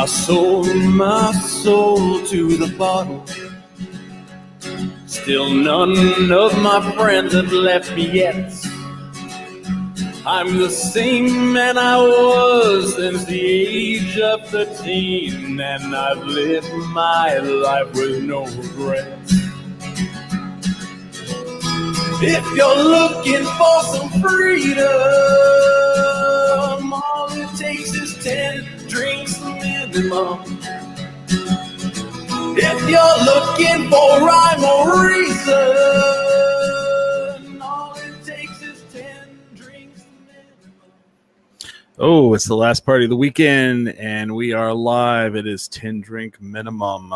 sold my soul to the bottle. Still none of my friends have left me yet. I'm the same man I was since the age of 13, and I've lived my life with no regrets. If you're looking for some freedom, all it takes is 10 drinks minimum. If you're looking for rhyme or reason, all it takes is 10 drinks minimum. Oh, it's the last party of the weekend, and we are live. It is 10 drink minimum.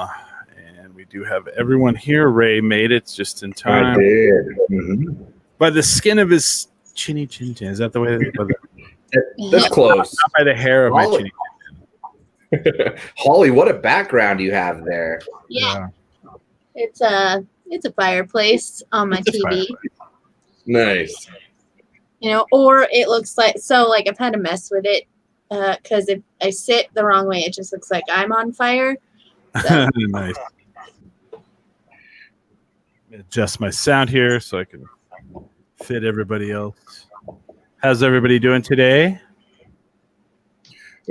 And we do have everyone here. Ray made it just in time. I did. Mm-hmm. By the skin of his chinny chin chin. Is that the way? That's close. Not by the hair of my chinny chin. Holly, what a background you have there. Yeah. It's a fireplace on my TV. Nice. You know, or it looks like, so like I've had to mess with it because if I sit the wrong way, it just looks like I'm on fire. So. Nice. Adjust my sound here so I can fit everybody else. How's everybody doing today?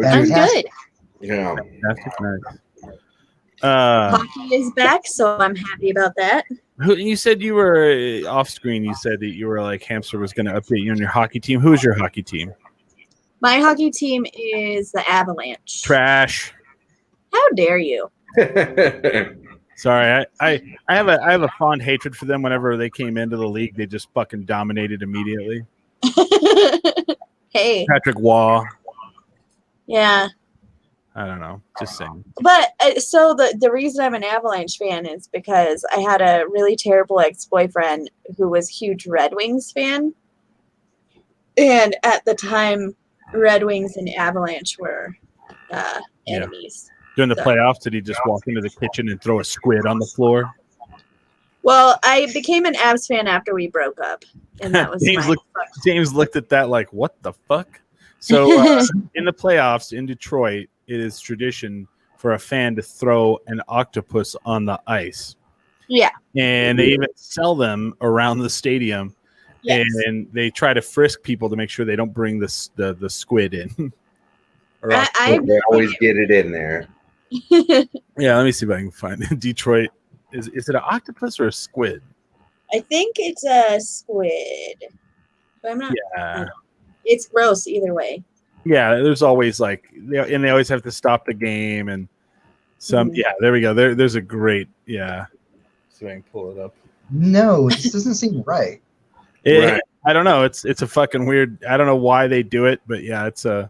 I'm good. Yeah. Fantastic. Nice. Hockey is back, so I'm happy about that. You said you were off screen. You said that you were like Hamster was going to update you on your hockey team. Who's your hockey team? My hockey team is the Avalanche. Trash. How dare you? Sorry, I have a fond hatred for them. Whenever they came into the league, they just fucking dominated immediately. Hey. Patrick Waugh. Yeah. I don't know. Just saying. But so the reason I'm an Avalanche fan is because I had a really terrible ex-boyfriend who was a huge Red Wings fan. And at the time, Red Wings and Avalanche were enemies. During the playoffs, did he just walk into the kitchen and throw a squid on the floor? Well, I became an Avs fan after we broke up. And that was James looked at that like, what the fuck? So in the playoffs in Detroit, it is tradition for a fan to throw an octopus on the ice. Yeah. And they even sell them around the stadium. Yes. And they try to frisk people to make sure they don't bring the squid in. They always get it in there. Yeah, let me see if I can find it. Detroit. Is it an octopus or a squid? I think it's a squid. But I'm not. Yeah. It's gross either way. Yeah, there's always and they always have to stop the game and some. Yeah, there we go. There's a great. Yeah. So I can pull it up. No, this doesn't seem right. Right. I don't know. It's a fucking weird. I don't know why they do it, but yeah, it's a.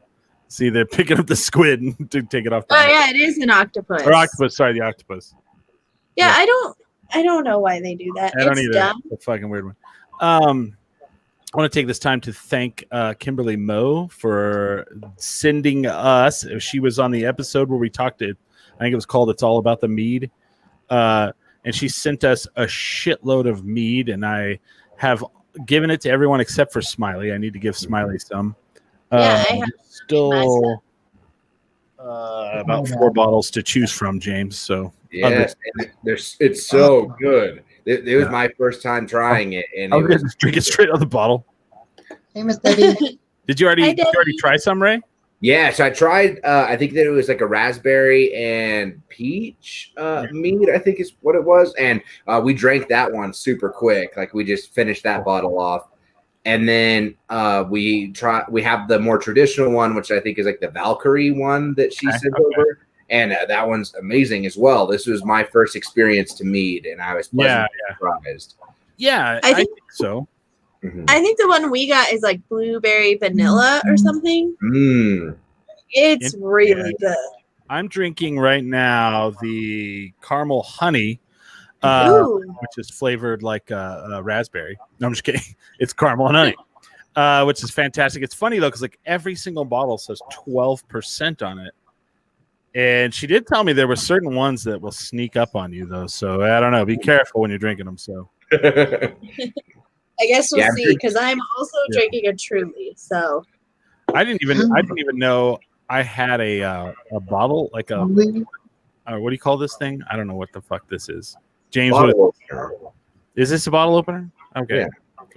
See, they're picking up the squid to take it off. Yeah, it is an octopus. Or octopus. Sorry, the octopus. Yeah, I don't know why they do that. I don't either. Dumb. It's a fucking weird one. I want to take this time to thank Kimberly Moe for sending us. She was on the episode where we talked to. I think it was called "It's All About the Mead," and she sent us a shitload of mead, and I have given it to everyone except for Smiley. I need to give Smiley some. Yeah, I have still about 4 bottles to choose from, James. So yes, it's so good. It was my first time trying it, and I'll just drink it straight out of the bottle. Hey, Miss Debbie. Did you already try some, Ray? Yeah, so I tried. I think that it was like a raspberry and peach mead. I think is what it was, and we drank that one super quick. Like we just finished that bottle off. And then we have the more traditional one, which I think is like the Valkyrie one that she sent over. And that one's amazing as well. This was my first experience to mead, and I was pleasantly surprised. Yeah, I think so. Mm-hmm. I think the one we got is like blueberry vanilla or something. It's really good. I'm drinking right now the caramel honey, which is flavored like raspberry. No, I'm just kidding. It's caramel and honey, which is fantastic. It's funny, though, because like every single bottle says 12% on it. And she did tell me there were certain ones that will sneak up on you, though. So I don't know. Be careful when you're drinking them. So I guess we'll see, because I'm also drinking a Truly. So I didn't even know I had a bottle, like a Really? what do you call this thing? I don't know what the fuck this is. James, Bottle is this a bottle opener? Okay. Yeah.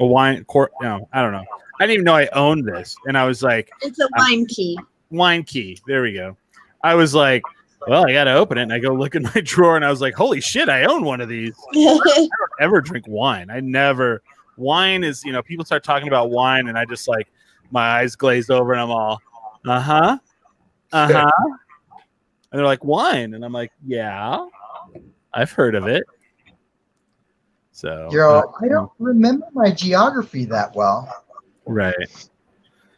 A wine quart? No, I don't know. I didn't even know I owned this, and I was like, It's a wine key. wine key. There we go. I was like, well, I got to open it, and I go look in my drawer, and I was like, holy shit, I own one of these. I don't ever drink wine. I never. Wine is, people start talking about wine, and I just like my eyes glazed over, and I'm all, and they're like, wine, and I'm like, yeah, I've heard of it. So, I don't remember my geography that well. right.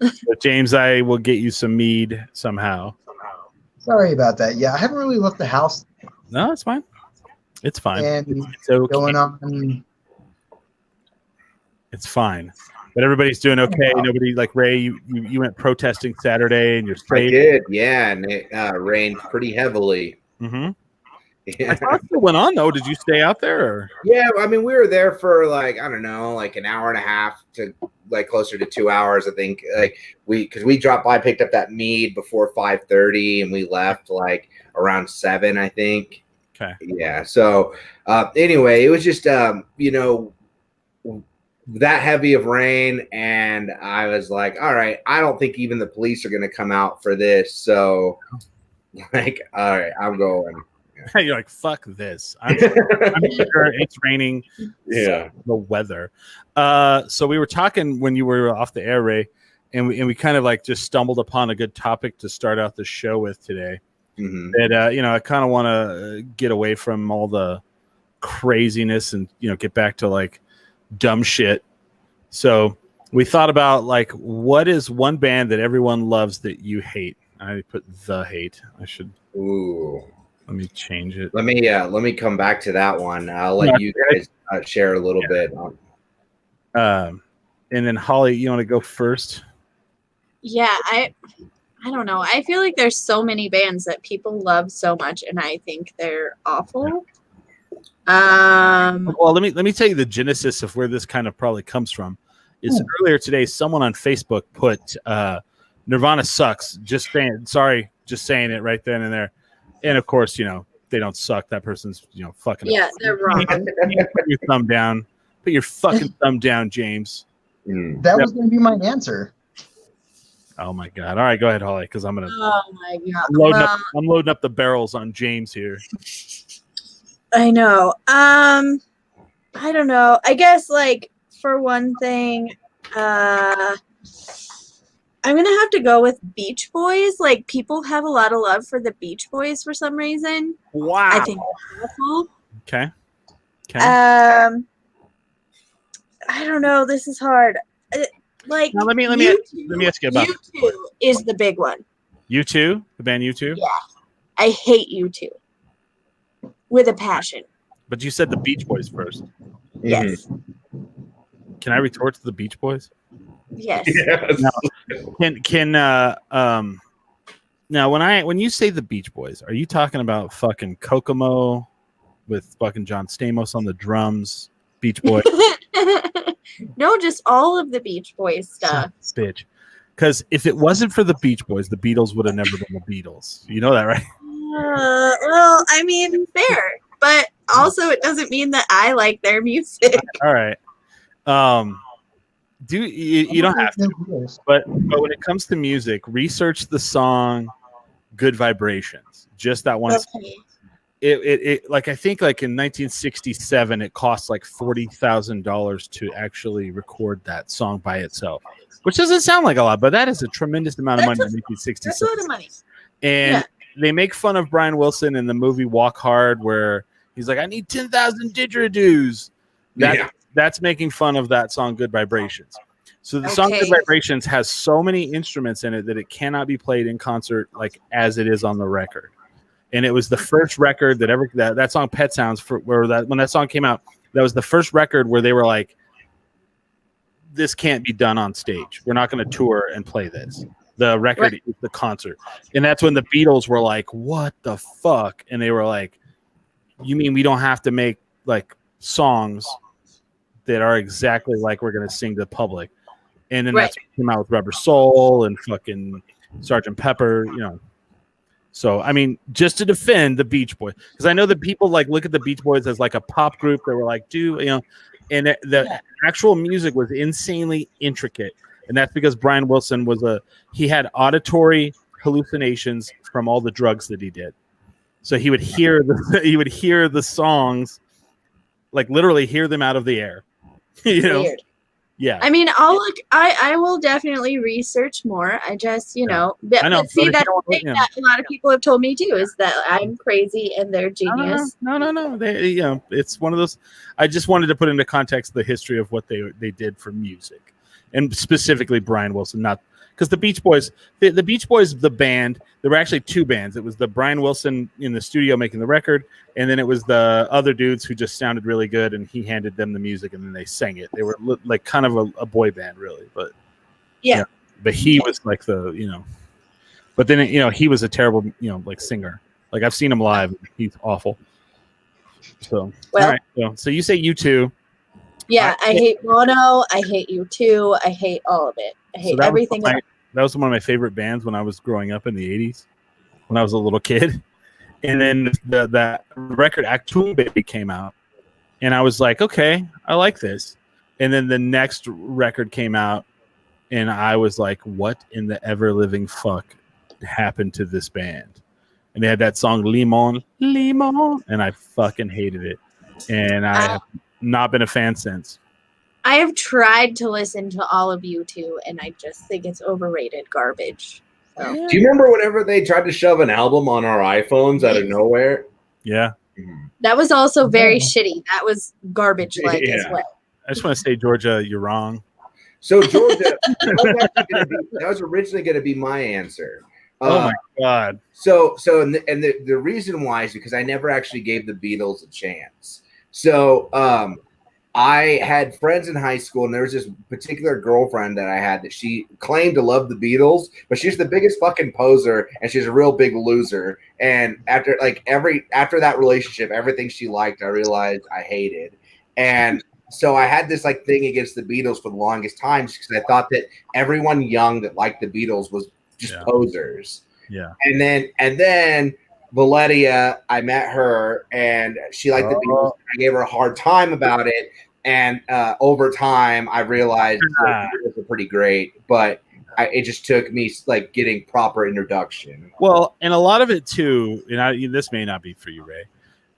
But James, I will get you some mead somehow. Sorry about that. Yeah, I haven't really left the house. No, it's fine. It's fine. And It's okay. going on. It's fine. But everybody's doing okay. Nobody, like Ray, you went protesting Saturday, and you're I safe. did, yeah, and it rained pretty heavily. Mm-hmm. Yeah. I thought it went on though. Did you stay out there? Or? Yeah, I mean, we were there for like, I don't know, like an hour and a half to like closer to 2 hours, I think. Like because we dropped by, picked up that mead before 5:30, and we left like around 7, I think. Okay. Yeah. So anyway, it was just that heavy of rain, and I was like, all right, I don't think even the police are going to come out for this. So like, all right, I'm going. You're like, fuck this. I'm sure it's raining. Yeah. The weather. So we were talking when you were off the air, Ray, and we kind of like just stumbled upon a good topic to start out the show with today. Mm-hmm. That I kind of want to get away from all the craziness and get back to like dumb shit. So we thought about like, what is one band that everyone loves that you hate? I put the hate. I should. Ooh. Let me change it. Let me come back to that one. I'll let you guys share a little bit. And then Holly, you want to go first? Yeah, I don't know. I feel like there's so many bands that people love so much, and I think they're awful. Well, let me tell you the genesis of where this kind of probably comes from. Is earlier today, someone on Facebook put Nirvana sucks. Just saying it right then and there. And of course, they don't suck. That person's, fucking. Yeah, they're wrong. Put your thumb down. Put your fucking thumb down, James. That was going to be my answer. Oh my god! All right, go ahead, Holly, because I'm gonna. Oh my god! I'm loading up the barrels on James here. I know. I don't know. I guess like for one thing, I'm going to have to go with Beach Boys. Like, people have a lot of love for the Beach Boys for some reason. Wow. I think it's beautiful. Okay. I don't know. This is hard. Like, now, let me ask you about U2 is the big one. U2? The band U2? Yeah. I hate U2 with a passion. But you said the Beach Boys first. Yes. Can I retort to the Beach Boys? Yes. Now when you say the Beach Boys, are you talking about fucking Kokomo with fucking John Stamos on the drums? Beach Boys? No, just all of the Beach Boys stuff. Bitch. Because if it wasn't for the Beach Boys, the Beatles would have never been the Beatles. You know that, right? Well, I mean, fair, but also it doesn't mean that I like their music. All right. You don't have to, but when it comes to music, research the song "Good Vibrations." Just that one. Okay. It like I think like in 1967, it cost like $40,000 to actually record that song by itself, which doesn't sound like a lot, but that is a tremendous amount of money in 1967. That's a lot of money. And they make fun of Brian Wilson in the movie Walk Hard, where he's like, "I need 10,000 didgeridoos." That's making fun of that song "Good Vibrations." So the song "Good Vibrations" has so many instruments in it that it cannot be played in concert like as it is on the record. And it was the first record that ever that song "Pet Sounds" when that song came out. That was the first record where they were like, "This can't be done on stage. We're not going to tour and play this. The record is the concert." And that's when the Beatles were like, "What the fuck?" And they were like, "You mean we don't have to make like songs that are exactly like we're going to sing to the public?" And then that's what came out with Rubber Soul and fucking Sgt. Pepper, you know. So, I mean, just to defend the Beach Boys, because I know that people like look at the Beach Boys as like a pop group that were like, you know, and the actual music was insanely intricate. And that's because Brian Wilson he had auditory hallucinations from all the drugs that he did. So he would hear the songs, like literally hear them out of the air. You know? Weird. Yeah. I mean, I will definitely research more. I just, you know, I know. but see, that's the thing that a lot of people have told me too, is that I'm crazy and they're genius. No. They, you know, it's one of those. I just wanted to put into context the history of what they did for music, and specifically Brian Wilson, not because the Beach Boys, the Beach Boys, the band. There were actually two bands. It was the Brian Wilson in the studio making the record, and then it was the other dudes who just sounded really good, and he handed them the music, and then they sang it. They were like kind of a boy band, really, but yeah. But he was like but then you know he was a terrible like singer. Like I've seen him live, he's awful. So all right, so you say U2. Yeah, I hate Bono. I hate U2. I hate all of it. I hate everything. That was one of my favorite bands when I was growing up in the 80s, when I was a little kid. And then that record Achtung Baby came out, and I was like, okay, I like this. And then the next record came out, and I was like, what in the ever living fuck happened to this band? And they had that song Limon, and I fucking hated it. And I have not been a fan since. I have tried to listen to all of U2, and I just think it's overrated garbage. So. Do you remember whenever they tried to shove an album on our iPhones out of nowhere? Yeah. That was also very shitty. That was garbage-like as well. I just want to say, Georgia, you're wrong. So, Georgia, that was originally going to be my answer. Oh my God. So, the reason why is because I never actually gave the Beatles a chance. So, I had friends in high school, and there was this particular girlfriend that I had that she claimed to love the Beatles, but she's the biggest fucking poser, and she's a real big loser. And after that relationship, everything she liked, I realized I hated. And so I had this like thing against the Beatles for the longest time because I thought that everyone young that liked the Beatles was just posers. Yeah. And then Valeria, I met her, and she liked the Beatles. I gave her a hard time about it, and over time, I realized the Beatles were pretty great, but it just took me like getting proper introduction. Well, and a lot of it too, and this may not be for you, Ray.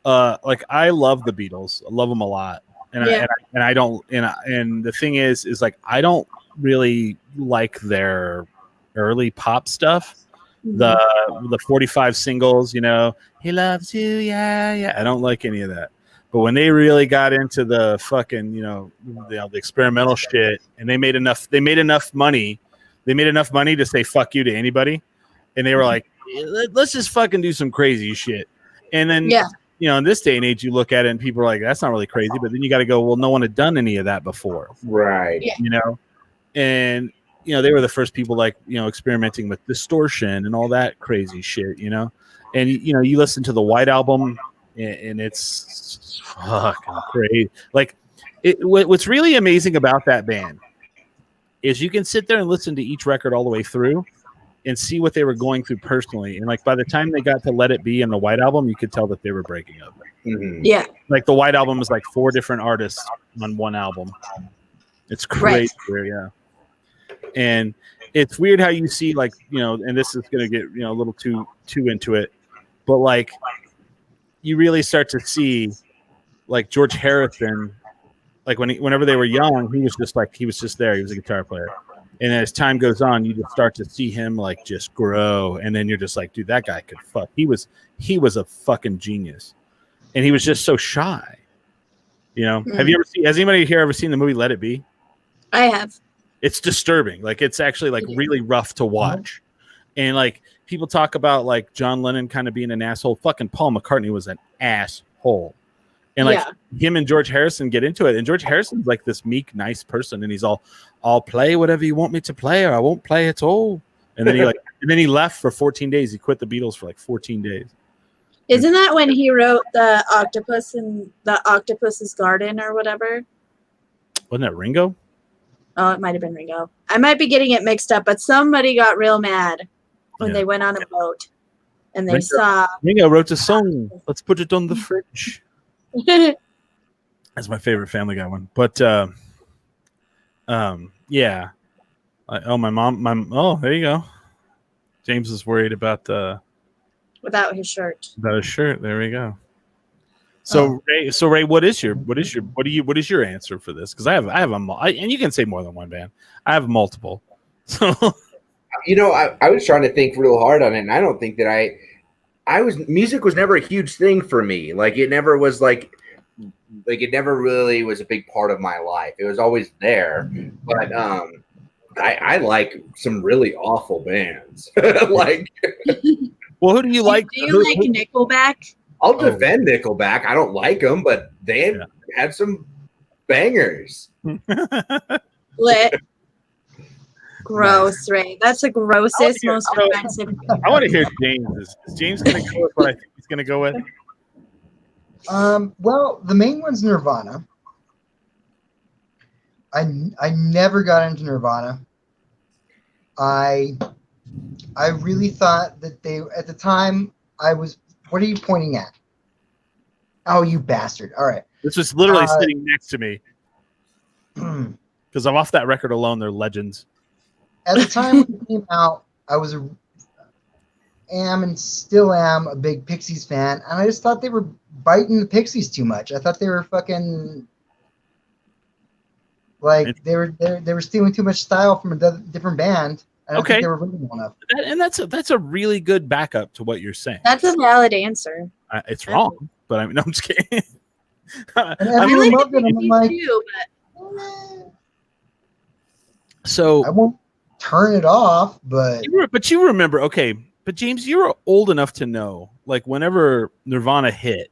Like I love the Beatles, I love them a lot, and I don't, and the thing is like I don't really like their early pop stuff. The 45 singles, he loves you, yeah. I don't like any of that. But when they really got into the fucking, the experimental shit, and they made enough money to say fuck you to anybody, and they were like, let's just fucking do some crazy shit. And then in this day and age, you look at it and people are like, that's not really crazy. But then you got to go, well, no one had done any of that before, right? And they were the first people experimenting with distortion and all that crazy shit, and you listen to the White Album and it's fucking crazy. Like what's really amazing about that band is you can sit there and listen to each record all the way through and see what they were going through personally. And like by the time they got to Let It Be and the White Album, you could tell that they were breaking up. Mm-hmm. Yeah. Like the White Album is like 4 different artists on one album. It's crazy. Right. Yeah. And it's weird how you see and this is going to get, a little too into it, but like you really start to see like George Harrison, like whenever they were young, he was just there. He was a guitar player. And as time goes on, you just start to see him like just grow. And then you're just like, dude, that guy could fuck. He was a fucking genius. And he was just so shy. Mm-hmm. Has anybody here ever seen the movie Let It Be? I have. It's disturbing. Like it's actually like really rough to watch. And like people talk about like John Lennon kind of being an asshole. Fucking Paul McCartney was an asshole. And like him and George Harrison get into it. And George Harrison's like this meek, nice person. And he's all, I'll play whatever you want me to play, or I won't play at all. And then he left for 14 days. He quit the Beatles for like 14 days. Isn't that when he wrote the Octopus in the Octopus's Garden or whatever? Wasn't that Ringo? Oh, it might have been Ringo. I might be getting it mixed up, but somebody got real mad when they went on a boat and they Ringo, saw. Ringo wrote a song. Let's put it on the fridge. That's my favorite Family Guy one. But yeah. My mom. Oh, there you go. James is worried about without his shirt. Without his shirt. There we go. So Ray, what is your answer for this? Because I have and you can say more than one band. I have multiple. So I was trying to think real hard on it, and I don't think that music was never a huge thing for me. Like it never was like it never really was a big part of my life. It was always there, but I like some really awful bands. Like, well, who do you like? Do you like Nickelback? I'll defend Nickelback. I don't like them, but they had some bangers. Lit. Gross, Ray. That's the grossest, most offensive. I want to hear James. Is James going to go with what I think he's going to go with? Well, the main one's Nirvana. I never got into Nirvana. I really thought that they, at the time, what are you pointing at? Oh, you bastard. All right. This was literally sitting next to me. Because I'm off that record alone, they're legends. At the time when it came out, I was and still am a big Pixies fan, and I just thought they were biting the Pixies too much. I thought they were fucking like they were stealing too much style from a different band. I don't think they were original enough. And that's a really good backup to what you're saying. That's a valid answer. It's wrong, but I'm just kidding. And everyone loved it. I'm like, too, so I won't turn it off, but you remember, okay. But James, you were old enough to know, like whenever Nirvana hit,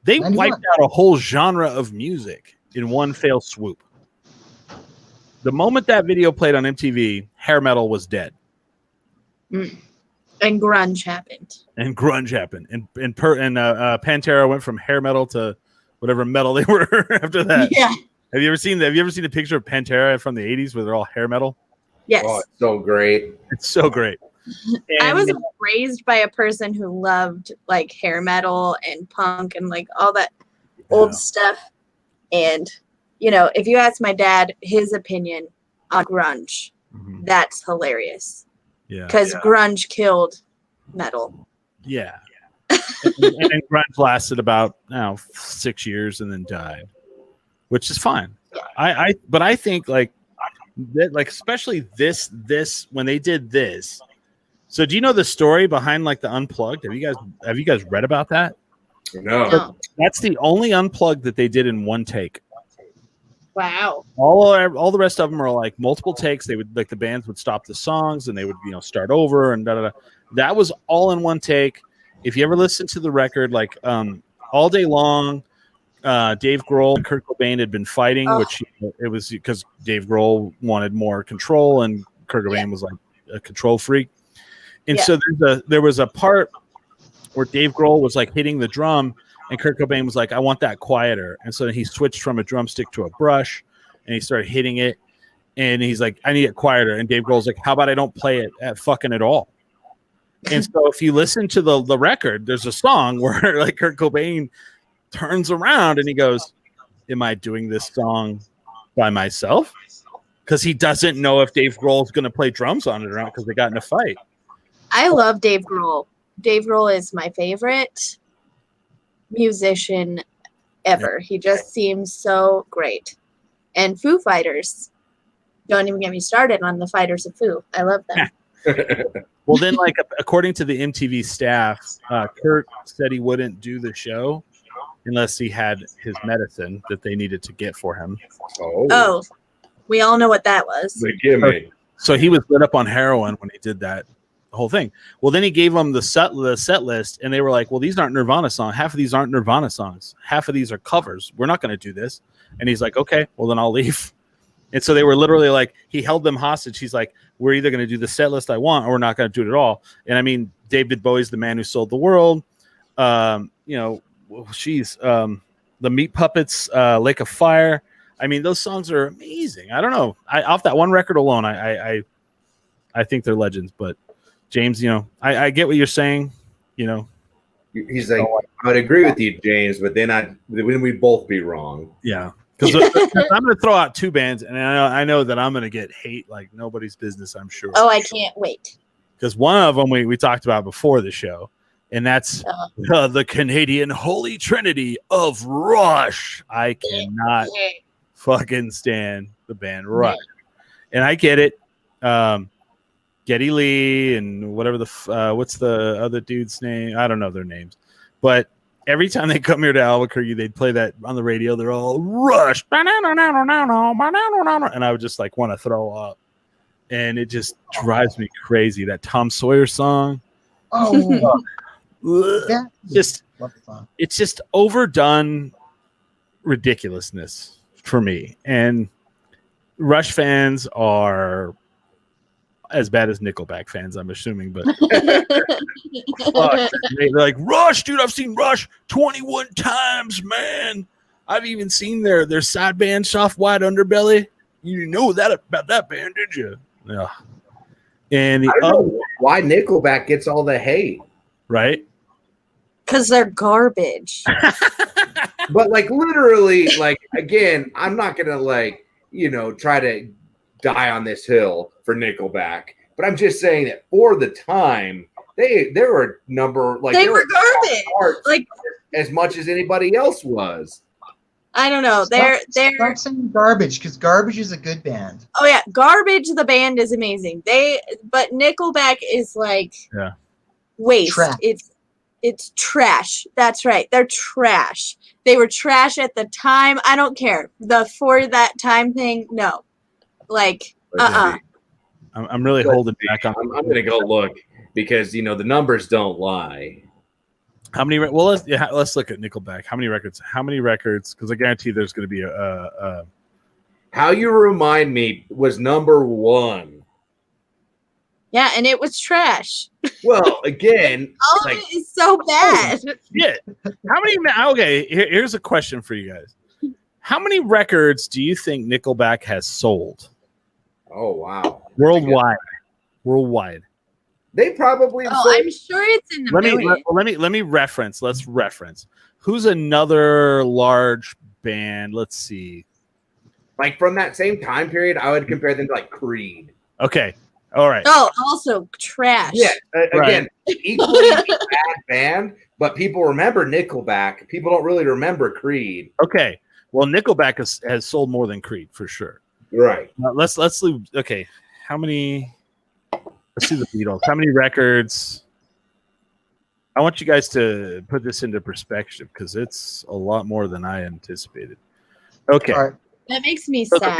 they 91. wiped out a whole genre of music in one fell swoop. The moment that video played on MTV, hair metal was dead. And grunge happened. And Pantera went from hair metal to whatever metal they were after that. Yeah. Have you ever seen a picture of Pantera from the 80s where they're all hair metal? Yes. Oh, it's so great. It's so great. And I was raised by a person who loved like hair metal and punk and like all that old stuff. And, if you ask my dad his opinion on grunge, that's hilarious. Yeah. Because grunge killed metal. Yeah. and grunge lasted about 6 years and then died, which is fine. Yeah. But I think like especially this when they did this. So do you know the story behind like the Unplugged? Have you guys read about that? No. That's the only Unplugged that they did in one take. Wow. All the rest of them are like multiple takes. They would like the bands would stop the songs and they would start over and da da da. That was all in one take. If you ever listen to the record, like all day long, Dave Grohl and Kurt Cobain had been fighting, which it was because Dave Grohl wanted more control and Kurt Cobain was like a control freak. And so there was a part where Dave Grohl was like hitting the drum and Kurt Cobain was like, I want that quieter. And so he switched from a drumstick to a brush and he started hitting it. And he's like, I need it quieter. And Dave Grohl's like, how about I don't play it at fucking at all? And so if you listen to the record, there's a song where like Kurt Cobain turns around and he goes, am I doing this song by myself? Because he doesn't know if Dave Grohl's going to play drums on it or not because they got in a fight. I love Dave Grohl. Dave Grohl is my favorite musician ever. He just seems so great. And Foo Fighters. Don't even get me started on the Fighters of Foo. I love them. Well, then, like, according to the MTV staff, Kurt said he wouldn't do the show unless he had his medicine that they needed to get for him. Oh, we all know what that was. Give me. So he was lit up on heroin when he did that whole thing. Well, then he gave them the set list, and they were like, well, these aren't Nirvana songs. Half of these aren't Nirvana songs. Half of these are covers. We're not going to do this. And he's like, okay, well, then I'll leave. And so they were literally like, he held them hostage. He's like, we're either going to do the set list I want or we're not going to do it at all. And I mean, David Bowie's The Man Who Sold the World. The Meat Puppets, Lake of Fire. I mean, those songs are amazing. I don't know. Off that one record alone, I think they're legends. But James, I get what you're saying. He's like, I would agree with you, James, but then we'd both be wrong. Yeah. Because I'm going to throw out two bands, and I know that I'm going to get hate like nobody's business, I'm sure. Oh, I can't wait. Because one of them we talked about before the show, and that's the Canadian Holy Trinity of Rush. I cannot fucking stand the band Rush. And I get it. Geddy Lee and whatever what's the other dude's name? I don't know their names. But every time they come here to Albuquerque, they'd play that on the radio. They're all Rush. And I would just like want to throw up. And it just drives me crazy. That Tom Sawyer song. Oh, it's just overdone ridiculousness for me. And Rush fans are as bad as Nickelback fans, I'm assuming, but they're like, Rush, dude, I've seen Rush 21 times, man. I've even seen their side band, Soft White Underbelly. You know that about that band, did you? Yeah. And I don't know why Nickelback gets all the hate. Right? Because they're garbage. But like literally, like again, I'm not gonna try to die on this hill for Nickelback, but I'm just saying that for the time, they were they were garbage, like as much as anybody else was. I don't know. They're saying Garbage, because Garbage is a good band. Oh yeah, Garbage the band is amazing. But Nickelback is like waste. Trash. It's trash. That's right. They're trash. They were trash at the time. I don't care. The for that time thing, no. Like I'm really holding back on. I'm gonna go look because the numbers don't lie. How many? Well, let's look at Nickelback. How many records? Because I guarantee there's going to be a. How You Remind Me was number 1. Yeah, and it was trash. Well, again, all of it is so bad. Yeah. How many? Okay, here's a question for you guys. How many records do you think Nickelback has sold? Oh wow! Worldwide. They probably. I'm sure it's in the millions. Let me reference. Let's reference. Who's another large band? Let's see. Like from that same time period, I would compare them to like Creed. Okay. All right. Oh, also trash. Yeah. Again, equally bad band, but people remember Nickelback. People don't really remember Creed. Okay. Well, Nickelback has sold more than Creed for sure. Right. Let's leave. Okay. How many? Let's see the Beatles. How many records? I want you guys to put this into perspective because it's a lot more than I anticipated. Okay. All right. That makes me sad.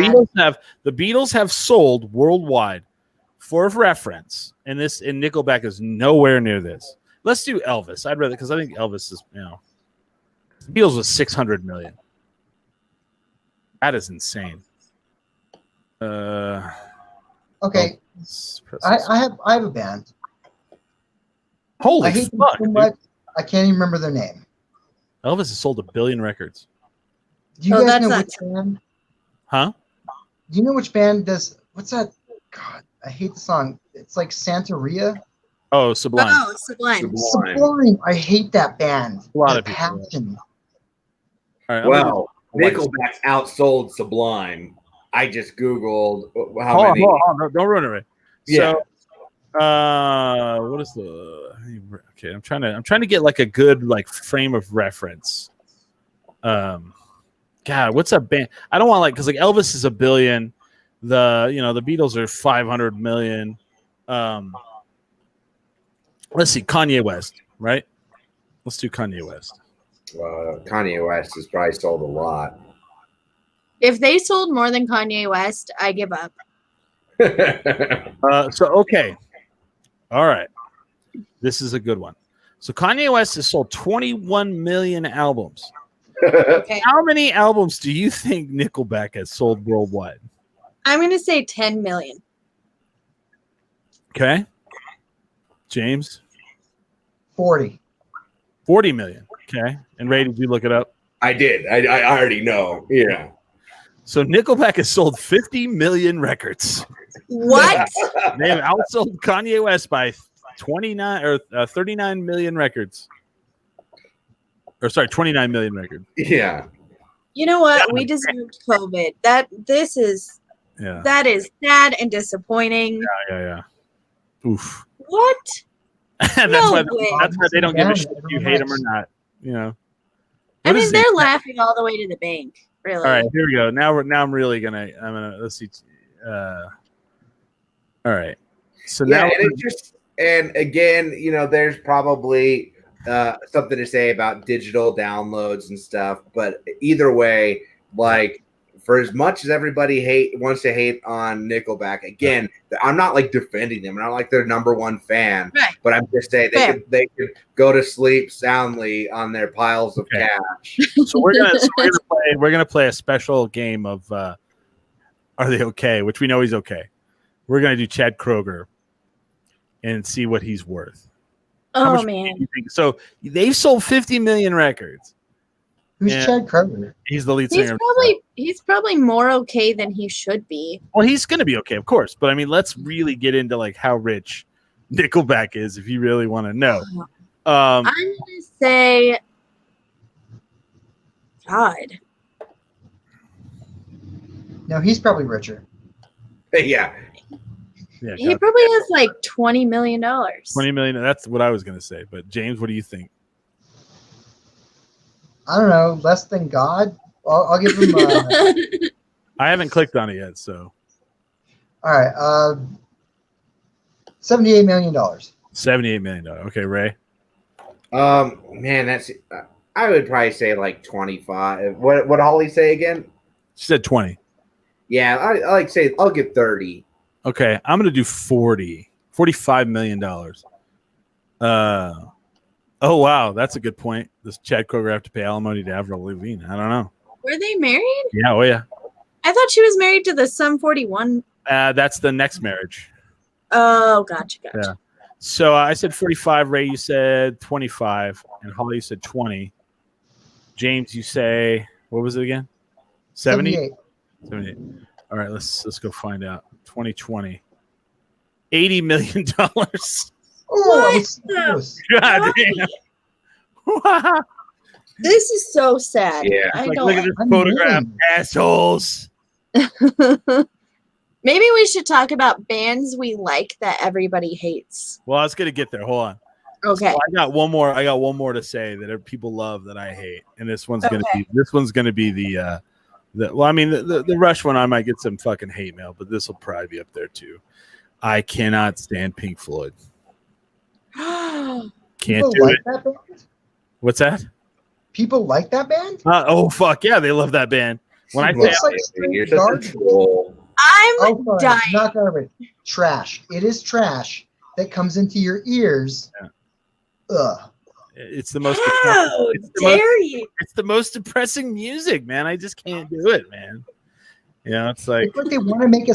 The Beatles have sold worldwide, for reference, and Nickelback is nowhere near this. Let's do Elvis. I'd rather, because I think Elvis is, the Beatles was 600 million. That is insane. Okay. I have a band. Holy I hate them fuck! so much, I can't even remember their name. Elvis has sold 1 billion records. Do you guys know which band? Huh? Do you know which band does? What's that? God, I hate the song. It's like Santeria. Oh, Sublime. Oh, Sublime. I hate that band. A lot of passion. All right, well, Nickelback outsold Sublime. I just Googled how many. Hold on, don't ruin it. Right? Yeah. So, what is the? Okay, I'm trying to get like a good like frame of reference. God, what's a band? I don't want because Elvis is 1 billion. The Beatles are 500 million. Let's see, Kanye West, right? Let's do Kanye West. Kanye West has probably sold a lot. If they sold more than Kanye West, I give up. Okay. All right. This is a good one. So Kanye West has sold 21 million albums. Okay. How many albums do you think Nickelback has sold worldwide? I'm going to say 10 million. Okay. James? 40 million. Okay. And Ray, did you look it up? I did. I already know. Yeah. So Nickelback has sold 50 million records. What? They have outsold Kanye West by 39 million records. Or sorry, 29 million records. Yeah. You know what? We deserved COVID. That is sad and disappointing. Yeah. Oof. What? That's No why way. that's why they don't give a shit if you hate them or not. You know. I mean, they're laughing all the way to the bank. Really. All right, here we go. Now I'm really gonna. Let's see. All right. So now and again, you know, there's probably something to say about digital downloads and stuff, but either way, like, for as much as everybody wants to hate on Nickelback, again, I'm not like defending them. I'm not like their number one fan, right. But I'm just saying they could go to sleep soundly on their piles of cash. So we're gonna play a special game of Are They Okay? Which we know he's okay. We're gonna do Chad Kroeger and see what he's worth. Oh man! So they've sold 50 million records. Who's Chad Kroeger? He's the lead singer. He's probably more okay than he should be. Well, he's going to be okay, of course. But I mean, let's really get into like how rich Nickelback is, if you really want to know. I'm going to say, God. No, he's probably richer. Yeah. He probably has like $20 million. 20 million. That's what I was going to say. But James, what do you think? I don't know, less than God. I'll give him. I haven't clicked on it yet, so. All right, $78 million. $78 million. Okay, Ray. Man, that's. I would probably say like 25. What did Holly say again? She said 20. Yeah, I like say I'll give 30. Okay, I'm gonna do $45 million. Oh wow, that's a good point. Does Chad Kroeger have to pay alimony to Avril Lavigne? I don't know. Were they married? Yeah, oh yeah. I thought she was married to the Sum 41. That's the next marriage. Oh, gotcha. Yeah. So I said 45. Ray, you said 25, and Holly, you said 20. James, you say what was it again? 70? 78. All right, let's go find out. 2020. $80 million. Oh, God damn. Wow. This is so sad. Yeah. Look at this photograph, assholes. Maybe we should talk about bands we like that everybody hates. Well, I was gonna get there. Hold on. Okay. So I got one more to say that people love that I hate, and this one's gonna be the Rush one. I might get some fucking hate mail, but this will probably be up there too. I cannot stand Pink Floyd. Can't People do like it. That band? What's that? People like that band? Oh fuck yeah, they love that band. When I say I'm dying. Not garbage. Trash. It is trash that comes into your ears. Yeah. Ugh. It's the most. How dare you? It's the most depressing music, man. I just can't do it, man. Yeah, it's like they want to make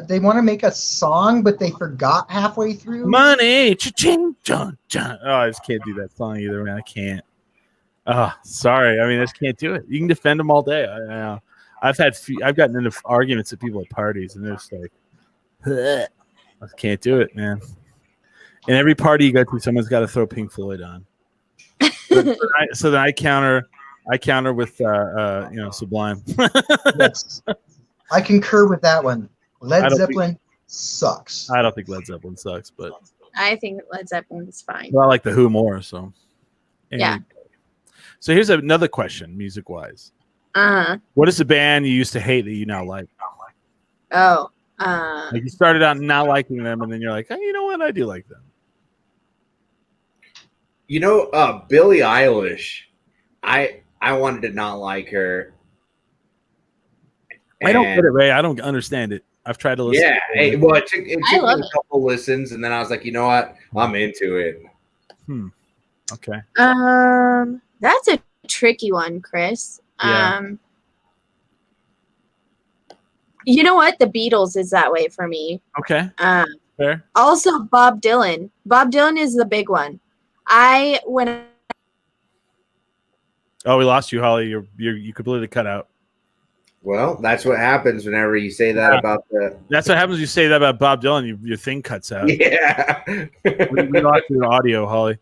they want to make a song, but they forgot halfway through. Money, cha-ching, John. Oh, I just can't do that song either, man. I can't. Oh, sorry. I mean, I just can't do it. You can defend them all day. I've gotten into arguments with people at parties, and they're just like, ugh. I can't do it, man. And every party you go to, someone's got to throw Pink Floyd on. So then I counter with Sublime. Yes. I concur with that one. Led Zeppelin sucks. I don't think Led Zeppelin sucks, but I think Led Zeppelin is fine. Well, I like the Who more, so yeah. So here's another question, music wise. What is the band you used to hate that you now like? Oh, like you started out not liking them, and then you're like, oh, you know what? I do like them. You know, Billie Eilish. I wanted to not like her. I don't get it, Ray. I don't understand it. I've tried to listen. Yeah, it took me a couple listens, and then I was like, you know what? I'm into it. Okay. That's a tricky one, Chris. Yeah. You know what? The Beatles is that way for me. Okay. Fair. Also, Bob Dylan. Bob Dylan is the big one. Oh, we lost you, Holly. You completely cut out. Well, that's what happens whenever you say that about the. That's what happens when you say that about Bob Dylan. Your thing cuts out. Yeah. We lost your audio, Holly.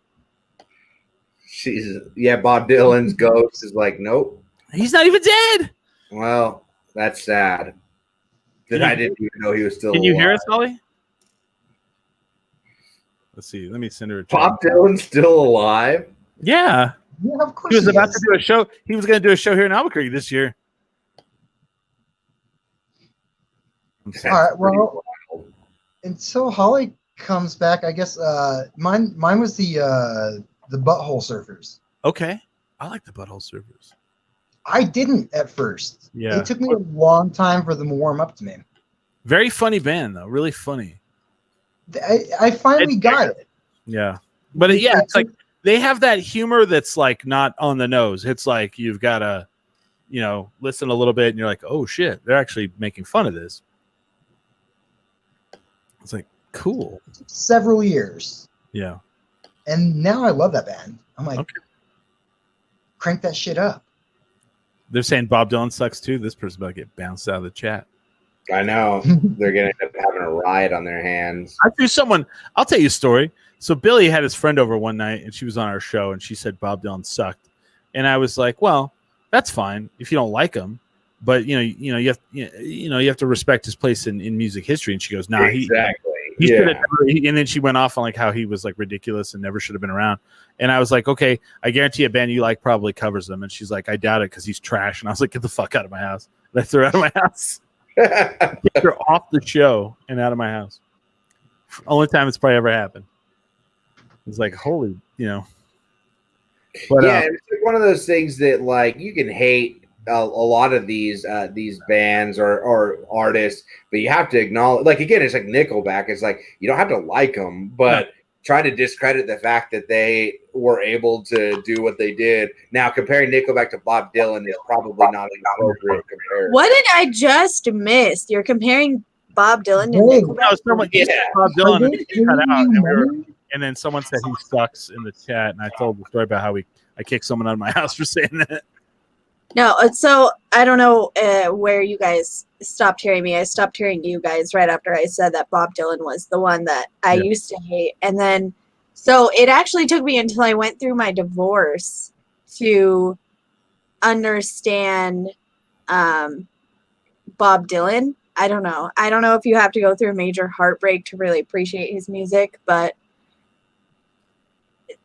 Bob Dylan's ghost is like, nope. He's not even dead. Well, that's sad. That I didn't even know he was still Can alive. you hear us, Holly? Let's see. Let me send her a chat. Bob Dylan's still alive? Yeah, of course He was about to do a show. He was going to do a show here in Albuquerque this year. All right, well, until Holly comes back, I guess mine was the Butthole Surfers. Okay. I like the Butthole Surfers. I didn't at first. Yeah. It took me a long time for them to warm up to me. Very funny band, though. Really funny. I finally got it. Yeah. But it's like they have that humor that's like not on the nose. It's like you've got to, listen a little bit and you're like, oh, shit, they're actually making fun of this. It's like, cool. Several years. Yeah. And now I love that band. I'm like, crank that shit up. They're saying Bob Dylan sucks too. This person's about to get bounced out of the chat. I know. They're going to end up having a riot on their hands. I'll tell you a story. So Billy had his friend over one night and she was on our show and she said Bob Dylan sucked. And I was like, well, that's fine if you don't like him. But you have to respect his place in music history. And she goes, nah, exactly. He should have never, and then she went off on like how he was like ridiculous and never should have been around. And I was like, okay, I guarantee a band you like probably covers them. And she's like, I doubt it because he's trash. And I was like, get the fuck out of my house. And I threw her out of my house. Get her off the show and out of my house. Only time it's probably ever happened. It's like, holy, But, it's like one of those things that like you can hate a lot of these bands or artists, but you have to acknowledge, like, again, it's like Nickelback. It's like you don't have to like them, but try to discredit the fact that they were able to do what they did. Now, comparing Nickelback to Bob Dylan is probably not an appropriate comparison. What did I just miss? You're comparing Bob Dylan to Nickelback? No, someone said Bob Dylan and cut out, and then someone said he sucks in the chat, and I told the story about how I kicked someone out of my house for saying that. No, so I don't know where you guys stopped hearing me. I stopped hearing you guys right after I said that Bob Dylan was the one that I used to hate. And then, so it actually took me until I went through my divorce to understand Bob Dylan. I don't know. I don't know if you have to go through a major heartbreak to really appreciate his music, but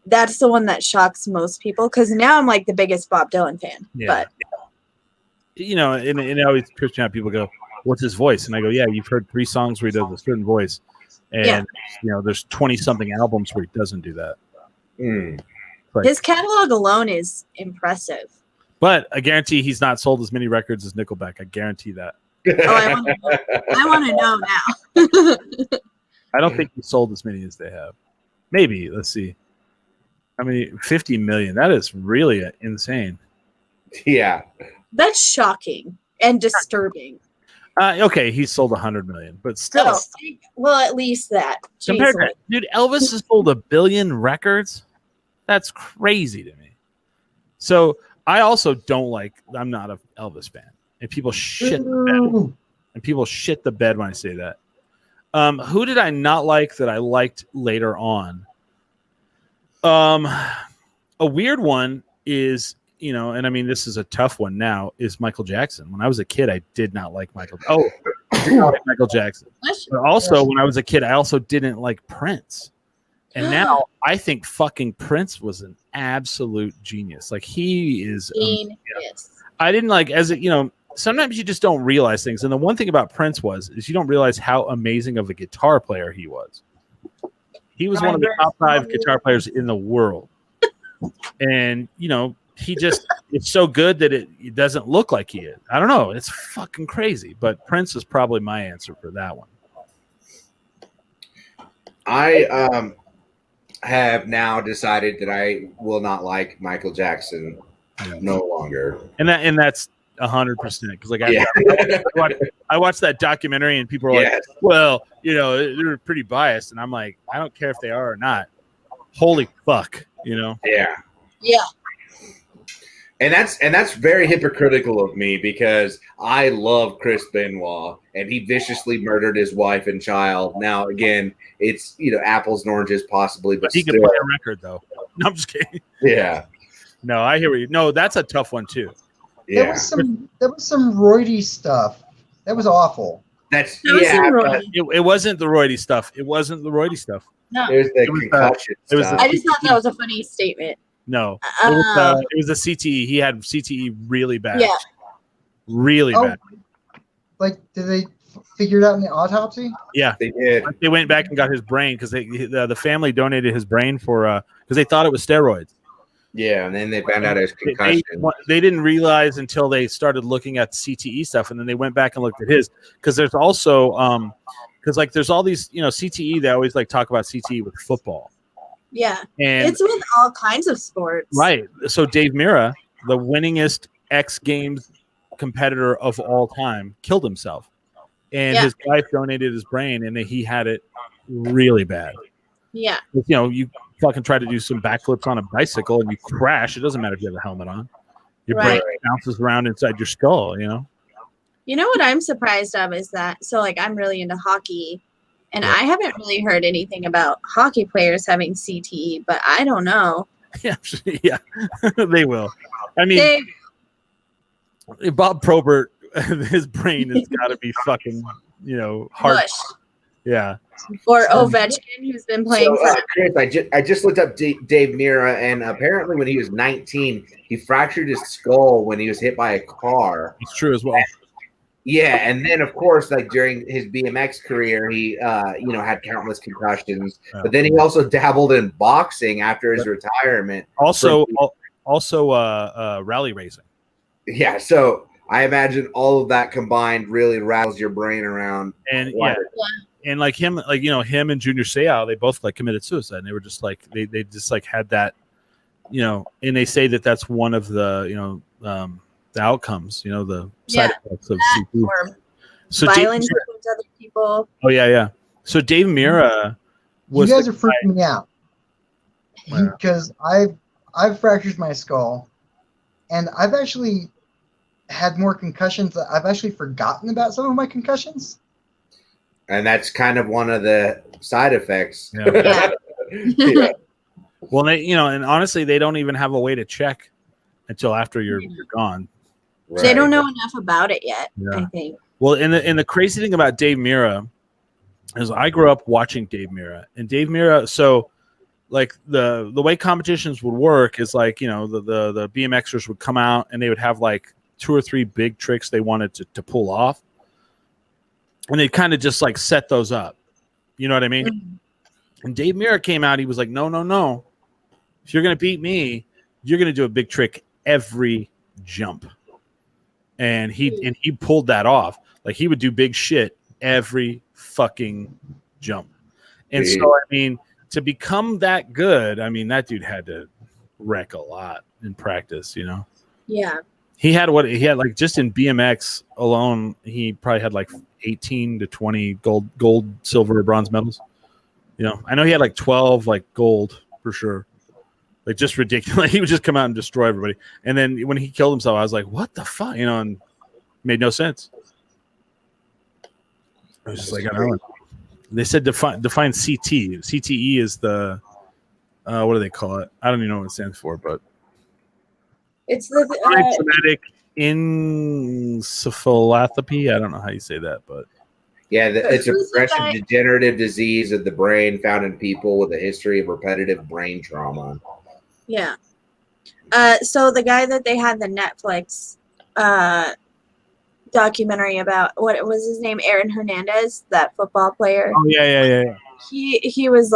that's the one that shocks most people because now I'm like the biggest Bob Dylan fan. Yeah. But and it always trips me out. People go, "What's his voice?" And I go, "Yeah, you've heard 3 songs where he does a certain voice, and there's 20 something albums where he doesn't do that." Like, his catalog alone is impressive. But I guarantee he's not sold as many records as Nickelback. I guarantee that. I want to know now. I don't think he sold as many as they have. Maybe. Let's see. I mean, 50 million. That is really insane. Yeah. That's shocking and disturbing. Okay, he sold 100 million, but still. Well, at least that. Compared to, dude, Elvis has sold 1 billion records. That's crazy to me. So I also don't like. I'm not an Elvis fan, and people shit the bed. And people shit the bed when I say that. Who did I not like that I liked later on? A weird one is, and I mean, this is a tough one now, is Michael Jackson. When I was a kid, I did not like Michael Jackson. But also, when I was a kid, I also didn't like Prince. And now I think fucking Prince was an absolute genius. Like, he is. I didn't like, sometimes you just don't realize things. And the one thing about Prince is you don't realize how amazing of a guitar player he was. He was one of the top 5 guitar players in the world. And, it's so good that it doesn't look like he is. I don't know. It's fucking crazy. But Prince is probably my answer for that one. I have now decided that I will not like Michael Jackson no longer. And that's 100%. Because I watched that documentary and people were like, well, they're pretty biased. And I'm like, I don't care if they are or not. Holy fuck, Yeah. Yeah. And that's very hypocritical of me because I love Chris Benoit and he viciously murdered his wife and child. Now again, it's apples and oranges possibly, but He still. can play a record though. No, I'm just kidding. Yeah. No, I hear you. No, that's a tough one too. Yeah. There was some roidy stuff. That was awful. That's That was yeah. some but roidy. It wasn't the roidy stuff. It wasn't the roidy stuff. No, There's the It was, concussion it was stuff. I just thought that was a funny statement. No, it was the CTE. He had CTE really bad. Yeah. Really bad. Like, did they figure it out in the autopsy? Yeah, They did. like they went back and got his brain because the family donated his brain for because they thought it was steroids. Yeah, and then they found out it was concussion. They didn't realize until they started looking at CTE stuff, and then they went back and looked at his because there's also because like there's all these CTE. They always like talk about CTE with football. Yeah, And it's with all kinds of sports. right. So Dave Mirra, the winningest X Games competitor of all time, killed himself, and his wife donated his brain, and he had it really bad. Yeah. You fucking try to do some backflips on a bicycle and you crash. It doesn't matter if you have a helmet on. Your brain bounces around inside your skull. You know what I'm surprised of is that I'm really into hockey. And I haven't really heard anything about hockey players having CTE, but I don't know. Yeah, they will. I mean, Bob Probert, his brain has got to be fucking, hard. Mush. Yeah. Or Ovechkin, who's been playing for. Chris, I just looked up Dave Mirra, and apparently when he was 19, he fractured his skull when he was hit by a car. It's true as well. Yeah, and then of course, like during his BMX career, he had countless concussions. Yeah. But then he also dabbled in boxing after his retirement. Also, rally racing. Yeah, so I imagine all of that combined really rattles your brain around. And and like him, him and Junior Seau, they both committed suicide. And they were just they just had that, and they say that that's one of the the outcomes, the side effects of CP. Or So violence towards other people. Oh yeah. So Dave Mirra was. You guys are freaking me out because I've fractured my skull, and I've actually had more concussions. I've actually forgotten about some of my concussions. And that's kind of one of the side effects. Yeah. Yeah. Well, they, and honestly, they don't even have a way to check until after you're gone. Right. They don't know enough about it yet, Yeah. I think. Well, and the crazy thing about Dave Mirra is I grew up watching Dave Mirra, and Dave Mirra. So, like the way competitions would work is the BMXers would come out and they would have 2 or 3 big tricks they wanted to pull off, and they'd kind of just set those up. You know what I mean? Mm-hmm. And Dave Mirra came out. He was like, no. If you're going to beat me, you're going to do a big trick every jump. And he pulled that off. He would do big shit every fucking jump. And so, I mean, to become that good, I mean, that dude had to wreck a lot in practice, Yeah. He had just in BMX alone, he probably had 18 to 20 gold, silver, bronze medals. I know he had 12 gold for sure. Just ridiculous. He would just come out and destroy everybody. And then when he killed himself, I was like, what the fuck? And made no sense. I was just I don't know. They said define CT. CTE is the what do they call it? I don't even know what it stands for, but it's the traumatic encephalopathy. I don't know how you say that, but yeah, it's a progressive degenerative disease of the brain found in people with a history of repetitive brain trauma. Yeah. So the guy that they had the Netflix documentary about, what was his name? Aaron Hernandez, that football player. Oh yeah. He was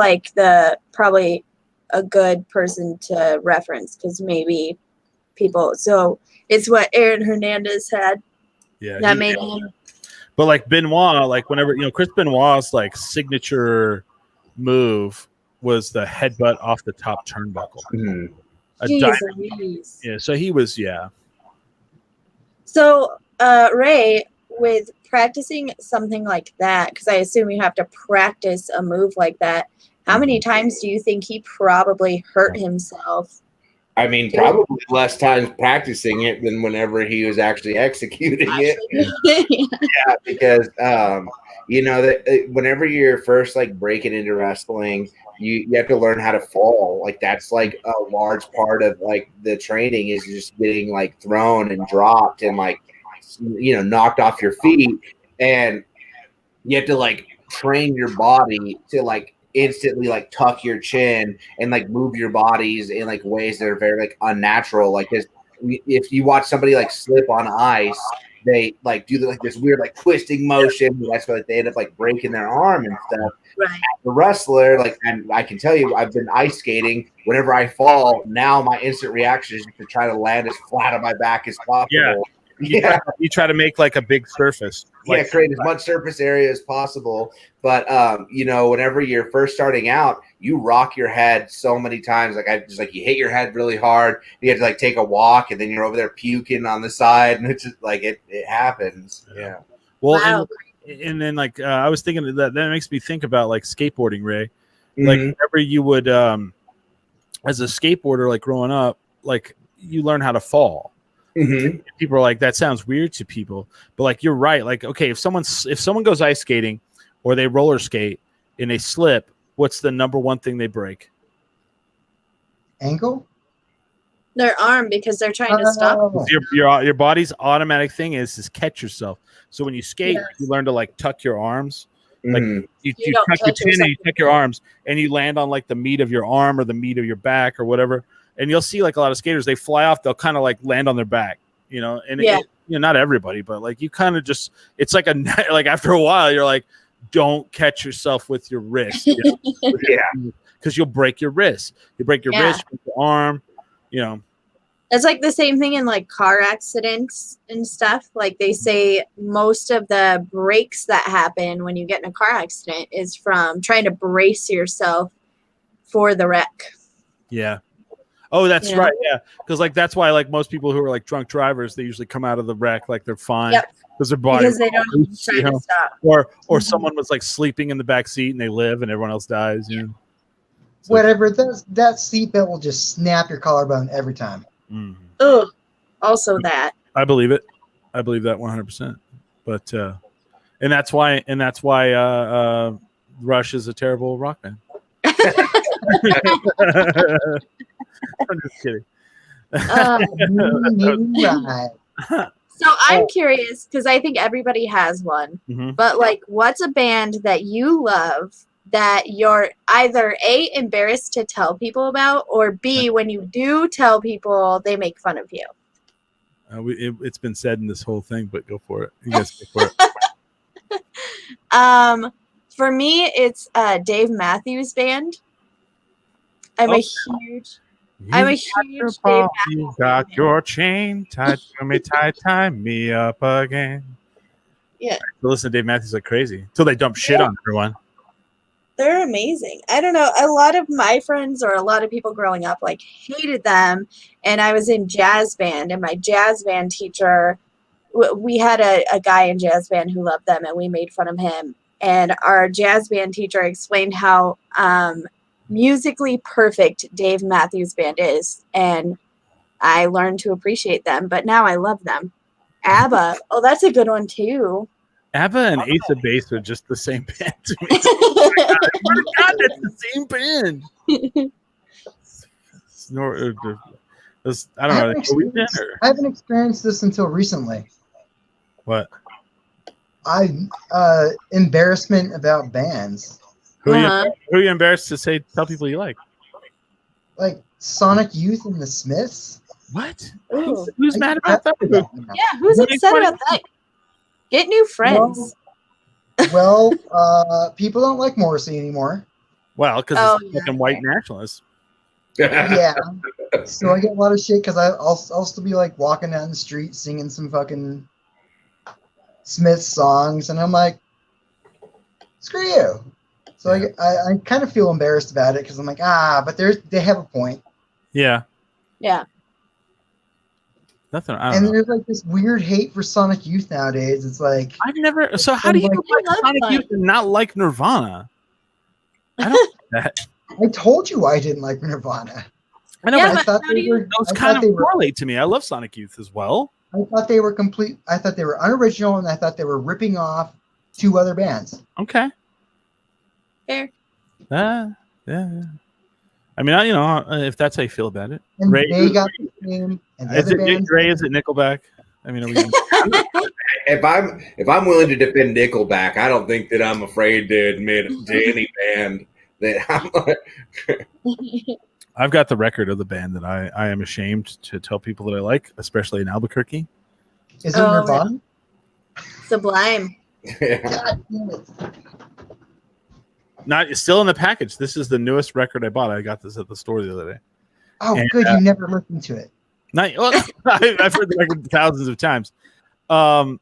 probably a good person to reference because maybe people. So it's what Aaron Hernandez had. Yeah. That made him. But Benoit, whenever Chris Benoit's signature move was the headbutt off the top turnbuckle. Mm-hmm. Yeah, so he was, yeah. So, Ray, with practicing something like that, because I assume you have to practice a move like that, how many times do you think he probably hurt himself I mean, probably less times practicing it than whenever he was actually executing it. Yeah, because you know that whenever you're first like breaking into wrestling, you have to learn how to fall. Like that's like a large part of like the training is just getting like thrown and dropped and like knocked off your feet, and you have to like train your body to like instantly like tuck your chin and like move your bodies in like ways that are very like unnatural. Like if you watch somebody like slip on ice, they like do like this weird like twisting motion. That's why like, they end up like breaking their arm and stuff. Right. The wrestler, like, and I can tell you, I've been ice skating. Whenever I fall, now my instant reaction is to try to land as flat on my back as possible. Yeah. You try to make like a big surface. Like, create as much surface area as possible. But whenever you're first starting out, you rock your head so many times. Like you hit your head really hard. You have to like take a walk, and then you're over there puking on the side, and it's just like it happens. Yeah. Well, Wow. and then like I was thinking that makes me think about like skateboarding, Ray. Like whenever you would, as a skateboarder, like growing up, like you learn how to fall. Mm-hmm. People are like, that sounds weird to people, but like you're right. Like, okay, if someone goes ice skating or they roller skate and they slip, what's the number one thing they break? Ankle? Their arm, because they're trying to stop. Your body's automatic thing is catch yourself. So when you skate, you learn to like tuck your arms. Like you tuck your chin and you tuck your arms, and you land on like the meat of your arm or the meat of your back or whatever. And you'll see like a lot of skaters, they fly off, they'll kind of like land on their back, and not everybody, but like you kind of just, it's like like after a while, you're like, don't catch yourself with your wrist. Because you'll break your wrist. You break your wrist, with your arm, It's like the same thing in like car accidents and stuff. Like they say most of the breaks that happen when you get in a car accident is from trying to brace yourself for the wreck. Yeah. Oh, that's right. Yeah. Because like that's why like most people who are like drunk drivers, they usually come out of the wreck like they're fine. Because their body, because they don't try to stop. Or someone was like sleeping in the back seat and they live and everyone else dies. Whatever. That seatbelt will just snap your collarbone every time. Mm-hmm. Oh, also that. I believe it. I believe that 100%. But and that's why Rush is a terrible rock band. I'm just kidding. So I'm curious because I think everybody has one. Mm-hmm. But like, what's a band that you love that you're either A, embarrassed to tell people about, or B, when you do tell people, they make fun of you? It's been said in this whole thing, but go for it. You guys go for it. For me, it's Dave Matthews Band. I'm a huge Dave Matthews You got fan. Your chain tied to me, tie me up again. Yeah. So listen to Dave Matthews like crazy until they dump shit on everyone. They're amazing. I don't know. A lot of my friends or a lot of people growing up like hated them. And I was in jazz band, and my jazz band teacher, we had a guy in jazz band who loved them, and we made fun of him. And our jazz band teacher explained how musically perfect Dave Matthews Band is. And I learned to appreciate them, but now I love them. ABBA. Oh, that's a good one too. ABBA and Ace of Base are just the same band to me. Oh my God, that's the same band. I don't know. I haven't experienced this until recently. What? Embarrassment about bands. Who are you embarrassed to tell people you like? Like Sonic Youth and the Smiths. What? Who's mad about that? Yeah, who's upset about that? Get new friends. Well, people don't like Morrissey anymore. Well, because it's fucking white nationalists. Yeah. So I get a lot of shit because I'll still be like walking down the street singing some fucking Smith songs, and I'm like, screw you. So I kind of feel embarrassed about it because I'm like, but they have a point. Yeah. Yeah. Nothing. And there's like this weird hate for Sonic Youth nowadays. It's like I've never. So how do you like Sonic Youth and not like Nirvana? I don't like that. I told you I didn't like Nirvana. I know, Yeah, but I thought how do they you- were. those I kind thought of they were. correlate to me. I love Sonic Youth as well. I thought they were complete. I thought they were unoriginal, and I thought they were ripping off 2 other bands. Okay. Fair. Yeah. I mean, you know, if that's how you feel about it. And Ray, they got the same, and the is other it bands. Ray? Is it Nickelback? I mean, are we gonna... If I'm willing to defend Nickelback, I don't think that I'm afraid to admit to any band that I'm like. I've got the record of the band that I am ashamed to tell people that I like, especially in Albuquerque. Is it Oh, Nirvana? Sublime. Yeah. God damn it. Not still in the package. This is the newest record I bought. I got this at the store the other day. Oh, And, good. You never listened to it. Not, well, I've heard the record thousands of times. And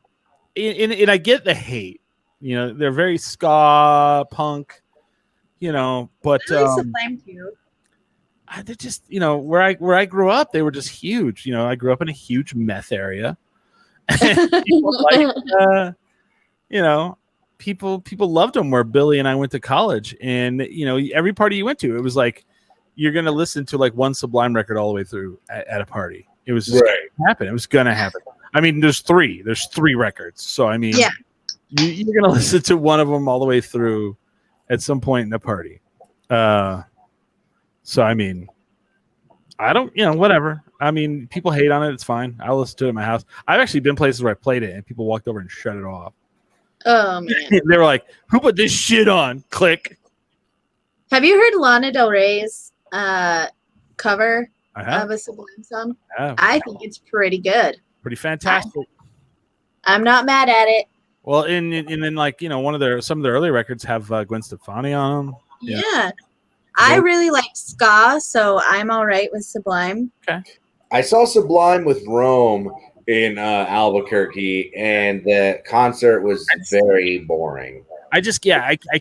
I get the hate. You know, they're very ska punk. You know, but I like Sublime too. they're just, you know, where I grew up, they were just huge. You know, I grew up in a huge meth area. People like, you know, people loved them where Billy and I went to college, and you know, every party you went to, it was like you're gonna listen to like one Sublime record all the way through at a party. It was just gonna happen. It was gonna happen. I mean, there's three records, so I mean, Yeah. you're gonna listen to one of them all the way through at some point in a party. So I mean, I don't, you know, whatever. I mean, people hate on it. It's fine. I'll listen to it at my house. I've actually been places where I played it and people walked over and shut it off. Oh man. They were like, "Who put this shit on?" Click. Have you heard Lana Del Rey's cover I have. of a Sublime song? I have. I think it's pretty good. Pretty fantastic. I'm not mad at it. Well, and then like, you know, some of their early records have Gwen Stefani on them. Yeah. I really like ska, so I'm all right with Sublime. I saw Sublime with Rome in Albuquerque, and the concert was very boring. I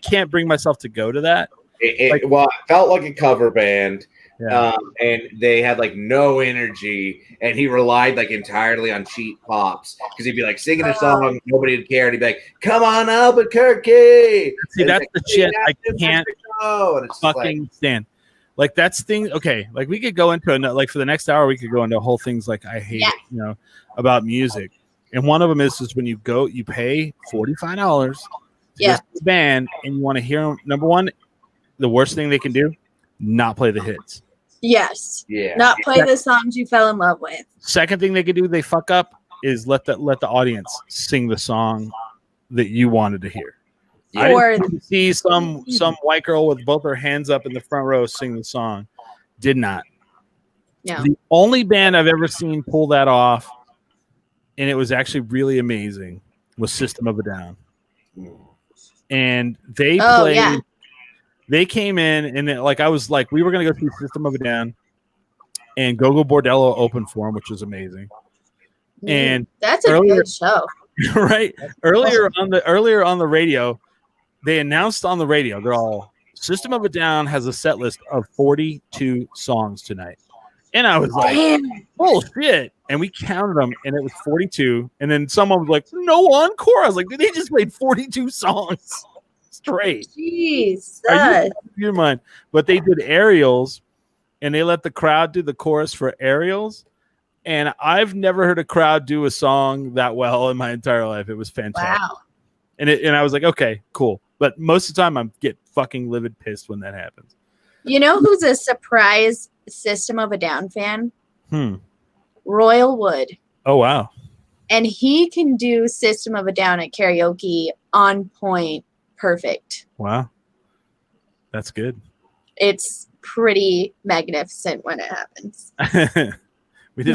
can't bring myself to go to that. It felt like a cover band. Yeah. And they had like no energy, and he relied like entirely on cheap pops because he'd be like singing a song, nobody would care, and he'd be like, "Come on, Albuquerque." See, that's the shit I can't fucking stand. Like that's thing. Okay, like we could go into like for the next hour, we could go into whole things like I hate, you know, about music, and one of them is when you pay $45 to this band, and you want to hear them. Number one, the worst thing they can do, not play the hits. Yes. Yeah. Not play the songs you fell in love with. Second thing they could do, they fuck up, is let the audience sing the song that you wanted to hear. I didn't see some white girl with both her hands up in the front row sing the song. Did not. No. The only band I've ever seen pull that off, and it was actually really amazing, was System of a Down. And they played. Yeah. They came in, and I was like, we were gonna go see System of a Down, and Gogo Bordello opened for them, which was amazing. And that's a good show, right? Earlier on the radio, they announced on the radio, they're all System of a Down has a set list of 42 songs tonight, and I was like, bullshit. And we counted them, and it was 42. And then someone was like, no encore. I was like, they just played 42 songs. Straight. Jeez, your mind. But they did Aerials, and they let the crowd do the chorus for Aerials. And I've never heard a crowd do a song that well in my entire life. It was fantastic. Wow. And I was like, okay, cool. But most of the time, I get fucking livid pissed when that happens. You know who's a surprise System of a Down fan? Royal Wood. Oh wow. And he can do System of a Down at karaoke on point. Perfect. Wow. That's good. It's pretty magnificent when it happens. we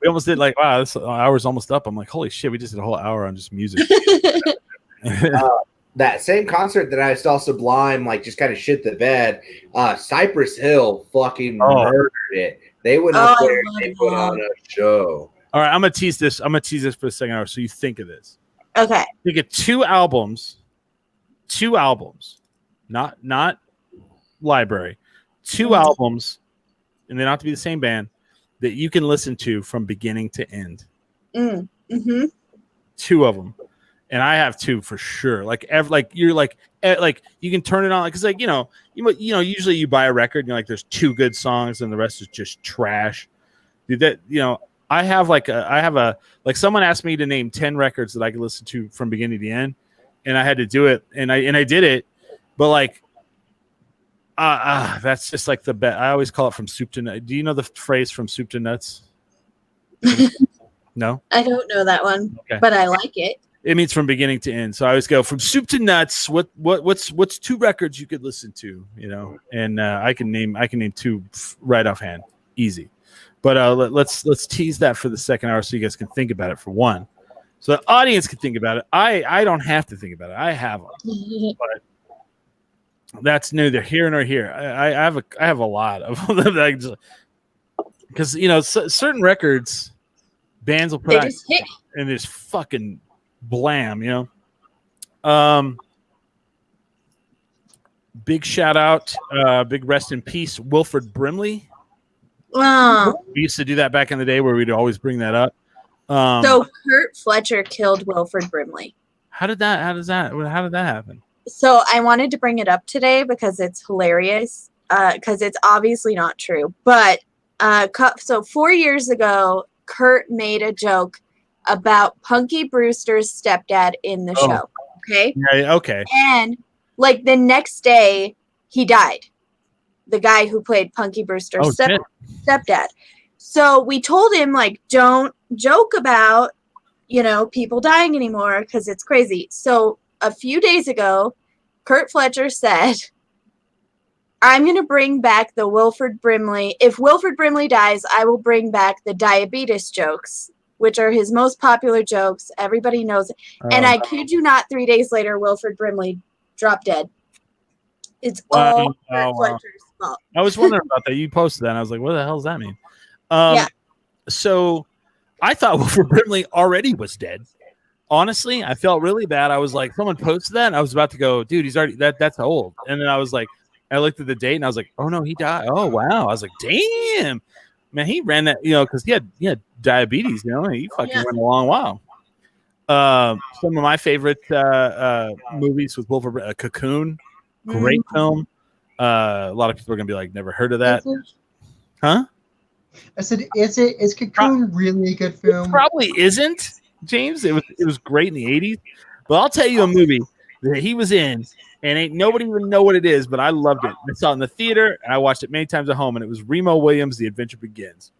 almost did like, wow, this hour's almost up. I'm like, holy shit, we just did a whole hour on just music. That same concert that I saw Sublime like just kind of shit the bed, Cypress Hill fucking murdered it. They went up there and they put on a show. All right, I'm gonna tease this for the second hour so you think of this. Okay. You get two albums, not library, two albums, and they don't have to be the same band that you can listen to from beginning to end. Mm-hmm. Two of them. and I have two for sure. Like you can turn it on, because like usually you buy a record and you're like there's two good songs and the rest is just trash. Dude, that I have someone asked me to name 10 records that I could listen to from beginning to end, and I had to do it, and I did it, but like that's just like the best. I always call it from soup to nuts. Do you know the phrase from soup to nuts? No, I don't know that one, but I like it. It means from beginning to end. So I always go from soup to nuts. What's two records you could listen to? And I can name two right offhand, easy. But let's tease that for the second hour so you guys can think about it for one, so the audience can think about it. I don't have to think about it. I have them, but that's neither here nor here. I have a lot of them, because certain records. Bands will put out and just fucking blam, Big shout out, big rest in peace, Wilford Brimley. Wow. We used to do that back in the day where we'd always bring that up. So Kurt Fletcher killed Wilford Brimley. How did that happen? So I wanted to bring it up today because it's hilarious. Because it's obviously not true. But so 4 years ago, Kurt made a joke about Punky Brewster's stepdad in the show. Okay. Yeah, okay. And like the next day, he died. The guy who played Punky Brewster's stepdad. So we told him, like, don't joke about, people dying anymore because it's crazy. So a few days ago, Kurt Fletcher said, I'm going to bring back the Wilford Brimley. If Wilford Brimley dies, I will bring back the diabetes jokes, which are his most popular jokes. Everybody knows it. And I kid you not, 3 days later, Wilford Brimley dropped dead. It's all Kurt Fletcher's fault. I was wondering about that. You posted that, and I was like, what the hell does that mean? So I thought Wilford Brimley already was dead. Honestly, I felt really bad. I was like, someone posted that, and I was about to go, dude, he's already that's old. And then I was like, I looked at the date and I was like, oh no, he died. Oh wow. I was like, damn, man, he ran that, because he had diabetes, he fucking went a long while. Some of my favorite movies with Wilford, Cocoon, great film. A lot of people are gonna be like, never heard of that. Huh? I said, is Cocoon really a good film? It probably isn't, James. It was great in the 80s. But I'll tell you a movie that he was in, and ain't nobody even know what it is, but I loved it. I saw it in the theater, and I watched it many times at home, and it was Remo Williams' The Adventure Begins.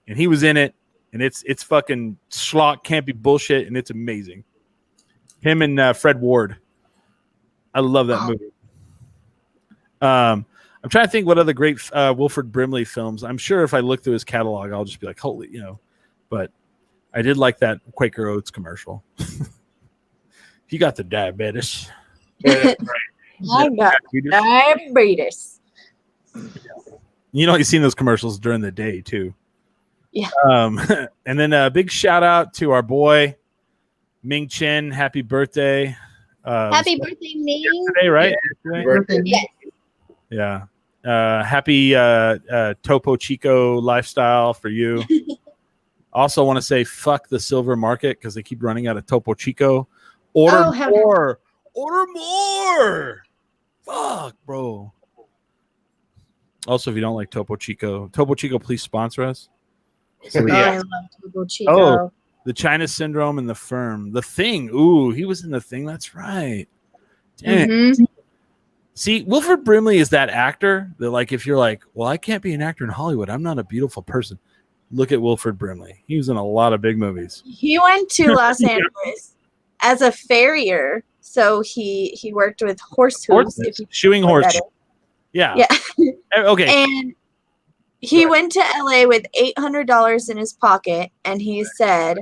And he was in it, and it's fucking schlock, campy bullshit, and it's amazing. Him and Fred Ward. I love that movie. I'm trying to think what other great Wilford Brimley films. I'm sure if I look through his catalog, I'll just be like, holy, But I did like that Quaker Oats commercial. He got the diabetes. I got diabetes. You've seen those commercials during the day too. Yeah. And then a big shout out to our boy Ming Chen. Happy birthday. Happy birthday, Ming. Yesterday, right? Birthday. Yes. Yeah. Happy Topo Chico lifestyle for you. Also want to say fuck the silver market because they keep running out of Topo Chico. Order more. Order more. Fuck, bro. Also, if you don't like Topo Chico, please sponsor us. So, I love Topo Chico. The China Syndrome and The Firm. The Thing. Ooh, he was in The Thing. That's right. Dang. Mm-hmm. See, Wilford Brimley is that actor that, like, if you're like, well, I can't be an actor in Hollywood. I'm not a beautiful person. Look at Wilford Brimley. He was in a lot of big movies. He went to Los Angeles as a farrier. So he worked with horse hooves. Shoeing horse. Yeah. Okay. And he went to LA with $800 in his pocket, and he said,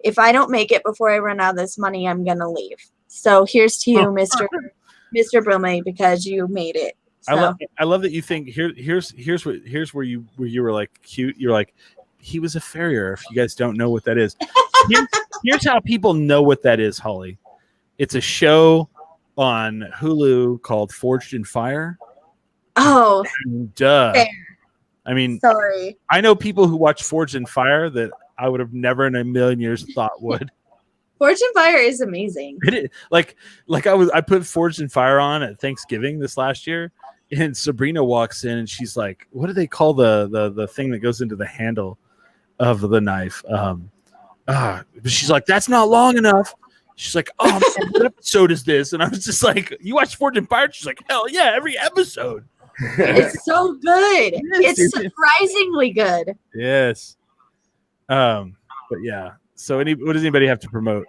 if I don't make it before I run out of this money, I'm going to leave. So here's to you, Mr. Brimley, because you made it. So. I love that you think here's where you were like cute. You're like, he was a farrier. If you guys don't know what that is, here's how people know what that is, Holly. It's a show on Hulu called Forged in Fire. Oh, duh. Fair. I mean, sorry. I know people who watch Forged in Fire that I would have never in a million years thought would. Forged in Fire is amazing. I put Forged in Fire on at Thanksgiving this last year, and Sabrina walks in and she's like, "What do they call the thing that goes into the handle of the knife?" But she's like, "That's not long enough." She's like, "Oh man, what episode is this?" And I was just like, "You watch Forged in Fire?" She's like, "Hell yeah, every episode." It's so good. Yes, It's surprisingly good. Yes. But yeah. So what does anybody have to promote?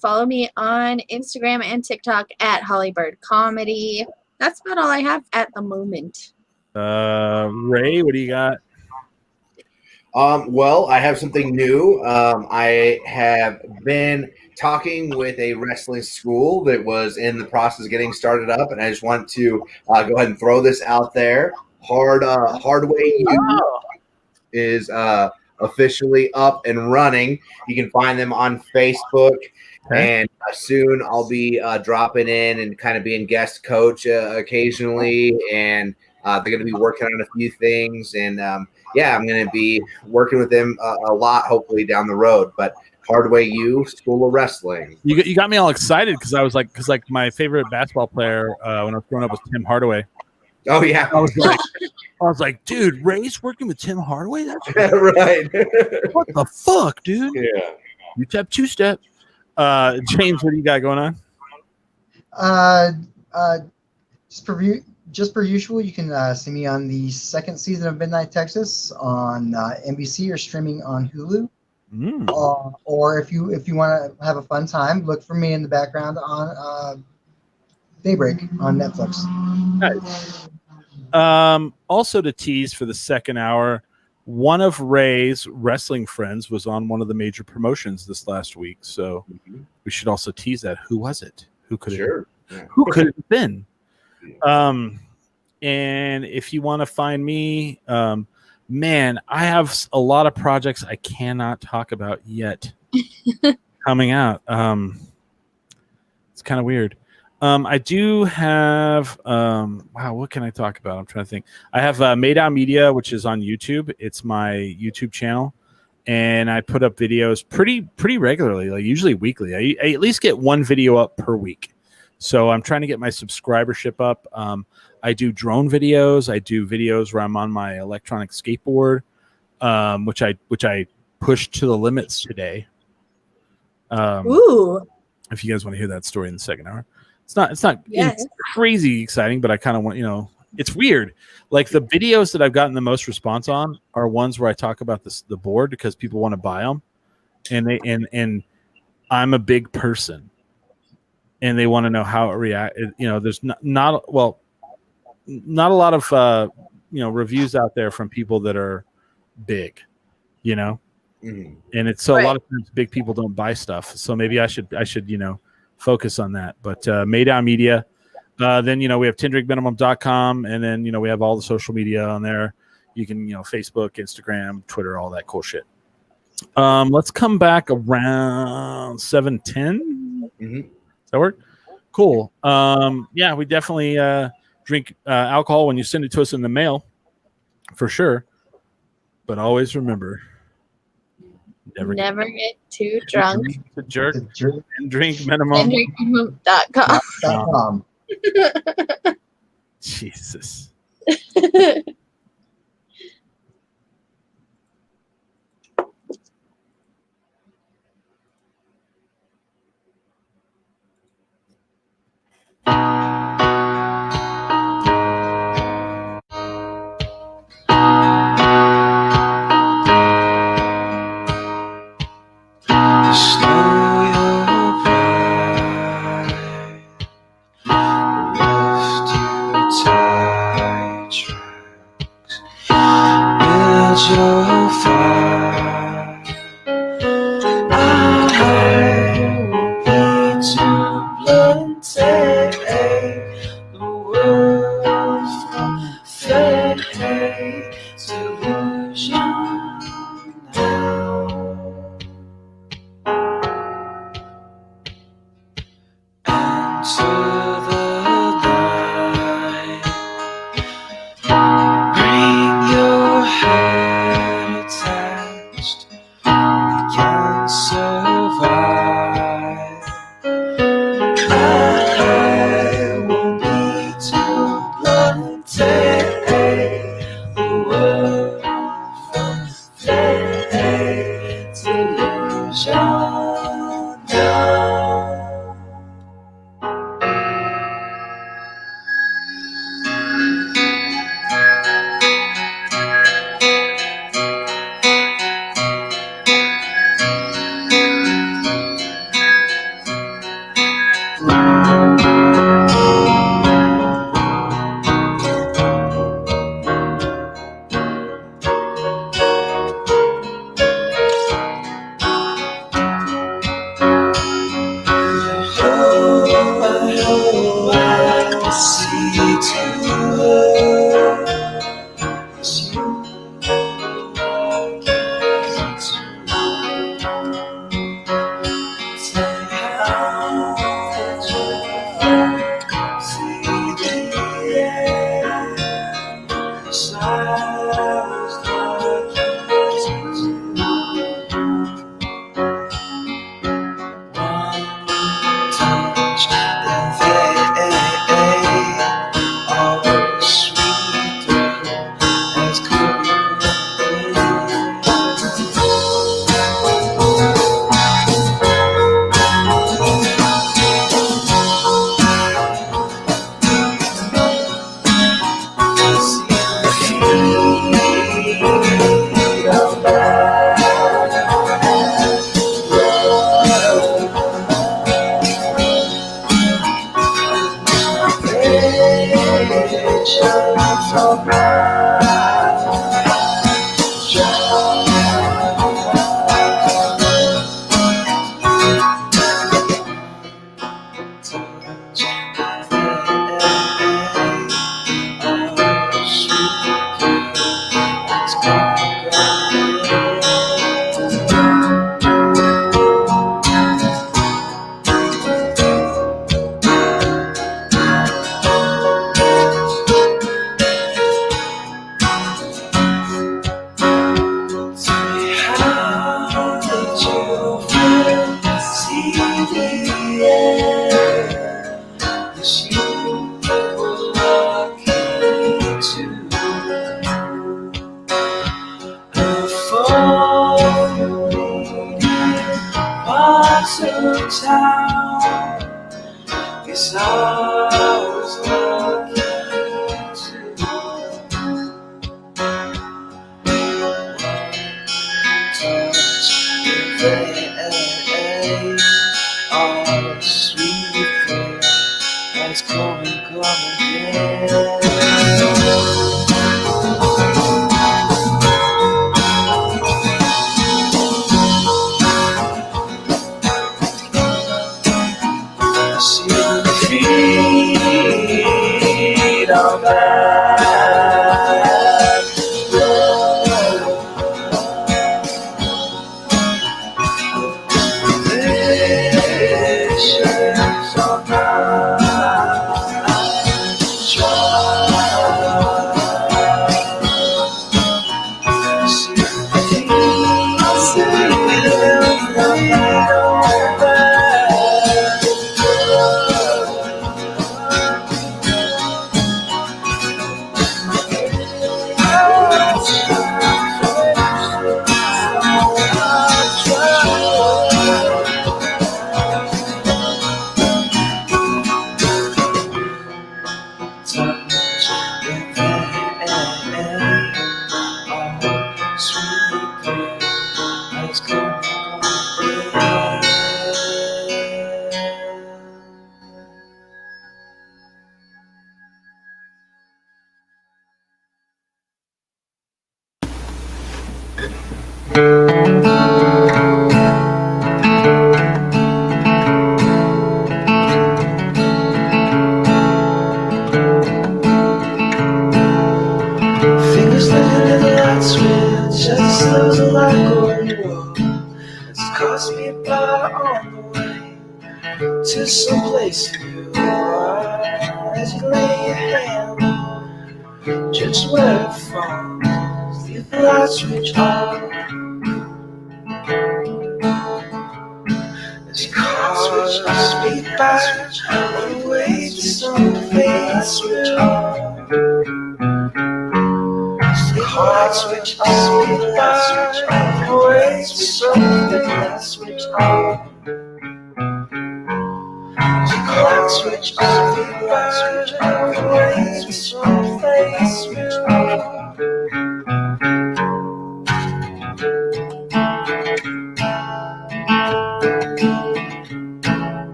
Follow me on Instagram and TikTok at Hollybird Comedy. That's about all I have at the moment. Ray, what do you got? Well, I have something new. I have been talking with a wrestling school that was in the process of getting started up, and I just want to go ahead and throw this out there. Hardway U is officially up and running. You can find them on Facebook, and soon I'll be dropping in and kind of being guest coach occasionally, and they're going to be working on a few things, and yeah, I'm going to be working with them a lot, hopefully down the road. But Hardway U, School of Wrestling. You got me all excited because I was like, my favorite basketball player when I was growing up was Tim Hardaway. Oh yeah, I was like, dude, Ray's working with Tim Hardaway. That's right. What the fuck, dude? Yeah. You tap two step. James, what do you got going on? Just per usual, you can see me on the second season of Midnight Texas on NBC or streaming on Hulu. Or if you want to have a fun time, look for me in the background on Daybreak on Netflix. Nice. Also to tease for the second hour, one of Ray's wrestling friends was on one of the major promotions this last week, so we should also tease that. Who was it? Who could it have been? And if you want to find me, man, I have a lot of projects I cannot talk about yet coming out. It's kind of weird. I do have, wow, what can I talk about? I'm trying to think. I have Made Out Media, which is on YouTube. It's my YouTube channel. And I put up videos pretty regularly, like usually weekly. I at least get one video up per week. So I'm trying to get my subscribership up. I do drone videos. I do videos where I'm on my electronic skateboard, which I pushed to the limits today. Ooh! If you guys want to hear that story in the second hour, it's crazy exciting, but I kind of want, it's weird. Like the videos that I've gotten the most response on are ones where I talk about the board because people want to buy them, and I'm a big person. And they want to know how it reacts. There's not a lot of reviews out there from people that are big, and it's so a lot of times big people don't buy stuff. So maybe I should focus on that. But Made Out Media, then we have tindrinkminimum.com, and then we have all the social media on there. You can Facebook, Instagram, Twitter, all that cool shit. Let's come back around 7:10. Does that work? Cool. Yeah, we definitely drink alcohol when you send it to us in the mail, for sure. But always remember, never get too drunk to jerk and drink minimum. DrinkMinimum.com. Jesus. Bring your heart attack.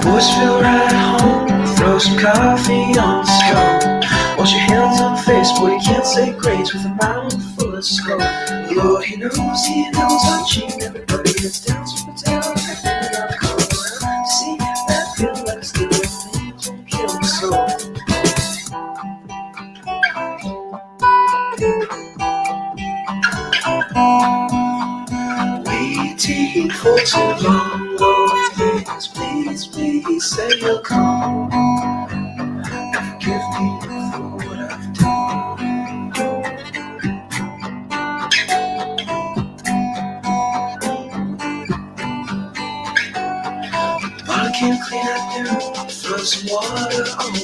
Boys feel right at home, throw some coffee on the stove. Wash your hands on the face, boy, you can't say grace with a mouth full of smoke. Lord, he knows I'm cheating. Everybody gets down, so put down everything I've come around. See, that feeling like a stick of things won't kill my soul. Waiting for too long, Lord, please say you'll come and forgive me for what I've done. But I can't clean up now, throw some water on me.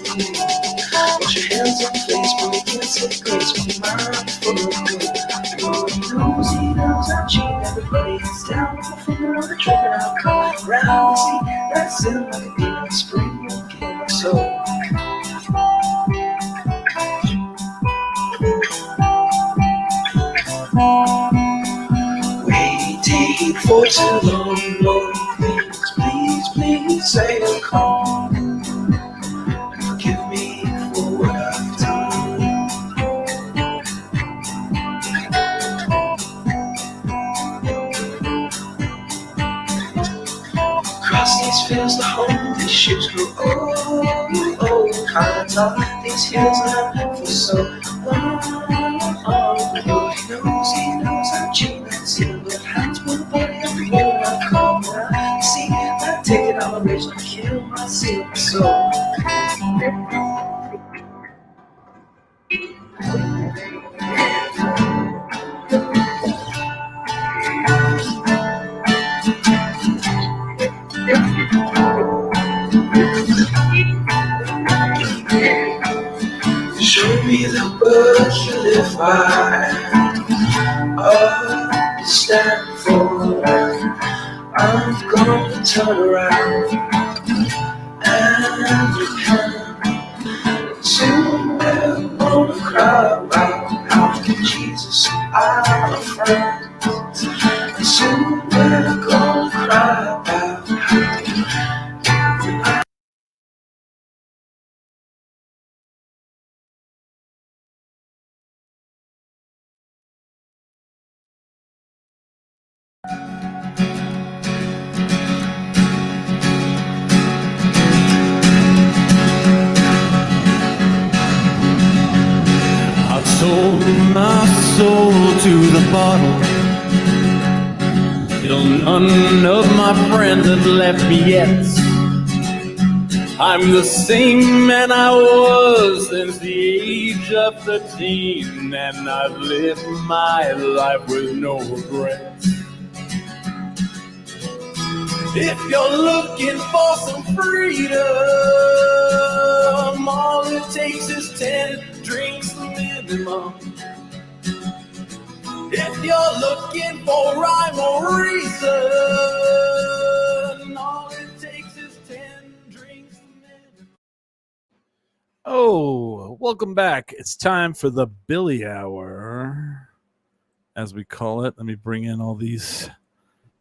Wash your hands on the face, but you can't say grace with your mind full of good. Lord, he knows I'm cheating. Everybody is down with my finger on the trigger. I'll come around and see that sin like a demon spring won't kill my soul. Waiting for too long, Lord, please say you'll come and forgive me for what I've done. Across these fields, the home, these ships grow old, kind of tall. These hills I've for so long. Lord, he knows I'm cheating. I'm seeing little hands with a body everywhere I come around. See, I take it all rage and kill my silver soul. Show me the book you live by, stand for. I'm gonna turn around and repent. Soon we're gonna cry about how Jesus our friend. And soon we're gonna cry about how sold my soul to the bottle. Still none of my friends have left me yet. I'm the same man I was since the age of 13, and I've lived my life with no regrets. If you're looking for some freedom, all it takes is 10 drinks minimum. you're looking for rhyme or reason, all it takes is 10 drinks a minute. Oh, welcome back. It's time for the Billy Hour, as we call it. Let me bring in all these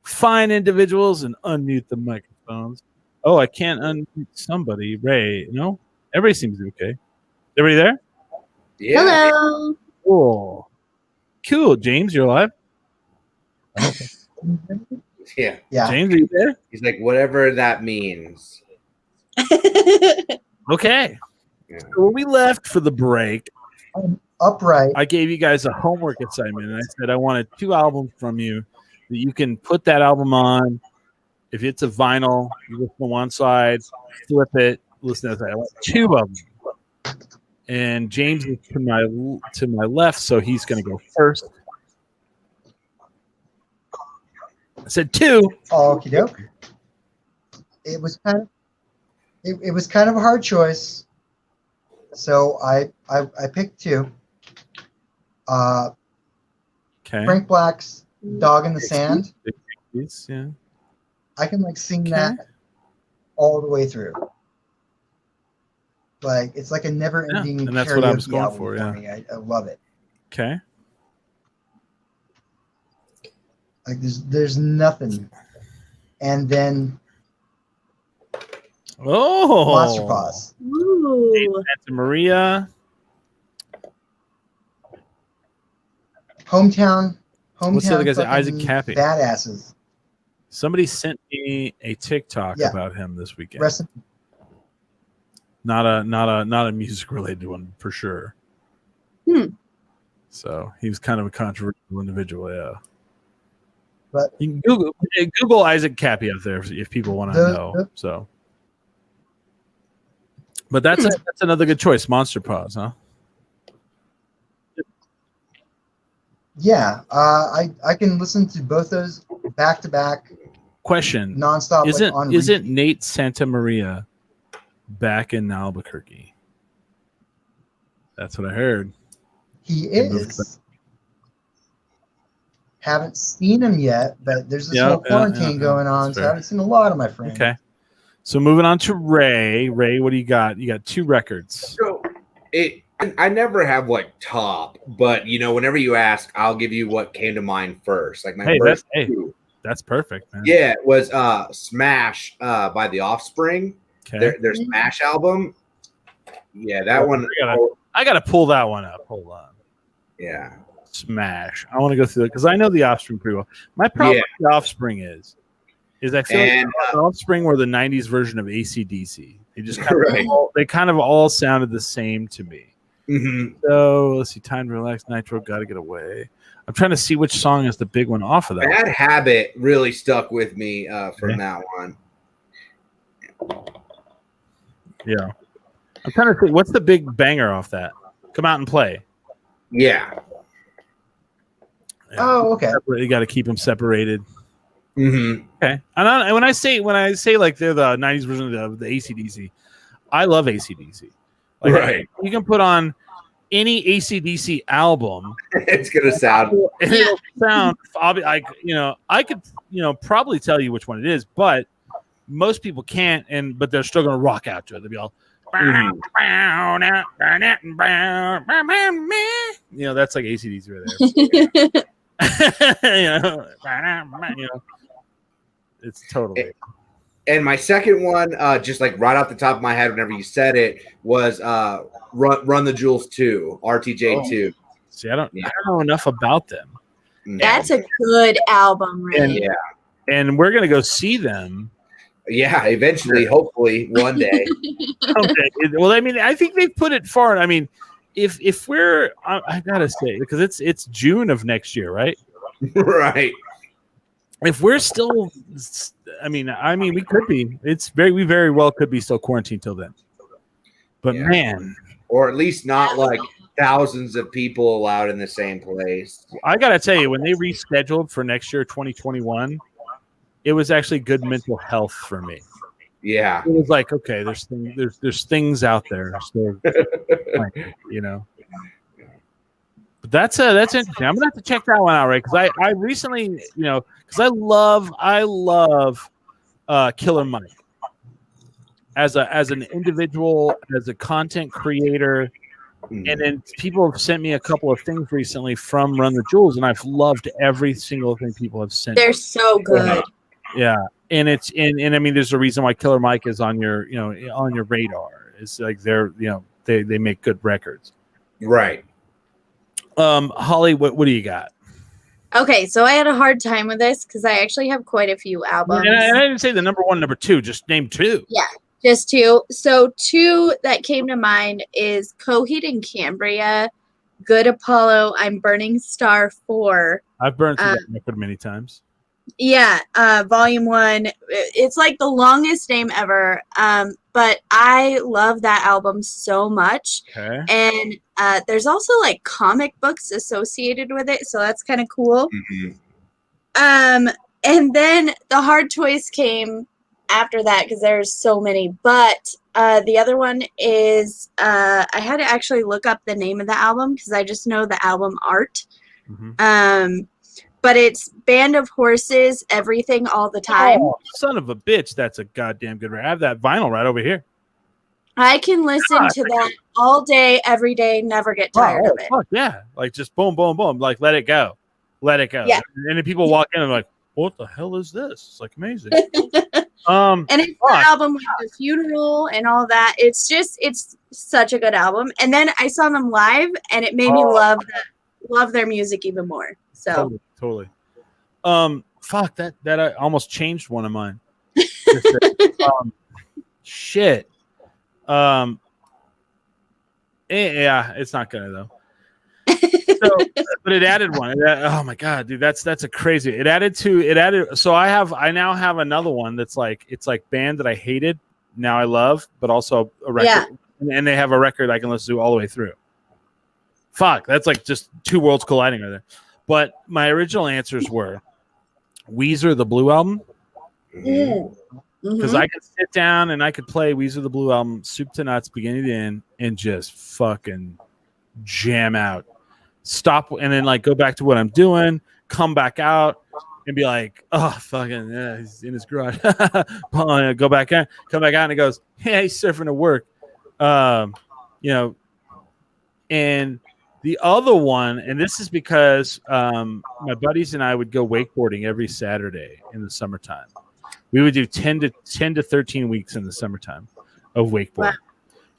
fine individuals and unmute the microphones. Oh, I can't unmute somebody. Ray, no? Everybody seems to be okay. Everybody there? Yeah. Hello. Cool. James, you're alive? Yeah. James, are you there? He's like, whatever that means. Okay. Yeah. So when we left for the break, Upright. I gave you guys a homework assignment, and I said I wanted 2 albums from you that you can put that album on. If it's a vinyl, you listen to one side, flip it, listen to the other side. I want 2 of them. And James is to my left, so he's going to go first. I said 2. Okie doke. It was kind of a hard choice, so I picked 2. Okay. Frank Black's "Dog in the Sand." Yeah. I can sing that all the way through. It's like a never-ending and that's what I was karaoke going album for, me. I love it. Okay. There's nothing. And then Monster Paws. Ooh. Santa Maria. Hometown. What's the other guy's name? fucking Isaac Cappy. Badasses. Somebody sent me a TikTok Yeah. about him this weekend. Rest in- Not a music related one for sure. So he was kind of a controversial individual, yeah. But you can Google Isaac Cappy out there if people want to know. So, but that's another good choice. Monster Paws, huh? Yeah, I can listen to both those back to back. Question: nonstop. Isn't Nate Santa Maria back in Albuquerque? That's what I heard. He is. Haven't seen him yet, but there's this whole quarantine going on, so I haven't seen a lot of my friends. Okay. So moving on to Ray. Ray, what do you got? You got 2 records. So I never have top, but whenever you ask, I'll give you what came to mind first. Like my first 2. That's perfect, man. Yeah, it was Smash by The Offspring. Okay. Their Smash album. Yeah, that one. I gotta pull that one up. Hold on. Yeah. Smash. I want to go through it because I know The Offspring pretty well. My problem with The Offspring is I feel like The Offspring were the 90s version of AC/DC. They just kind of all sounded the same to me. Mm-hmm. So let's see. Time to Relax, Nitro, Gotta Get Away. I'm trying to see which song is the big one off of that. Bad Habit really stuck with me from that one. Yeah. I'm trying to think. What's the big banger off that? Come Out and Play. Yeah. Oh, okay. You got to keep them separated. Mm-hmm. Okay. And when I say like they're the 90s version of the AC/DC, I love AC/DC. Like, you can put on any AC/DC album. It's gonna sound. It'll sound. I could probably tell you which one it is, but most people can't. But they're still gonna rock out to it. They'll be all. That's like AC/DC right there. It's totally. And my second one, just like right off the top of my head, whenever you said it, was Run the Jewels 2, RTJ 2. See, I don't know enough about them. That's a good album, Ray. And we're gonna go see them. Yeah, eventually, hopefully, one day. Okay. Well, I mean, I think they've put it far. I mean, if we're, I gotta say, because it's June of next year, right? Right. If we're still, I mean, we could be. We very well could be still quarantined till then. But man, or at least not like thousands of people allowed in the same place. I gotta tell you, when they rescheduled for next year, 2021, it was actually good mental health for me. Yeah, it was like, okay, there's things out there, so, But that's interesting. I'm gonna have to check that one out, right? Because I recently, because I love Killer Mike as an individual, as a content creator. And then people have sent me a couple of things recently from Run the Jewels, and I've loved every single thing people have sent. They're so good. Yeah, and it's and I mean, there's a reason why Killer Mike is on your on your radar. It's like they make good records. Right. Holly, what do you got? Okay, so I had a hard time with this because I actually have quite a few albums. And I didn't say the number one, number two. Just name two. Yeah. Just two. So two that came to mind is Coheed and Cambria, Good Apollo, I'm Burning Star 4. I've burned through that record many times. Yeah, Volume 1. It's like the longest name ever, but I love that album so much. Okay. And there's also like comic books associated with it, so that's kind of cool. Mm-hmm. And then the hard choice came after that because there's so many, but the other one is I had to actually look up the name of the album because I just know the album art. But it's Band of Horses, Everything All the Time. Oh, son of a bitch, that's a goddamn good record. I have that vinyl right over here. I can listen to that all day, every day, never get tired of it. Fuck yeah, like just boom, boom, boom, like let it go. Yeah. And then people walk in and like, what the hell is this? It's like amazing. And it's the album with the funeral and all that. It's such a good album. And then I saw them live, and it made me love their music even more. So totally. Fuck that I almost changed one of mine. Shit. Yeah, it's not gonna though. But it added one. Oh my god, dude, that's a crazy. It added. So I now have another one that's like it's like band that I hated, now I love, but also a record. Yeah. And they have a record I can listen to all the way through. Fuck, that's like just two worlds colliding right there. But my original answers were Weezer, the Blue Album. Because I could sit down and I could play Weezer, the Blue Album, soup to nuts, beginning to end, and just fucking jam out. Stop and then like go back to what I'm doing, come back out and be like, oh fucking yeah, he's in his garage. Go back in, come back out, and it goes, hey, he's surfing to work. And the other one, and this is because my buddies and I would go wakeboarding every Saturday in the summertime. We would do 10 to 13 weeks in the summertime of wakeboarding. Wow.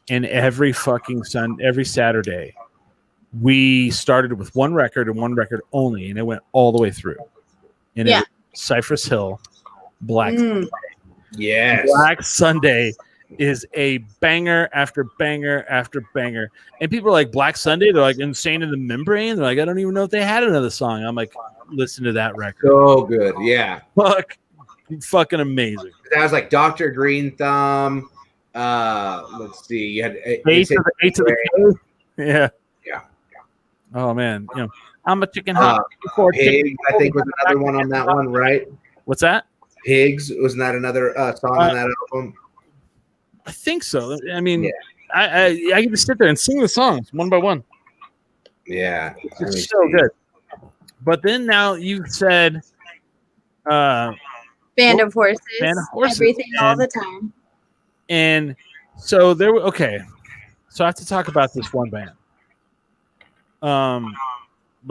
And every Saturday, we started with one record and one record only, and it went all the way through. And it was Cypress Hill, Black Sunday. Yes. Black Sunday is a banger after banger after banger. And people are like, Black Sunday? They're like Insane in the Membrane? They're like, I don't even know if they had another song. I'm like, listen to that record. So good, yeah. Fucking amazing. That was like Dr. Green Thumb. Let's see. You had Eight to the Yeah. Oh man, I'm a chicken hawk. Pigs, I think, was another one on that one, right? What's that? Pigs, wasn't that another song on that album? I think so. I mean, I get to sit there and sing the songs one by one. Yeah, it's so good. But then now you said, Band of Horses, Everything All the Time. And so there were So I have to talk about this one band. But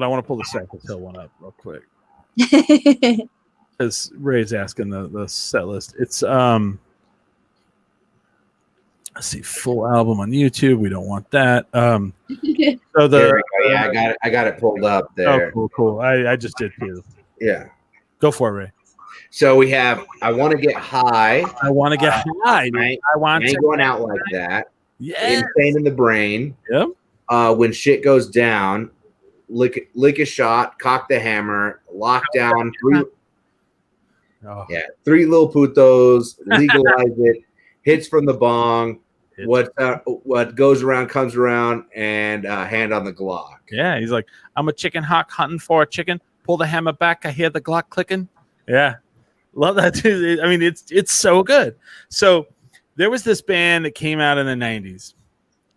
I want to pull the Cypress Hill one up real quick. Because Ray's asking the set list. It's let's see, full album on YouTube. We don't want that. So I got it pulled up there. Oh, cool. I just did too. Yeah. Go for it, Ray. So we have I Want to Get High. I Want to Get High. I want to going out like that. Yeah. Insane in the Brain. Yep. When Shit Goes Down, lick a Shot, Cock the Hammer, Lockdown, Three Little Putos, Legalize It, Hits from the Bong, What Goes Around Comes Around, and Hand on the Glock. Yeah, he's like, I'm a chicken hawk hunting for a chicken. Pull the hammer back, I hear the Glock clicking. Yeah, love that too. I mean, it's so good. So there was this band that came out in the 90s,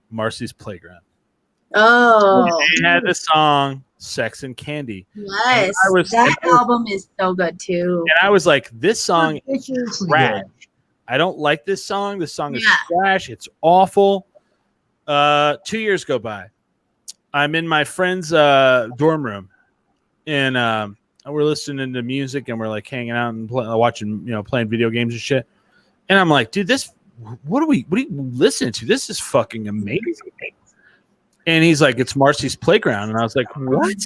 Marcy's Playground. Oh, They had the song "Sex and Candy." yes. That album is so good too. And I was like, "This song is Ridiculously trash. good. I don't like this song. This song is Yeah. trash. It's awful." 2 years go by. I'm in my friend's dorm room, and we're listening to music, and we're like hanging out and watching, playing video games and shit. And I'm like, dude, what are you listening to? This is fucking amazing. And he's like, it's Marcy's Playground. And I was like, what?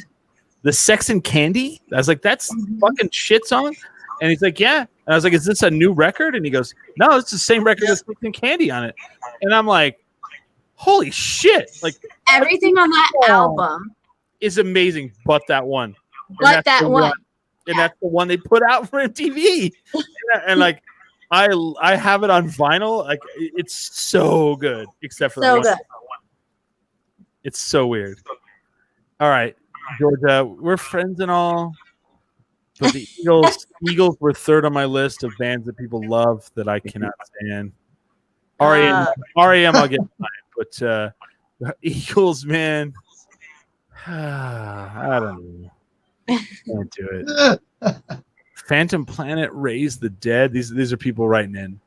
The Sex and Candy? I was like, that's fucking shit song. And he's like, yeah. And I was like, is this a new record? And he goes, no, it's the same record with Sex and Candy on it. And I'm like, holy shit. Like, everything on that album is amazing, but that one. But that one. And that's the one they put out for MTV. And like, I have it on vinyl. Like, it's so good, except for So that one. good. It's so weird. All right, Georgia, we're friends and all, but the Eagles were third on my list of bands that people love that I cannot stand. REM, I'll get mine, but the Eagles, man, I don't know. Can't do it. Phantom Planet, Raise the Dead. These are people writing in.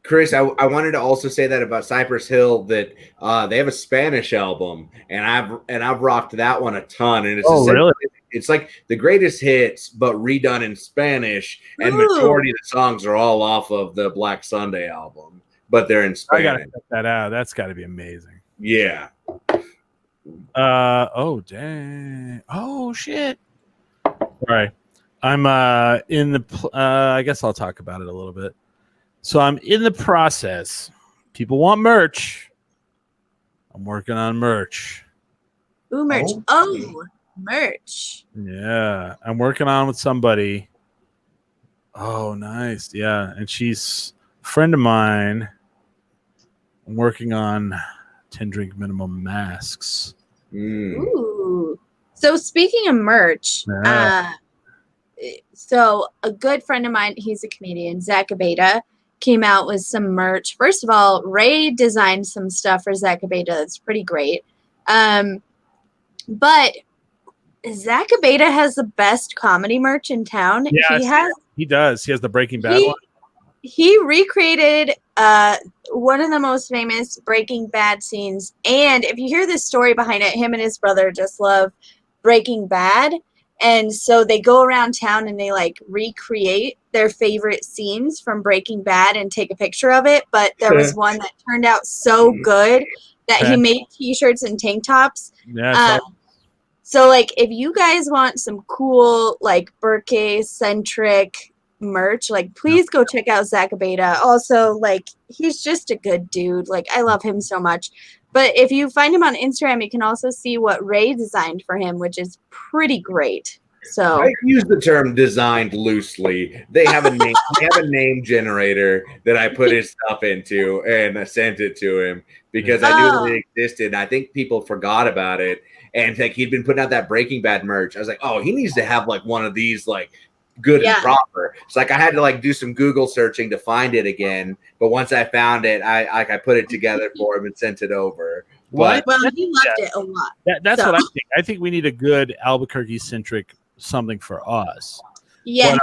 Chris, I wanted to also say that about Cypress Hill, that they have a Spanish album, and I've rocked that one a ton. And it's really? It's like the greatest hits, but redone in Spanish, and majority of the songs are all off of the Black Sunday album, but they're in Spanish. I gotta check that out. That's got to be amazing. Yeah. Oh dang. Oh shit. All right. I'm in the. I guess I'll talk about it a little bit. So I'm in the process. People want merch. I'm working on merch. Ooh, merch. Oh, merch. Yeah, I'm working on with somebody. Oh, nice. Yeah, and she's a friend of mine. I'm working on 10 drink minimum masks. Ooh. So speaking of merch, Yeah. so a good friend of mine, he's a comedian, Zach Abeda, came out with some merch. First of all, Ray designed some stuff for Zach Abeda that's pretty great. But Zach Abeda has the best comedy merch in town. Yeah, he does. He has the Breaking Bad one. He recreated one of the most famous Breaking Bad scenes. And if you hear the story behind it, him and his brother just love Breaking Bad. And so they go around town and they like recreate their favorite scenes from Breaking Bad and take a picture of it. But there was one that turned out so good that he made t-shirts and tank tops. Yeah. So like if you guys want some cool like Burke-centric merch, like please go check out Zach Abeda. Also, like he's just a good dude. Like I love him so much. But if you find him on Instagram, you can also see what Ray designed for him, which is pretty great. So I use the term designed loosely. They have a name. They have a name generator that I put his stuff into, and I sent it to him because I knew that it existed. I think people forgot about it, and like he'd been putting out that Breaking Bad merch. I was like, oh, he needs to have like one of these like good and proper. It's like I had to like do some Google searching to find it again. But once I found it, I put it together for him and sent it over. Well, he loved it a lot. That's what I think. I think we need a good Albuquerque centric something for us. Yes.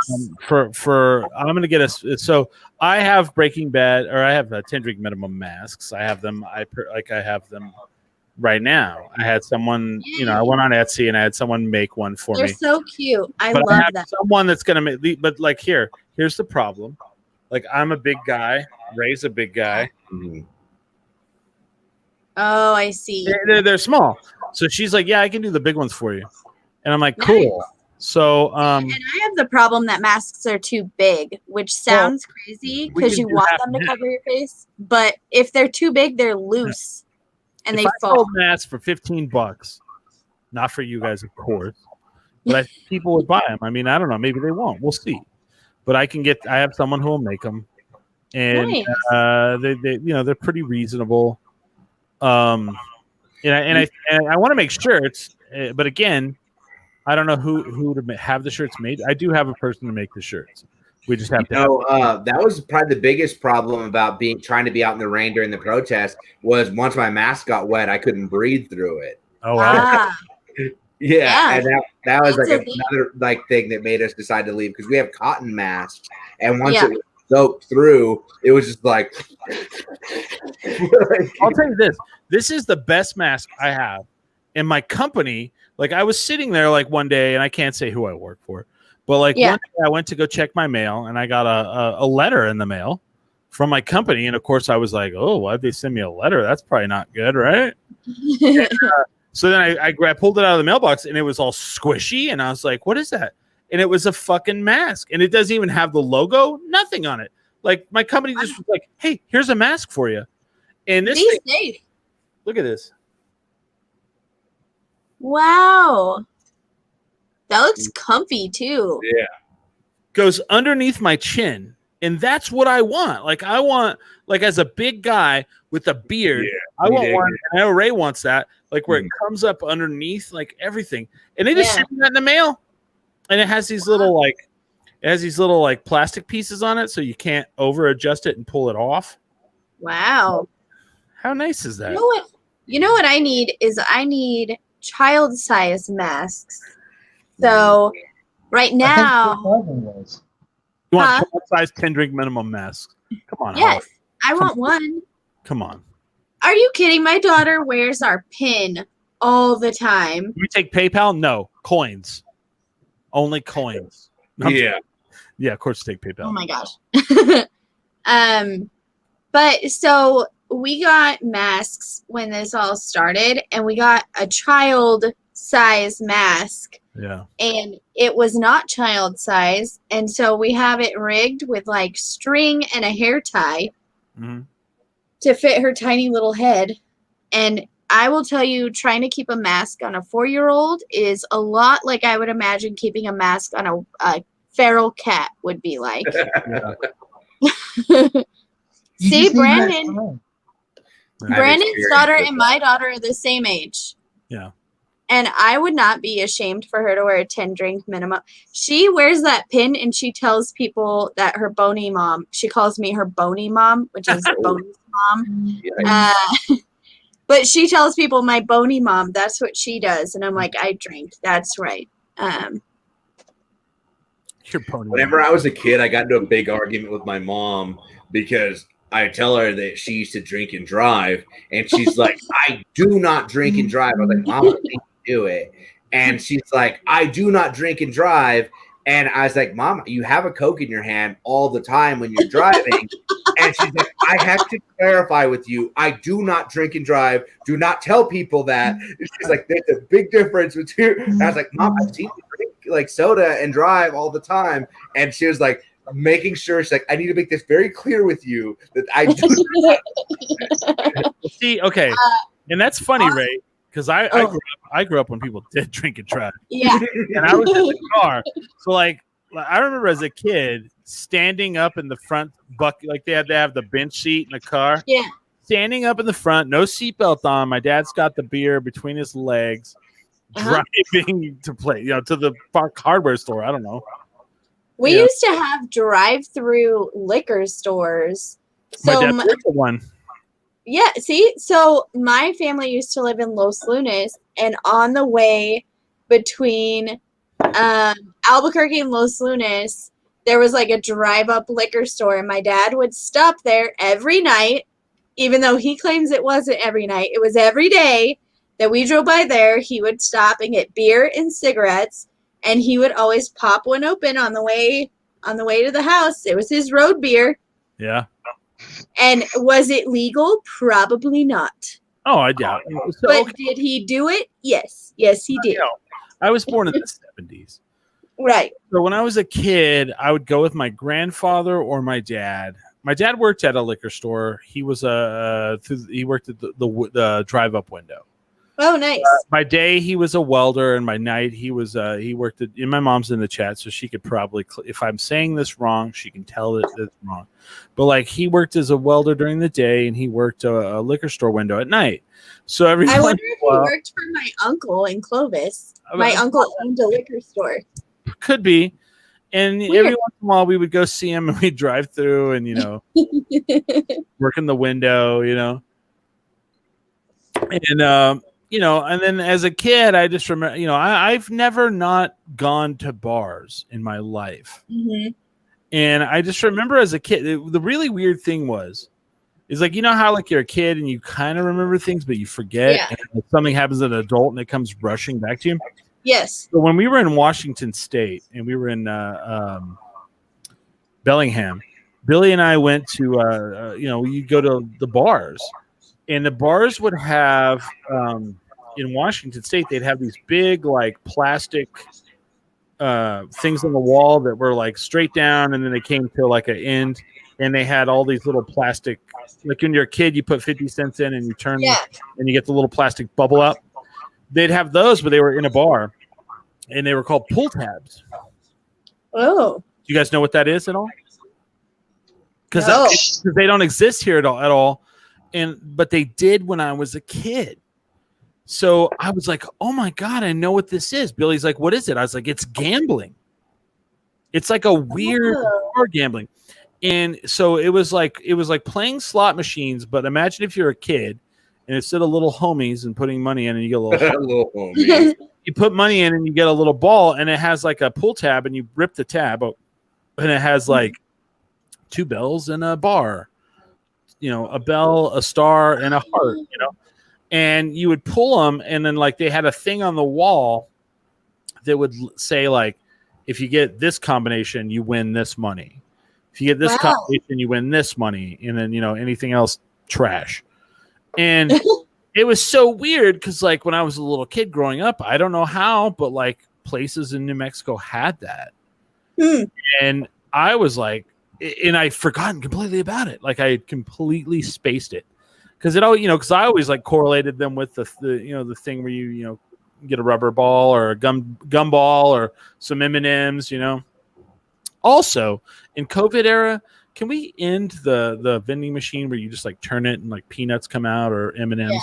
But, for I'm gonna get us. So I have Breaking Bad, or I have 10 drink minimum masks. I have them. I have them right now. I had someone, I went on Etsy and I had someone make one for me. They're so cute. I love that. Someone that's gonna make. But like here's the problem. Like I'm a big guy. Ray's a big guy. Mm-hmm. Oh, I see. They're small. So she's like, yeah, I can do the big ones for you. And I'm like, cool. Nice. So and I have the problem that masks are too big, which sounds crazy because you want them to cover your face. But if they're too big, they're loose and they fall. I sold masks for $15, not for you guys, of course, but I think people would buy them. I mean, I don't know, maybe they won't. We'll see. But I have someone who will make them, and nice. they're pretty reasonable. And I want to make shirts, but again, I don't know who to have the shirts made. I do have a person to make the shirts, We just have to. That was probably the biggest problem about trying to be out in the rain during the protest was once my mask got wet, I couldn't breathe through it. Oh wow. Yeah, and that was That's like a thing. another thing that made us decide to leave because we have cotton masks, and once it was soaked through, it was just like. I'll tell you this: this is the best mask I have in my company. Like I was sitting there like one day, and I can't say who I work for, but like one day I went to go check my mail, and I got a letter in the mail from my company, and of course I was like, "Oh, why'd they send me a letter? That's probably not good, right?" And, so then I pulled it out of the mailbox, and it was all squishy, and I was like, "What is that?" And it was a fucking mask, and it doesn't even have the logo, nothing on it. Like my company just was like, "Hey, here's a mask for you," and this thing, look at this. Wow, that looks comfy too. Yeah, goes underneath my chin, and that's what I want. Like I want, like as a big guy with a beard, I want one. I know Ray wants that, like where it comes up underneath, like everything. And they just sent me that in the mail, and it has these little like plastic pieces on it, so you can't over adjust it and pull it off. Wow, how nice is that? You know what I need is child size masks. So right now, you want size 10 drink minimum masks? Come on. Yes, I want one. Come on. Are you kidding? My daughter wears our pin all the time. We take PayPal? No, coins. Only coins. Yeah, of course take PayPal. Oh my gosh. But so we got masks when this all started, and we got a child size mask. Yeah. And it was not child size, and so we have it rigged with like string and a hair tie to fit her tiny little head. And I will tell you, trying to keep a mask on a 4-year-old is a lot like I would imagine keeping a mask on a feral cat would be like. See, Brandon's daughter and my daughter are the same age. Yeah. And I would not be ashamed for her to wear a 10 drink minimum. She wears that pin, and she tells people that her bony mom, she calls me her bony mom, which is Boney's mom. But she tells people my bony mom, that's what she does. And I'm like, I drank. That's right. Whenever I was a kid, I got into a big argument with my mom because I tell her that she used to drink and drive, and she's like, I do not drink and drive. I was like, Mom, I think you do it. And she's like, I do not drink and drive. And I was like, Mom, you have a Coke in your hand all the time when you're driving. And she's like, I have to clarify with you, I do not drink and drive. Do not tell people that. And she's like, there's a big difference between. And I was like, Mom, I've seen you drink like soda and drive all the time. And she was like, making sure, she's like, I need to make this very clear with you that I do. See, okay, and that's funny, Ray, because I grew up when people did drink and drive. Yeah, and I was in the car, so like I remember as a kid standing up in the front bucket, like they had to have the bench seat in the car. Yeah, standing up in the front, no seatbelt on. My dad's got the beer between his legs, driving to play, to the hardware store. I don't know. We used to have drive-through liquor stores. So my dad was one. Yeah, see? So my family used to live in Los Lunas, and on the way between Albuquerque and Los Lunas, there was like a drive-up liquor store, and my dad would stop there every night, even though he claims it wasn't every night. It was every day that we drove by there. He would stop and get beer and cigarettes. And he would always pop one open on the way to the house. It was his road beer. Yeah. And was it legal? Probably not. Oh, I doubt it. So, but did he do it? Yes. Yes, he did. I was born in the 70s. Right. So when I was a kid, I would go with my grandfather or my dad. My dad worked at a liquor store. He was he worked at the drive-up window. Oh, nice. By day, he was a welder, and by night, he worked at. And my mom's in the chat, so she could probably, if I'm saying this wrong, she can tell that it's wrong. But like, he worked as a welder during the day, and he worked a liquor store window at night. So I wonder if he worked for my uncle in Clovis. My uncle owned a liquor store. Could be. And Weird. every once in a while we would go see him and we'd drive through and, work in the window, And, and then as a kid, I just remember, I've never not gone to bars in my life. Mm-hmm. And I just remember as a kid, the really weird thing is like, how like you're a kid and you kind of remember things, but you forget. Yeah. And something happens as an adult and it comes rushing back to you. Yes. So when we were in Washington State and we were in Bellingham, Billy and I went to, you go to the bars. And the bars would have, in Washington State, they'd have these big, like, plastic things on the wall that were, like, straight down, and then they came to, like, an end, and they had all these little plastic, like, when you're a kid, you put 50 cents in, and you turn, and you get the little plastic bubble up. They'd have those, but they were in a bar, and they were called pull tabs. Oh. Do you guys know what that is at all? Because No. they don't exist here at all. But they did when I was a kid. So I was like, oh my God, I know what this is. Billy's like, what is it? I was like, it's gambling. It's like a weird card gambling. And so it was like playing slot machines, but imagine if you're a kid and instead of little homies and putting money in and you get a little homies. You put money in and you get a little ball and it has like a pull tab and you rip the tab and it has like 2 bells and a bar. A bell, a star, and a heart, and you would pull them, and then like they had a thing on the wall that would say like, if you get this combination, you win this money. If you get this combination, you win this money, and then anything else, trash. And it was so weird because like when I was a little kid growing up, I don't know how, but like places in New Mexico had that, and I was like. And I'd forgotten completely about it. Like I had completely spaced it because because I always like correlated them with the thing where you get a rubber ball or a gum ball or some M&Ms. Also, in COVID era, can we end the vending machine where you just like turn it and like peanuts come out or M&Ms? Yeah.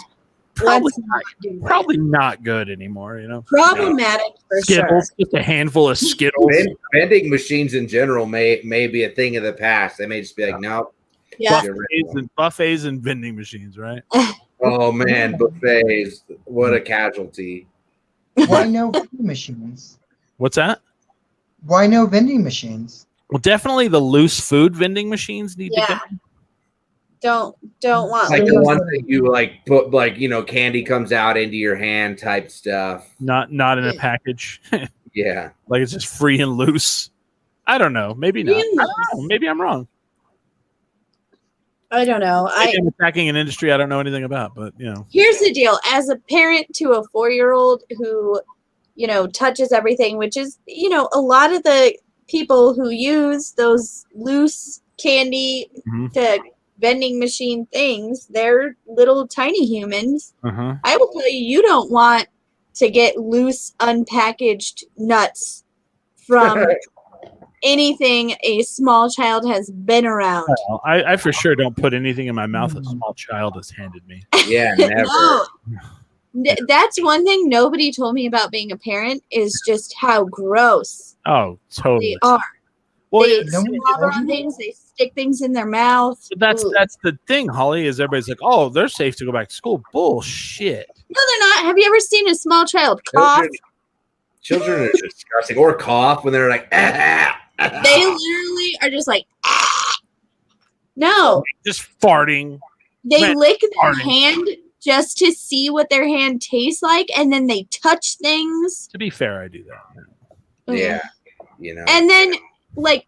Probably not good anymore, Problematic for Skittles, sure. just a handful of Skittles. Vending machines in general may be a thing of the past. They may just be like, nope. Yeah. Buffets and vending machines, right? Oh man, buffets! What a casualty. Why no vending machines? What's that? Why no vending machines? Well, definitely the loose food vending machines need to go. Don't want like the ones that you like put like candy comes out into your hand type stuff. Not in a package. Yeah, like it's just free and loose. I don't know. Maybe not. I don't know. Maybe I'm wrong. I don't know. I'm attacking an industry I don't know anything about, but Here's the deal: as a parent to a 4-year-old who, touches everything, which is a lot of the people who use those loose candy to vending machine things, they're little tiny humans. I will tell you don't want to get loose unpackaged nuts from anything a small child has been around. Well, I for sure don't put anything in my mouth a small child has handed me. Yeah, never. No. That's one thing nobody told me about being a parent is just how gross Oh, totally. they are. Well, They slobber on things. They stick things in their mouth. that's the thing, Holly, is everybody's like, oh, they're safe to go back to school. Bullshit. No, they're not. Have you ever seen a small child cough? Children are disgusting. Or cough when they're like, They literally are just like, ah. No. Just farting. They lick their farting. hand just to see what their hand tastes like, and then they touch things. To be fair, I do that. Yeah. And then, like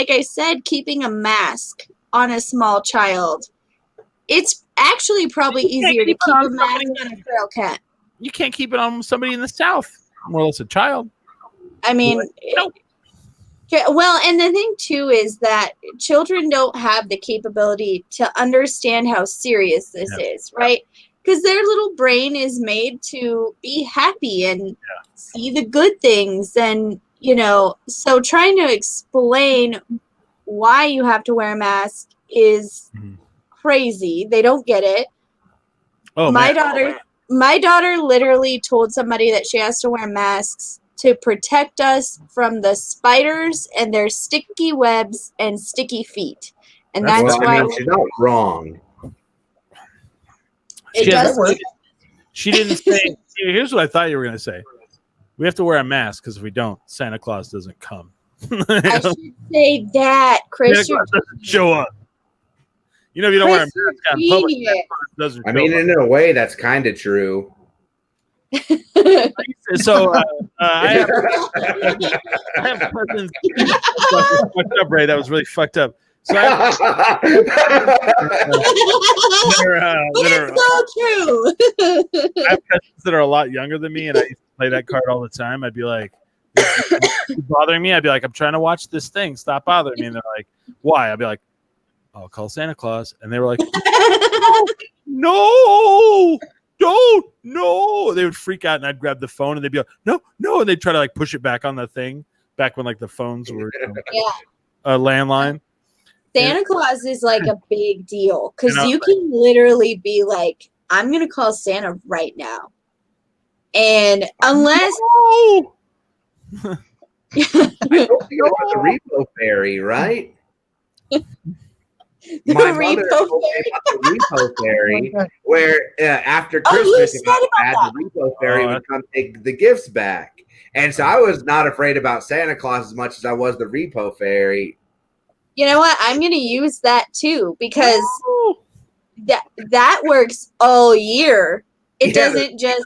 I said, keeping a mask on a small child, it's actually probably easier to keep a mask on a feral cat. You can't keep it on somebody in the South, more or less a child. I mean, Nope. well, and the thing too is that children don't have the capability to understand how serious this is, right? Because their little brain is made to be happy and see the good things. And, so trying to explain why you have to wear a mask is crazy. They don't get it. Oh, my daughter literally told somebody that she has to wear masks to protect us from the spiders and their sticky webs and sticky feet. And that's Well, why I mean, she's not wrong. it does work. She didn't say. Here's what I thought you were going to say. We have to wear a mask because if we don't, Santa Claus doesn't come. I should say that, Chris. Santa Claus doesn't show up. You know, if you don't wear a mask out in public, Santa Claus doesn't show I mean, up. in a way, that's kind of true. So I have cousins. Fucked up, Ray. That was really fucked up. So I have, It's so true. I have cousins that are a lot younger than me, and I used to play that card all the time. I'd be like, "It's bothering me." I'd be like, "I'm trying to watch this thing. Stop bothering me." And they're like, "Why?" I'd be like, "I'll call Santa Claus." And they were like, "No, don't, no." They would freak out, and I'd grab the phone, and they'd be like, "No, no," and they'd try to like push it back on the thing. Back when like the phones were a landline. Santa Claus is like a big deal because You know, you can literally be like, I'm going to call Santa right now. And unless. I told you about the repo fairy, right? My mother told me about the repo fairy, where after Christmas, if I had the repo fairy would come take the gifts back. And so I was not afraid about Santa Claus as much as I was the repo fairy. You know what? I'm going to use that too because that works all year. It doesn't just.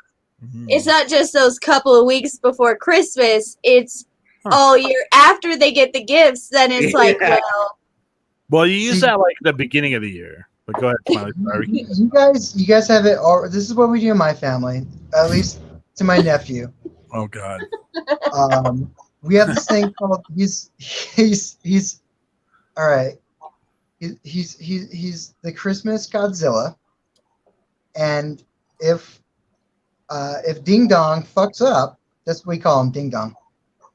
It's not just those couple of weeks before Christmas. It's all year after they get the gifts. Then it's like, well, you use that like the beginning of the year. But go ahead, Smiley. Sorry. You guys have it all. This is what we do in my family, at least to my nephew. Oh God. We have this thing called he's all right. He's the Christmas Godzilla, and if Ding Dong fucks up, that's what we call him, Ding Dong.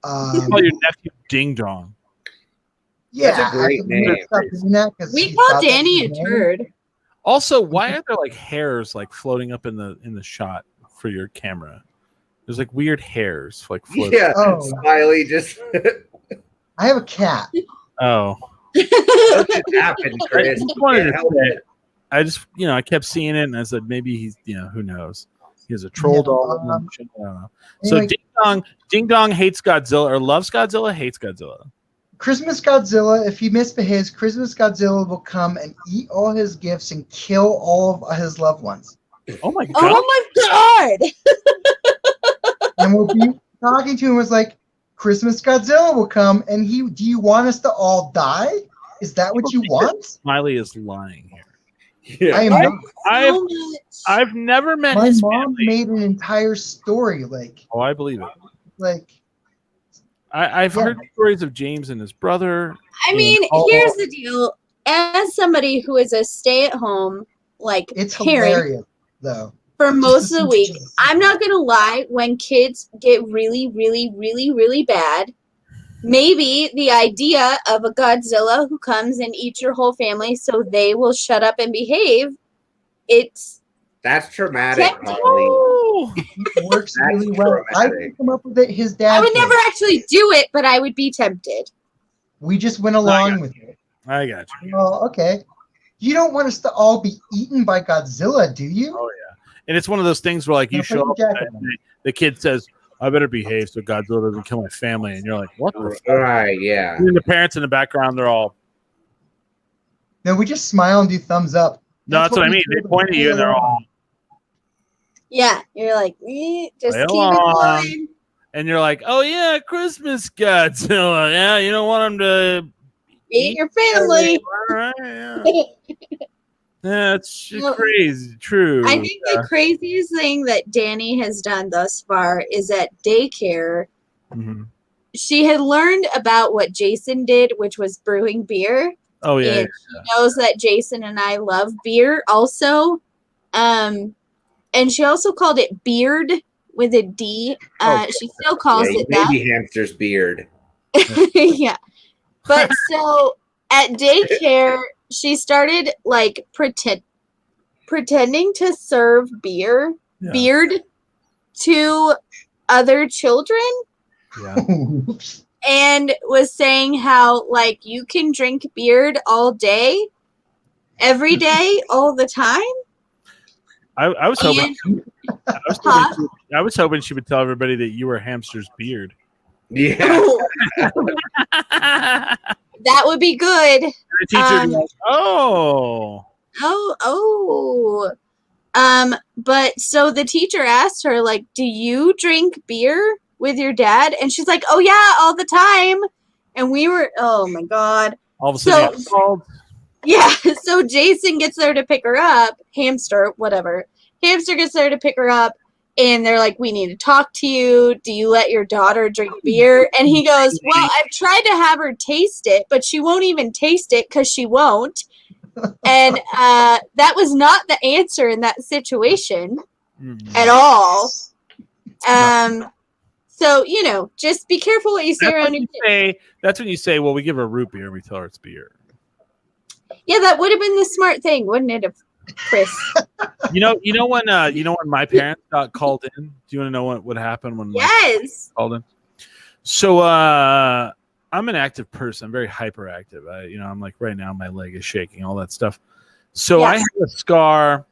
You call your nephew Ding Dong. Yeah, that's a great name. We call Danny a turd. Also, why are there like hairs like floating up in the shot for your camera? There's like weird hairs like floating. Yeah, Smiley just. I have a cat. Oh. What just happened, Chris? I just I kept seeing it, and I said maybe he's who knows. He has a troll doll. I don't know. So Ding Dong hates Godzilla or loves Godzilla, hates Godzilla. Christmas Godzilla, if he misbehaves, Christmas Godzilla will come and eat all his gifts and kill all of his loved ones. Oh my god! Oh my god! And we'll be talking to him was like, Christmas Godzilla will come, and do you want us to all die? Is that what you want? Smiley is lying here. Yeah. I am not. I've never met my his mom family. made an entire story Oh, I believe it. like I've heard stories of James and his brother. I mean, here's the deal. As somebody who is a stay-at-home it's parent hilarious though. for most of the week, I'm not gonna lie. When kids get really, really, really, really bad, maybe the idea of a Godzilla who comes and eats your whole family so they will shut up and behave. That's traumatic, Holly. It works really well. I didn't come up with it. His dad. I would never actually do it, but I would be tempted. We just went along with it. I got you. Well, okay. You don't want us to all be eaten by Godzilla, do you? Oh yeah. And it's one of those things where like you show up and the kid says, I better behave so Godzilla doesn't kill my family. And you're like, what the fuck? Right, yeah. And the parents in the background, they're all. No, we just smile and do thumbs up. No, that's what I mean. They point at you and they're all. Yeah, you're like, just Play keep along. it going. And you're like, oh yeah, Christmas Godzilla. Yeah, you don't want him to eat your family. All right, yeah. That's crazy. True. I think the craziest thing that Danny has done thus far is at daycare. Mm-hmm. She had learned about what Jason did, which was brewing beer. Oh yeah. And she knows that Jason and I love beer also. And she also called it beard with a D. She still calls it that. Baby hamster's beard. Yeah. But so at daycare, she started like pretending to serve beard to other children. Yeah. Oops. and was saying how like you can drink beard all day, every day, all the time. I was hoping. And, I was hoping she would tell everybody that you were Hamster's beard. Yeah. that would be good. And the teacher would be like, oh. But so the teacher asked her, like, do you drink beer with your dad? And she's like, oh yeah, all the time. And we were, oh my God. All of a sudden, Yeah, so Jason gets there to pick her up. Hamster, whatever. Hamster gets there to pick her up, and they're like, we need to talk to you. Do you let your daughter drink beer? And he goes, well, I've tried to have her taste it, but she won't even taste it because she won't. And that was not the answer in that situation at all. So, you know, just be careful what you say around your kids. That's when you say, well, we give her root beer and we tell her it's beer. Yeah, that would have been the smart thing, wouldn't it, Chris? You know when my parents got called in? Do you want to know what happened when Yes. called in? So I'm an active person. I'm very hyperactive. I'm like right now my leg is shaking, all that stuff. So I have a scar.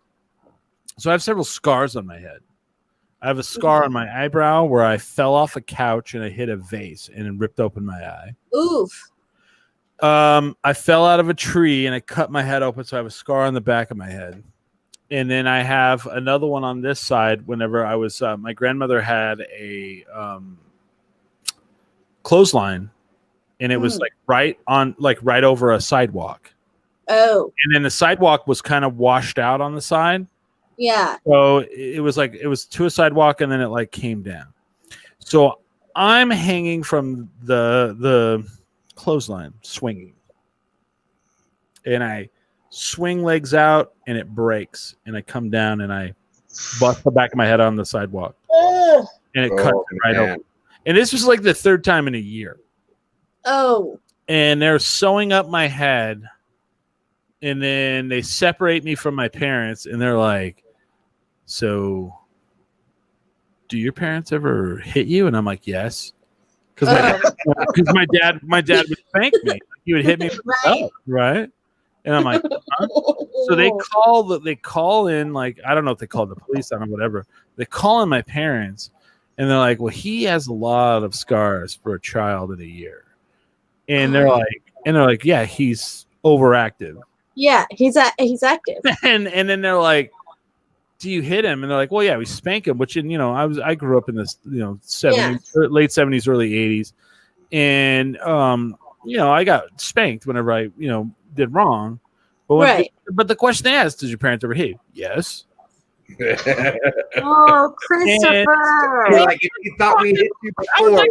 So I have several scars on my head. I have a scar on my eyebrow where I fell off a couch and I hit a vase and it ripped open my eye. Oof. I fell out of a tree and I cut my head open, so I have a scar on the back of my head. And then I have another one on this side. Whenever I was, my grandmother had a clothesline, and it was like right over a sidewalk. Oh. And then the sidewalk was kind of washed out on the side. Yeah. So it was to a sidewalk, and then it like came down. So I'm hanging from the clothesline, swinging, and I swing legs out, and it breaks, and I come down, and I bust the back of my head on the sidewalk, and it cuts right open. And this was like the third time in a year. Oh. And they're sewing up my head, and then they separate me from my parents, and they're like, so do your parents ever hit you? And I'm like, yes. Because my dad would spank me. He would hit me with the belt, right? And I'm like, huh? So they call in, like, I don't know if they call the police on him, whatever. They call in my parents, and they're like, well, he has a lot of scars for a child in a year. And they're like, yeah, he's overactive. Yeah, he's active. And then they're like, do you hit him? And they're like, well, yeah, we spank him. Which, I grew up in this, 70s, late 70s, early 80s, and I got spanked whenever I, did wrong. But but the question they asked, did your parents ever hit you? Yes. Oh, Christopher! You're like, if you thought we hit you before,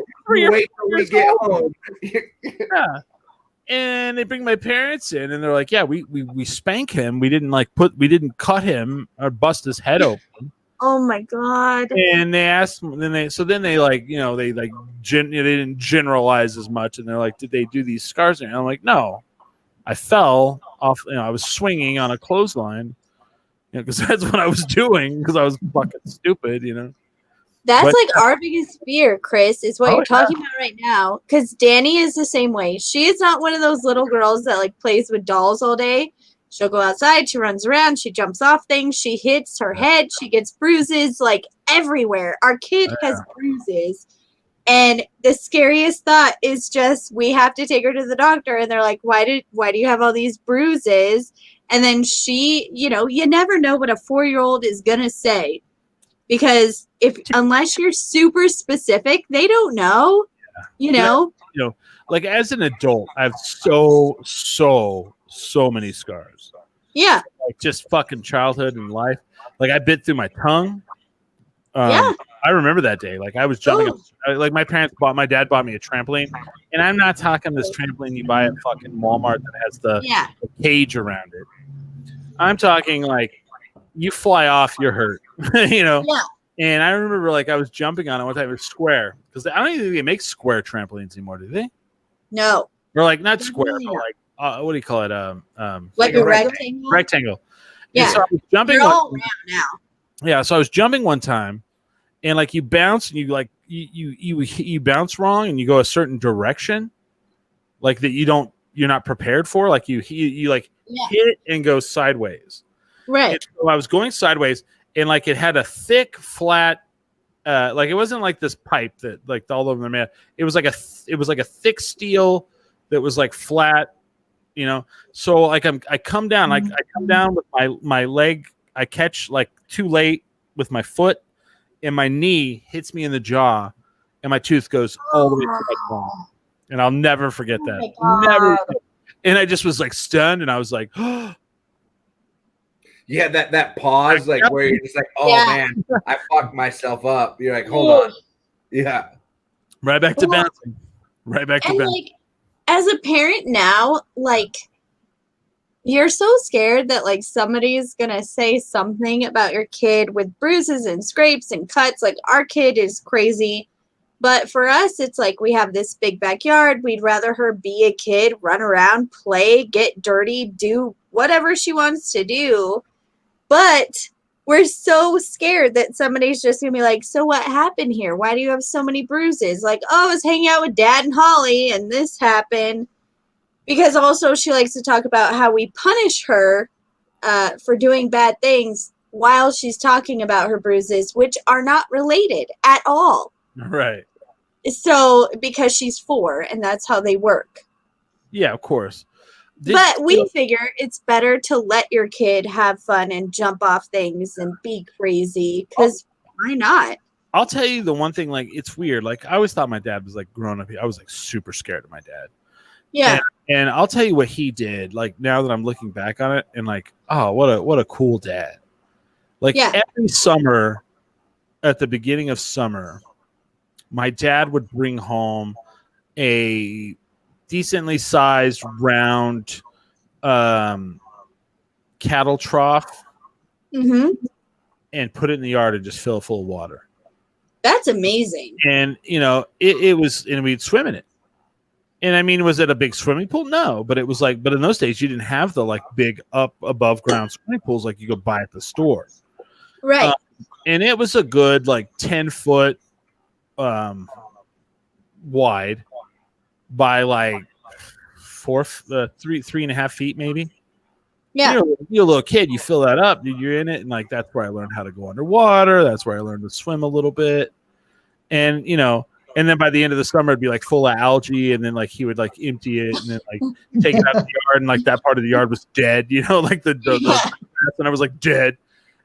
wait till we get home. Yeah. And they bring my parents in, and they're like, "Yeah, we spank him. We didn't cut him or bust his head open." Oh my God! And they asked, they didn't generalize as much, and they're like, "Did they do these scars?" And I'm like, "No, I fell off. I was swinging on a clothesline, because that's what I was doing because I was fucking stupid, That's like our biggest fear, Chris, is what you're talking about right now. Because Danny is the same way. She is not one of those little girls that like plays with dolls all day. She'll go outside, she runs around, she jumps off things, she hits her head, she gets bruises like everywhere. Our kid has bruises. And the scariest thought is just we have to take her to the doctor, and they're like, why do you have all these bruises? And then she, you never know what a 4-year-old is gonna say. Because unless you're super specific, they don't know, like as an adult, I have so many scars. Yeah. Like just fucking childhood and life. Like I bit through my tongue. I remember that day. Like I was jumping up, like my dad bought me a trampoline, and I'm not talking this trampoline you buy at fucking Walmart that has the cage around it. I'm talking like you fly off, you're hurt, Yeah. And I remember like I was jumping on it one time. It was square because I don't even think they make square trampolines anymore, do they? No. Or like not square, but like what do you call it? Like a rectangle. Rectangle. Yeah. And so I was jumping. You're all round now. Yeah. So I was jumping one time, and like you bounce and you bounce wrong and you go a certain direction, like that you're not prepared for. Like you like hit and go sideways. Right. And so I was going sideways, and like it had a thick, flat, like it wasn't like this pipe that like all of them had. It was like a thick steel that was like flat, you know. So like I come down with my leg. I catch like too late with my foot, and my knee hits me in the jaw, and my tooth goes all the way to my jaw. And I'll never forget that. Never. And I just was like stunned, and I was like, yeah, that pause, like where you're just like, oh man, I fucked myself up. You're like, hold on. Yeah. Right back to bouncing. Right back to bouncing. Like, as a parent now, like, you're so scared that like somebody's gonna say something about your kid with bruises and scrapes and cuts. Like, our kid is crazy. But for us, it's like we have this big backyard. We'd rather her be a kid, run around, play, get dirty, do whatever she wants to do. But we're so scared that somebody's just going to be like, so what happened here? Why do you have so many bruises? Like, oh, I was hanging out with Dad and Holly and this happened. Because also she likes to talk about how we punish her for doing bad things while she's talking about her bruises, which are not related at all. Right. So, because she's 4 and that's how they work. Yeah, of course. But we figure it's better to let your kid have fun and jump off things and be crazy, because why not? I'll tell you the one thing, like, it's weird. Like, I always thought my dad was like growing up. I was like super scared of my dad. Yeah. And I'll tell you what he did. Like, now that I'm looking back on it, and like, oh, what a cool dad. Like, every summer, at the beginning of summer, my dad would bring home a decently sized round cattle trough and put it in the yard and just fill it full of water. That's amazing. And, you know, it was, and we'd swim in it. And I mean, was it a big swimming pool? No, but it was like, but in those days you didn't have the like big up above ground swimming pools like you could buy at the store. Right. And it was a good like 10-foot wide by like 3.5 feet maybe. Yeah. You're a little kid, you fill that up, dude, you're in it, and like that's where I learned how to go underwater. That's where I learned to swim a little bit. And you know, and then by the end of the summer it'd be like full of algae, and then like he would like empty it and then like take it out of the yard, and like that part of the yard was dead, you know, like the and I was like dead.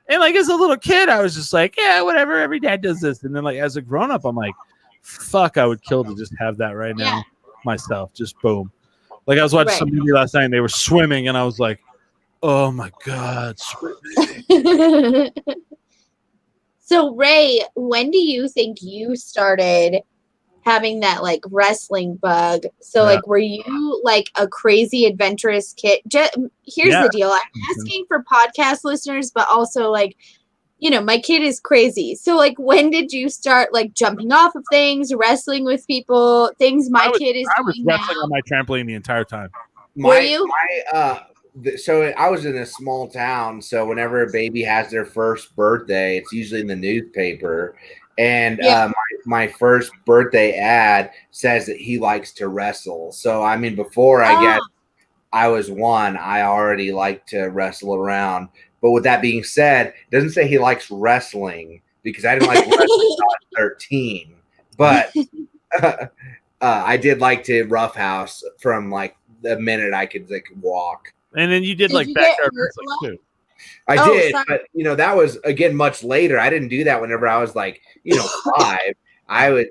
And like as a little kid, I was just like, yeah, whatever, every dad does this. And then like as a grown up, I'm like, fuck, I would kill to just have that right now myself. Just boom. Like I was watching some movie last night and they were swimming, and I was like, oh my God, swimming. So Ray, when do you think you started having that like wrestling bug? So like, were you like a crazy adventurous kid? Here's the deal. I'm asking for podcast listeners, but also like, you know, my kid is crazy. So like, when did you start like jumping off of things, wrestling with people, things kid is I was doing wrestling now? on my trampoline the entire time. Were you? So I was in a small town. So whenever a baby has their first birthday, it's usually in the newspaper. And my first birthday ad says that he likes to wrestle. So, I mean, before I guess I was 1, I already liked to wrestle around. But with that being said, it doesn't say he likes wrestling, because I didn't like wrestling until I was 13. But I did like to roughhouse from like the minute I could like walk. And then you did like backyard wrestling too. I did, but you know, that was again much later. I didn't do that whenever I was like, you know, 5. I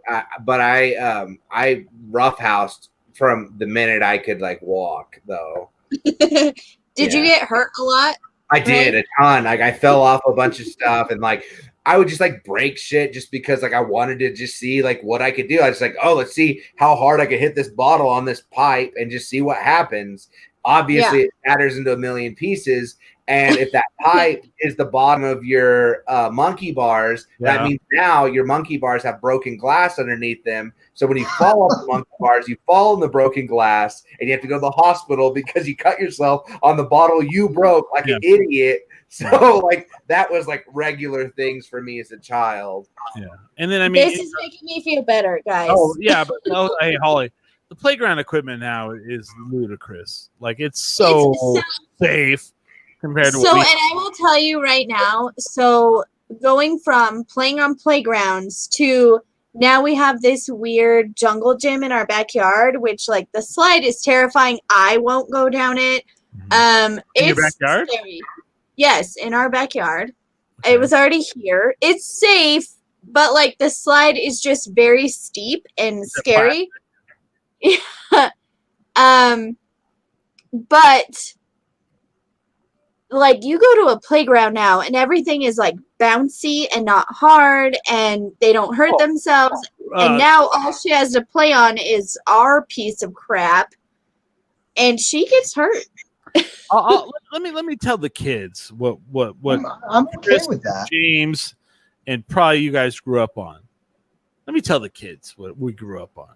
roughhoused from the minute I could like walk though. Did you get hurt a lot? I did a ton. Like I fell off a bunch of stuff, and like I would just like break shit just because like I wanted to just see like what I could do. I was like, oh, let's see how hard I could hit this bottle on this pipe and just see what happens. Obviously, it shatters into a million pieces. And if that pipe is the bottom of your monkey bars, that means now your monkey bars have broken glass underneath them. So when you fall off the monkey bars, you fall in the broken glass, and you have to go to the hospital because you cut yourself on the bottle you broke like an idiot. So like that was like regular things for me as a child. Yeah, and then I mean, This is making me feel better, guys. oh yeah, but hey Holly, the playground equipment now is ludicrous. Like it's so safe compared to So, what we. and I will tell you right now. So, going from playing on playgrounds to now we have this weird jungle gym in our backyard, which like the slide is terrifying. I won't go down it. In your It's backyard? scary. Yes, in our backyard. Okay. It was already here. It's safe, but like the slide is just very steep and scary. But like you go to a playground now and everything is like bouncy and not hard and they don't hurt themselves. And now all she has to play on is our piece of crap and she gets hurt. Let me tell the kids what I'm okay Chris, with that. James and probably you guys grew up on. Let me tell the kids what we grew up on.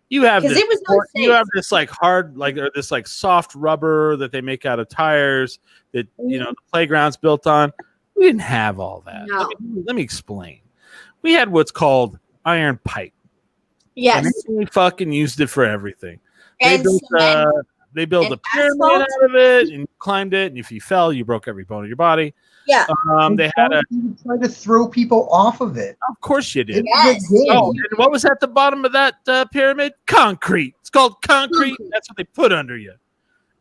You have this, it was not you safe. have this like hard, like or this like soft rubber that they make out of tires that the playground's built on. We didn't have all that. No. Let me explain. We had what's called iron pipe. Yes. And we fucking used it for everything. And They built a pyramid asphalt. out of it, and you climbed it. And if you fell, you broke every bone of your body. Yeah. They had a. You try to throw people off of it. Of course you did. Yes. Oh, and what was at the bottom of that pyramid? Concrete. It's called concrete. That's what they put under you.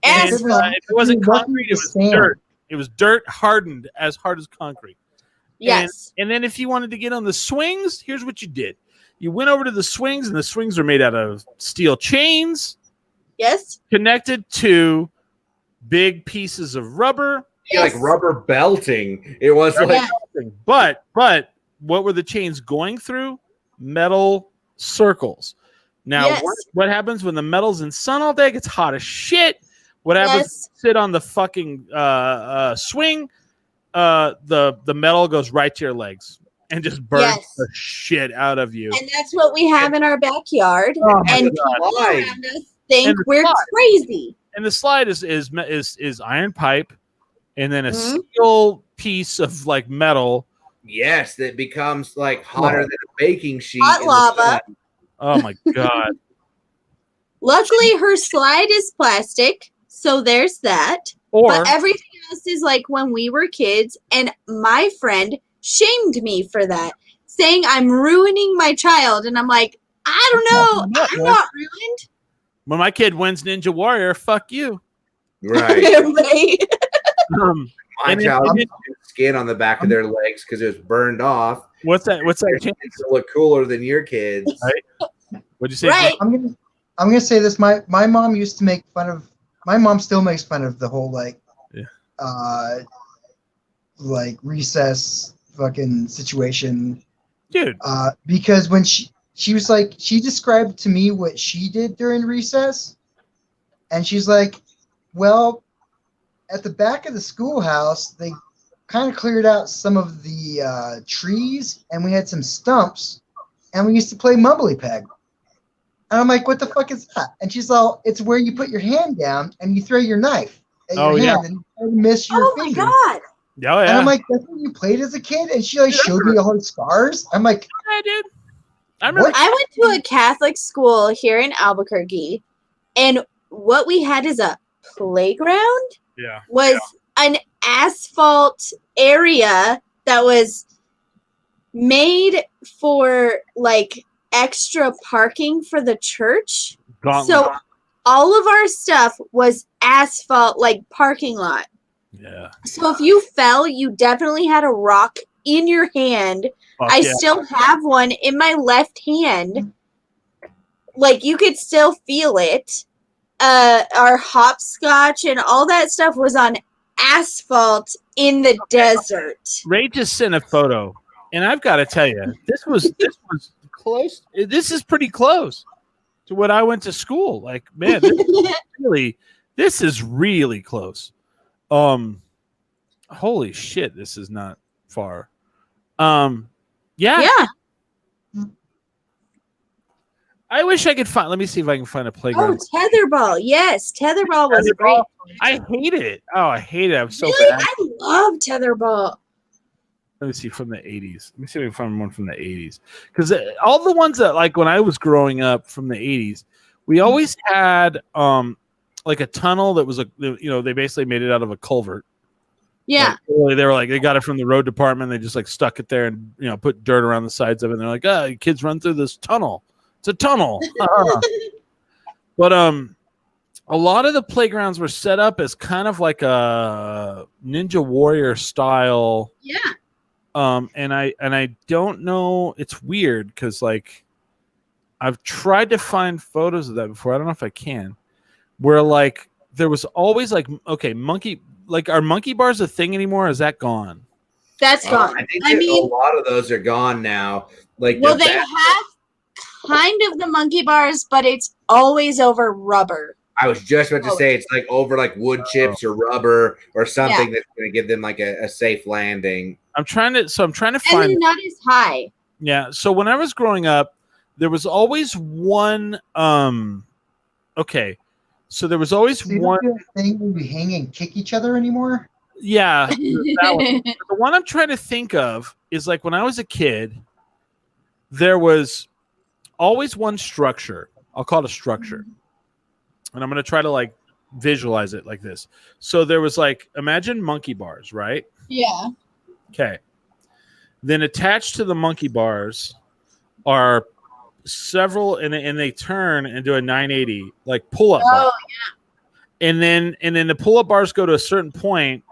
And if it wasn't concrete, it was dirt. It was dirt hardened as hard as concrete. Yes. And then if you wanted to get on the swings, here's what you did. You went over to the swings, and the swings are made out of steel chains. Yes. Connected to big pieces of rubber. Yeah, like rubber belting. It was like, but what were the chains going through? Metal circles. Now, what happens when the metal's in sun all day? It gets hot as shit. What happens? Sit on the fucking swing. The metal goes right to your legs and just burns the shit out of you. And that's what we have in our backyard. And people around us think we're crazy. And the slide is iron pipe, and then a steel piece of like metal. Yes, that becomes like hotter than a baking sheet. Hot lava. Oh my god! Luckily, her slide is plastic, so there's that. But everything else is like when we were kids, and my friend shamed me for that, saying I'm ruining my child, and I'm like, I don't know, I'm not ruined. When my kid wins Ninja Warrior, fuck you. Right. Right. My child had skin on the back of their legs because it was burned off. What's that? What's that? Makes it look cooler than your kids. Right? What'd you say? Right. I'm gonna say this. My mom used to make fun of. My mom still makes fun of the whole like recess fucking situation, dude. Because when she was like, she described to me what she did during recess, and she's like, well, at the back of the schoolhouse, they kind of cleared out some of the trees, and we had some stumps, and we used to play mumbly peg. And I'm like, what the fuck is that? And she's all, it's where you put your hand down and you throw your knife at your hand and you try to miss your finger. Oh my god! Oh yeah. And I'm like, that's what you played as a kid? And she like showed me all her scars. I'm like, yeah, dude. I remember. I went to a Catholic school here in Albuquerque, and what we had as a playground was an asphalt area that was made for like extra parking for the church. So all of our stuff was asphalt, like parking lot. Yeah. So if you fell, you definitely had a rock in your hand. I still have one in my left hand. Like you could still feel it. Our hopscotch and all that stuff was on asphalt in the desert. Ray just sent a photo, and I've got to tell you, this was close. This is pretty close to what I went to school. Like, man, this is really close. Holy shit, this is not far. Yeah. I wish I could find. Let me see if I can find a playground. Oh, tetherball. Yes, tetherball was great. I hate it. Oh, I hate it. I'm so Really? bad. I love tetherball. Let me see from the 80s. Let me see if I can find one from the 80s. Because all the ones that, like, when I was growing up from the 80s, we always had like a tunnel that was they basically made it out of a culvert. Yeah. Like, they were like, they got it from the road department. They just like stuck it there and put dirt around the sides of it. And they're like, oh, kids run through this tunnel. It's a tunnel. But a lot of the playgrounds were set up as kind of like a Ninja Warrior style. Yeah. And I don't know. It's weird because like I've tried to find photos of that before. I don't know if I can. Where like there was always like monkey. Like, are monkey bars a thing anymore? Or is that gone? That's gone. I think a lot of those are gone now. Like, well, they have kind of the monkey bars, but it's always over rubber. I was just about to say it's like over like wood chips or rubber or something that's going to give them like a safe landing. I'm trying to find. And they're not as high. Yeah. So when I was growing up, there was always one. Okay. So there was always one thing where we hang and kick each other anymore. Yeah, that one. The one I'm trying to think of is like when I was a kid, there was always one structure. I'll call it a structure, and I'm going to try to like visualize it like this. So there was like, imagine monkey bars, right? Yeah. Okay. Then attached to the monkey bars are several, and they turn and do a 980 like pull-up bar. Yeah. And then the pull-up bars go to a certain point,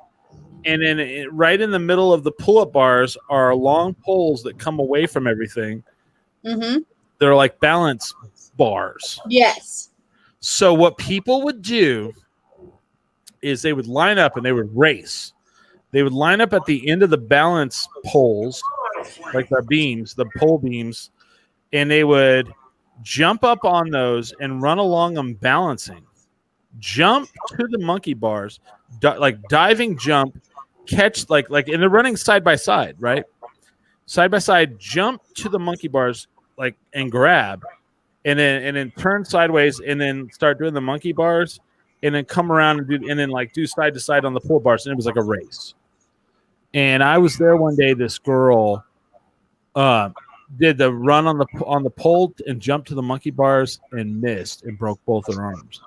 and then right in the middle of the pull-up bars are long poles that come away from everything. Mm-hmm. They're like balance bars. Yes. So what people would do is they would line up and they would race. They would line up at the end of the balance poles, like the beams, the pole beams, and they would jump up on those and run along them balancing. Jump to the monkey bars, like diving jump, catch and they're running side by side, right? Side by side, jump to the monkey bars, like, and grab, and then turn sideways, and then start doing the monkey bars, and then come around and then do side to side on the pull bars, and it was like a race. And I was there one day. This girl did the run on the pole and jumped to the monkey bars and missed and broke both her arms.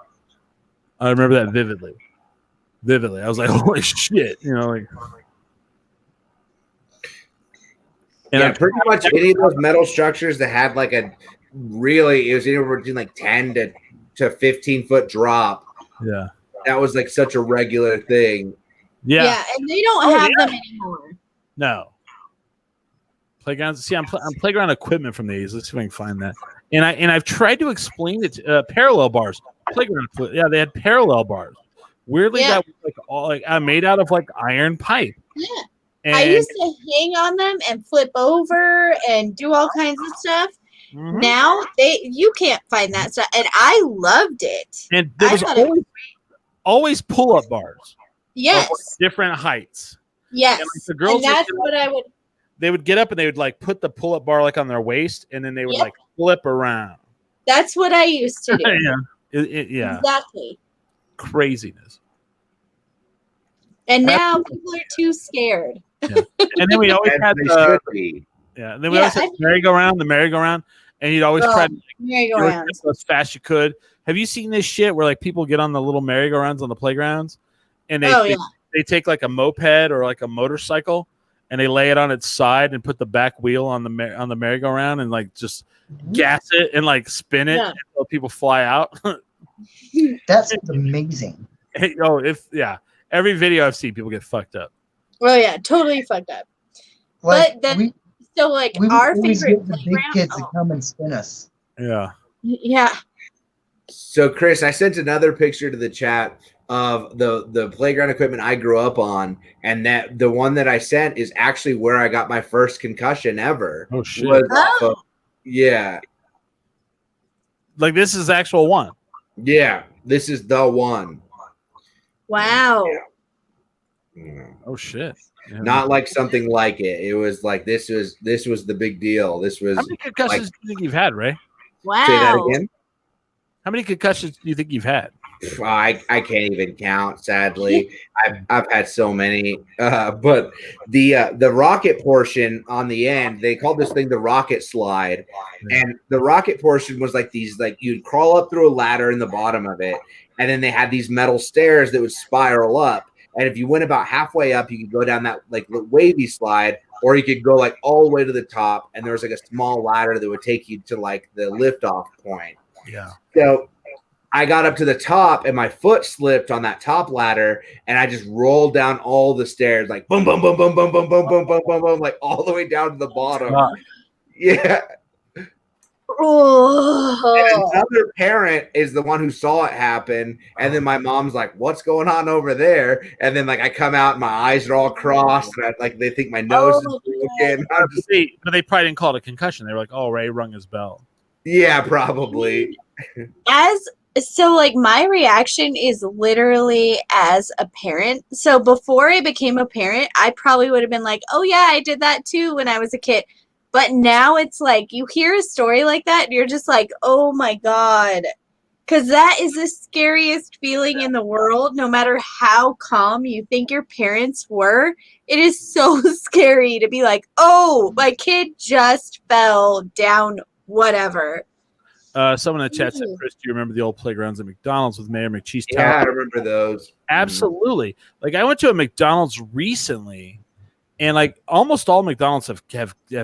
I remember that vividly. I was like, holy shit, like. And pretty much any of those metal structures that had like it was anywhere between like 10 to 15 foot drop. Yeah. That was like such a regular thing. Yeah. Yeah, and they don't have them anymore. No. Playgrounds. See, I'm playground equipment from these. Let's see if I can find that. And I've tried to explain it to parallel bars. Playground. Yeah, they had parallel bars. Weirdly, that was like all made out of like iron pipe. Yeah. And I used to hang on them and flip over and do all kinds of stuff. Mm-hmm. Now you can't find that stuff, and I loved it. And there was always pull-up bars. Yes, of different heights. Yes, and the girls. And that's what I would. They would get up and they would like put the pull-up bar like on their waist, and then they would like flip around. That's what I used to do. Yeah, exactly. Craziness. And now people are too scared. Yeah. And then we always had the and then we always had the merry-go-round, and you'd always try to merry-go-round as fast as you could. Have you seen this shit where like people get on the little merry-go-rounds on the playgrounds, and they take like a moped or like a motorcycle, and they lay it on its side and put the back wheel on the merry-go-round and like just gas it and like spin it until people fly out. That's amazing. Every video I've seen, people get fucked up. Well, yeah, totally fucked up. Like, but then, we our favorite the big kids to come and spin us. Yeah. Yeah. So, Chris, I sent another picture to the chat of the playground equipment I grew up on, and that the one that I sent is actually where I got my first concussion ever. Oh shit! Yeah. Like this is the actual one. Yeah, this is the one. Wow. Yeah. Oh shit! Yeah. Not like something like it. It was like this was the big deal. This was. How many concussions do you think you've had, Ray? Wow. Say that again. How many concussions do you think you've had? I can't even count. Sadly, I've had so many. But the rocket portion on the end, they called this thing the rocket slide, and the rocket portion was like these, like you'd crawl up through a ladder in the bottom of it, and then they had these metal stairs that would spiral up. And if you went about halfway up, you could go down that like wavy slide, or you could go like all the way to the top, and there was like a small ladder that would take you to like the liftoff point. Yeah. So I got up to the top and my foot slipped on that top ladder and I just rolled down all the stairs, like boom, boom, boom, boom, boom, boom, boom, boom, boom, boom, boom, like all the way down to the bottom. Wow. Yeah. Oh. And another parent is the one who saw it happen. And then my mom's like, what's going on over there? And then like I come out and my eyes are all crossed and like they think my nose is broken. I'm just, But they probably didn't call it a concussion. They were like, oh, Ray rung his bell. yeah, probably. So like my reaction is literally as a parent. So before I became a parent, I probably would have been like, oh yeah, I did that too when I was a kid. But now it's like you hear a story like that and you're just like, oh my God. Because that is the scariest feeling in the world. No matter how calm you think your parents were, it is so scary to be like, oh, my kid just fell down whatever. Someone in the chat said, Chris, do you remember the old playgrounds at McDonald's with Mayor McCheese? Yeah, I remember those. Absolutely. Like I went to a McDonald's recently, and like almost all McDonald's have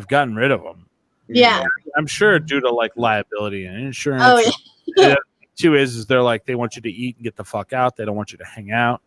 gotten rid of them. Yeah. I'm sure due to like liability and insurance. Oh, yeah. Two is they're like they want you to eat and get the fuck out. They don't want you to hang out.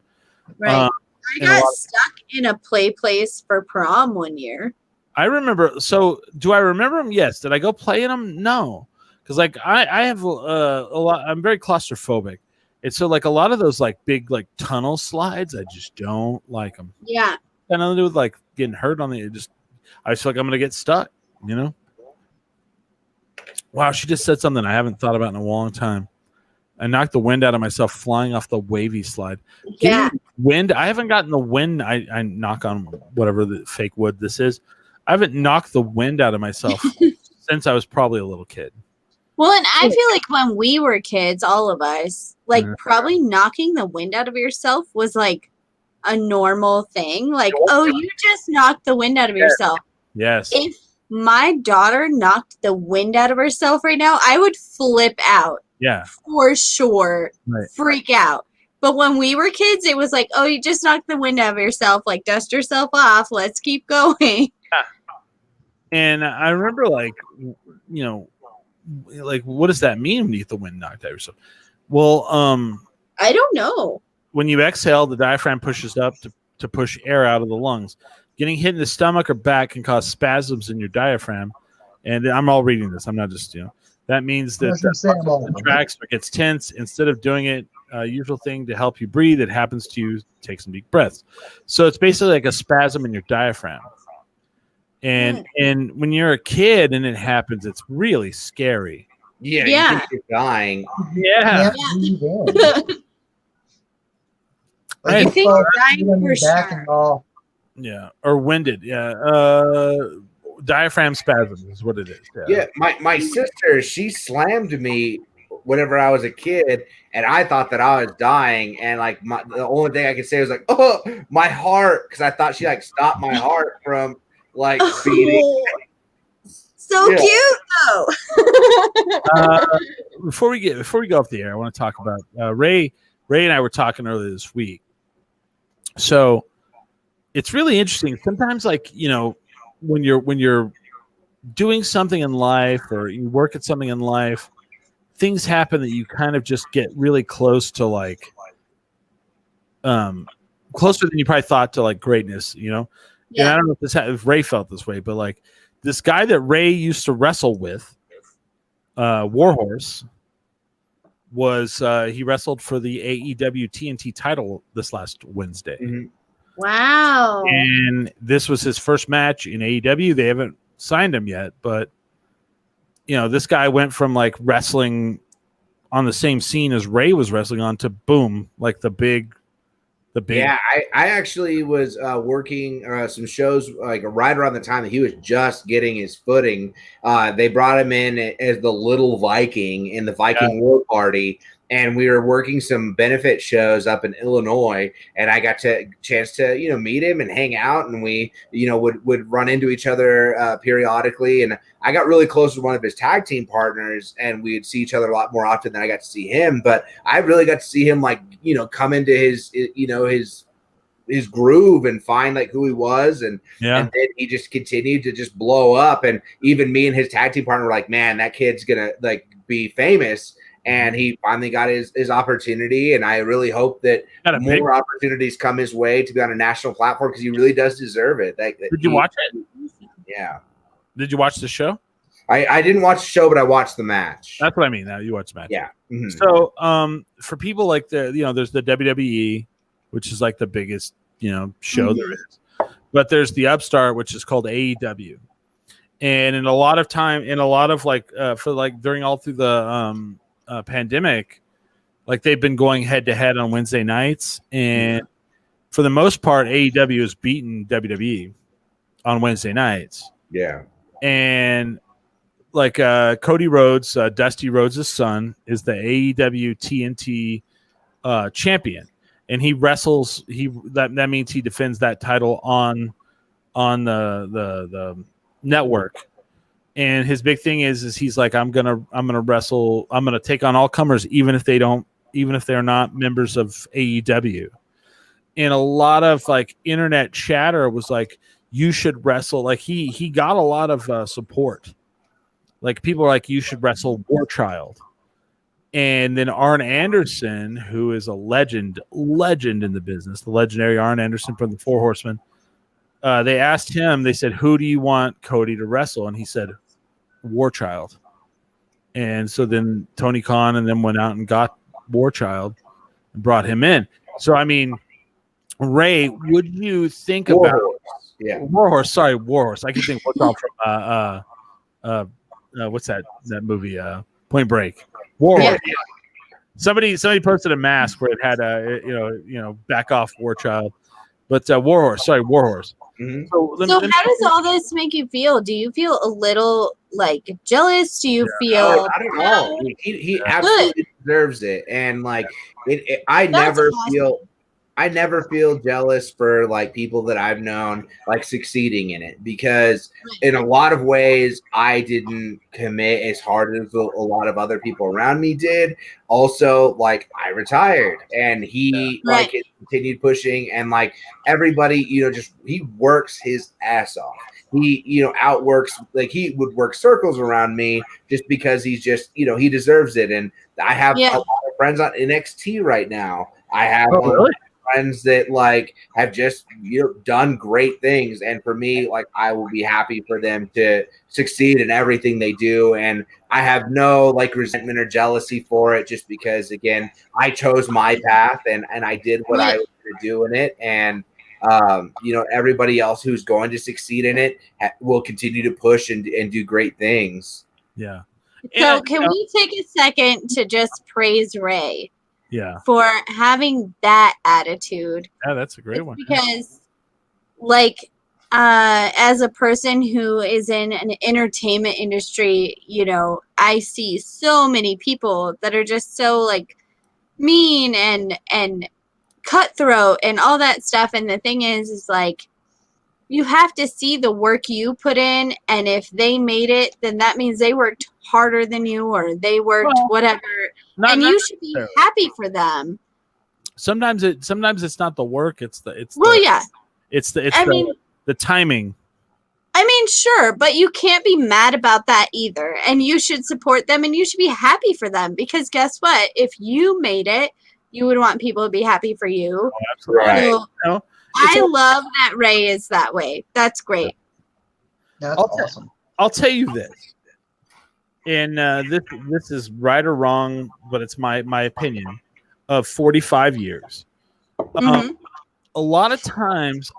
Right. I got stuck in a play place for prom one year. I remember. So do I remember them? Yes. Did I go play in them? No. Because like I have a lot. I'm very claustrophobic, and so like a lot of those like big like tunnel slides, I just don't like them. Yeah. And nothing to do with like getting hurt on the. I just feel like I'm gonna get stuck. You know. Wow, she just said something I haven't thought about in a long time. I knocked the wind out of myself flying off the wavy slide. Yeah. Wind. I haven't gotten the wind. I knock on whatever the fake wood this is. I haven't knocked the wind out of myself since I was probably a little kid. Well, and I feel like when we were kids, all of us, like probably knocking the wind out of yourself was like a normal thing. Like, oh, you just knocked the wind out of yourself. Yes. If my daughter knocked the wind out of herself right now, I would flip out. Yeah. For sure. Right. Freak out. But when we were kids, it was like, oh, you just knocked the wind out of yourself. Like, dust yourself off. Let's keep going. Yeah. And I remember, like, you know, like, what does that mean when you get the wind knocked out of yourself? Well, I don't know. When you exhale, the diaphragm pushes up to push air out of the lungs. Getting hit in the stomach or back can cause spasms in your diaphragm. And I'm all reading this. I'm not just, that means that it contracts or gets tense. Instead of doing it, usual thing to help you breathe, it happens to you, take some deep breaths. So it's basically like a spasm in your diaphragm. And when you're a kid and it happens, it's really scary. Yeah. You think you're dying. Yeah. I think dying for sure. Yeah. Or winded. Yeah. Diaphragm spasm is what it is. Yeah. My sister, she slammed me whenever I was a kid, and I thought that I was dying. And like the only thing I could say was like, oh, my heart, because I thought she like stopped my heart from like beating. So cute though. Before we go off the air, I want to talk about Ray and I were talking earlier this week. So it's really interesting. Sometimes, like, when you're doing something in life or you work at something in life, things happen that you kind of just get really close to, like, closer than you probably thought to, like, greatness, Yeah. And I don't know if Ray felt this way, but like this guy that Ray used to wrestle with, Warhorse, was he wrestled for the AEW TNT title this last Wednesday. Mm-hmm. Wow. And this was his first match in AEW. They haven't signed him yet, but this guy went from like wrestling on the same scene as Ray was wrestling on to boom, like the big The big Yeah, I actually was working some shows like right around the time that he was just getting his footing. They brought him in as the Little Viking in the Viking War Party, and we were working some benefit shows up in Illinois. And I got to chance to meet him and hang out, and we would run into each other periodically. And I got really close with one of his tag team partners, and we'd see each other a lot more often than I got to see him. But I really got to see him come into his his groove and find like who he was, and then he just continued to just blow up. And even me and his tag team partner were like, man, that kid's gonna like be famous. And he finally got his opportunity, and I really hope that more opportunities come his way to be on a national platform, because he really does deserve it. Did you watch it? Yeah. Did you watch the show? I didn't watch the show, but I watched the match. That's what I mean. Now you watched the match. Yeah. Mm-hmm. So, for people like there's the WWE, which is like the biggest, show there is, but there's the upstart, which is called AEW. And in a lot of during all through the pandemic, like they've been going head to head on Wednesday nights, and for the most part, AEW has beaten WWE on Wednesday nights. Yeah. And like Cody Rhodes, Dusty Rhodes' son, is the AEW TNT champion, and he wrestles. That means he defends that title on the network. And his big thing is he's like, I'm gonna wrestle. I'm gonna take on all comers, even if they're not members of AEW. And a lot of like internet chatter was like, you should wrestle. Like he got a lot of support. Like people are like, you should wrestle War Child. And then Arn Anderson, who is a legend in the business, the legendary Arn Anderson from the Four Horsemen. They asked him, they said, who do you want Cody to wrestle? And he said, War Child. And so then Tony Khan and them went out and got War Child and brought him in. So, I mean, Ray, would you think about Warhorse? I can think what's all from what's that movie? Point Break. Warhorse. Yeah. Somebody posted a mask where it had back off War Child. But Warhorse. Mm-hmm. So how does all this make you feel? Do you feel a little like jealous? Do you feel? I don't know. He absolutely deserves it, and like I never feel jealous for like people that I've known like succeeding in it, because in a lot of ways I didn't commit as hard as a lot of other people around me did. Also, like I retired, and he like continued pushing, and like everybody, he works his ass off. He, outworks, like he would work circles around me just because he's just, he deserves it. And I have a lot of friends on NXT right now. I have friends that like have just done great things, and for me, like I will be happy for them to succeed in everything they do, and I have no like resentment or jealousy for it, just because again I chose my path and I did what I was going to do in it, and everybody else who's going to succeed in it will continue to push and do great things. Yeah. So can we take a second to just praise Ray? Yeah. For having that attitude. Yeah, that's a great one. Because, like, as a person who is in an entertainment industry, I see so many people that are just so like mean and cutthroat and all that stuff. And the thing is like, you have to see the work you put in, and if they made it, then that means they worked harder than you, or they worked whatever, and you should be happy for them. Sometimes it's not the work, it's the timing. I mean, sure, but you can't be mad about that either, and you should support them, and you should be happy for them, because guess what? If you made it, you would want people to be happy for you. Oh, absolutely. So, I love that Ray is that way. That's great. That's awesome. I'll tell you this, and this is right or wrong, but it's my opinion of 45 years. A lot of times,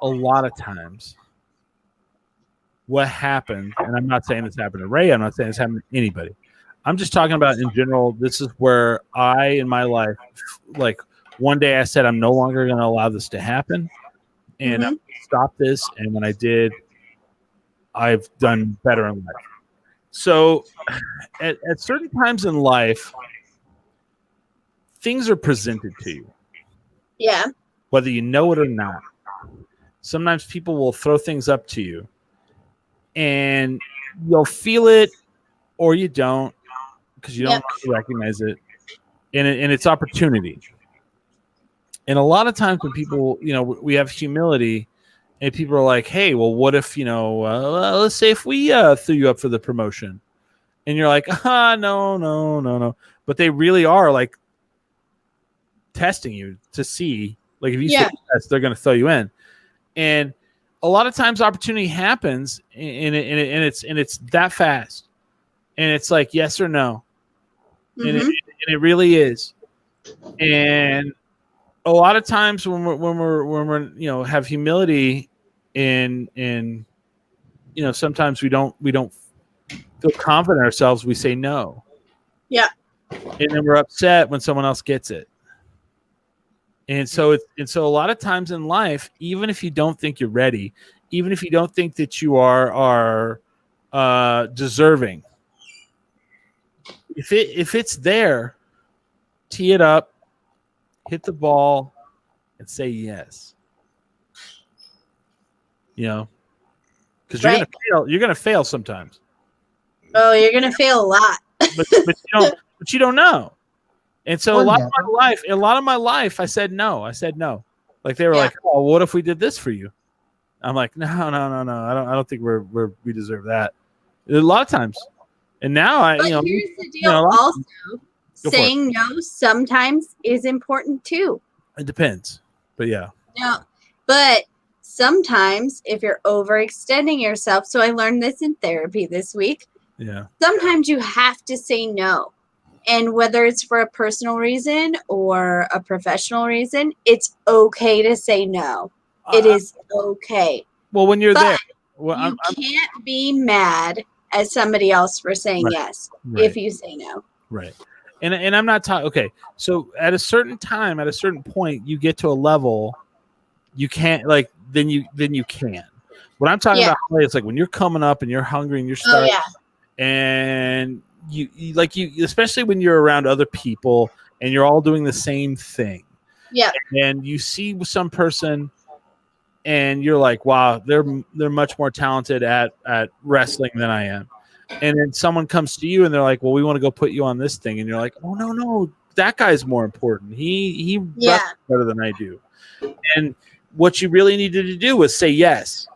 what happened, and I'm not saying this happened to Ray, I'm not saying this happened to anybody. I'm just talking about in general. This is where I, in my life, like one day I said, I'm no longer going to allow this to happen, and I'm gonna stop this. And when I did, I've done better in life. So at certain times in life, things are presented to you. Yeah. Whether you know it or not. Sometimes people will throw things up to you, and you'll feel it or you don't, because you don't recognize it, and it's opportunity. And a lot of times when people, we have humility, and people are like, hey, well, what if, let's say if we threw you up for the promotion, and you're like, no. But they really are like testing you to see, like, if you say yes, they're going to throw you in. And a lot of times opportunity happens, and it's that fast, and it's like yes or no, and it really is. And a lot of times when we're have humility, and sometimes we don't feel confident in ourselves. We say no, and then we're upset when someone else gets it. And so a lot of times in life, even if you don't think you're ready, even if you don't think that you are deserving, if it's there, tee it up, hit the ball, and say yes. Because you're gonna fail sometimes. Oh, you're gonna fail a lot. but you don't know. And so a lot of my life, I said no. Like they were like, "Oh, what if we did this for you?" I'm like, "No. I don't think we deserve that." A lot of times, and now here's the deal. Also, saying no sometimes is important too. It depends, but yeah. No, but sometimes if you're overextending yourself, so I learned this in therapy this week. Yeah. Sometimes you have to say no. And whether it's for a personal reason or a professional reason, it's okay to say no. It is okay. Well, when you're there, you can't be mad at somebody else for saying yes if you say no. Right. And I'm not talking. Okay. So at a certain time, at a certain point, you get to a level you can't then you can. What I'm talking about is like when you're coming up and you're hungry and you're starving, and you especially when you're around other people and you're all doing the same thing. Yeah. And you see some person and you're like, wow, they're much more talented at wrestling than I am. And then someone comes to you and they're like, well, we want to go put you on this thing. And you're like, oh, no, that guy's more important. He wrestles better than I do. And what you really needed to do was say yes.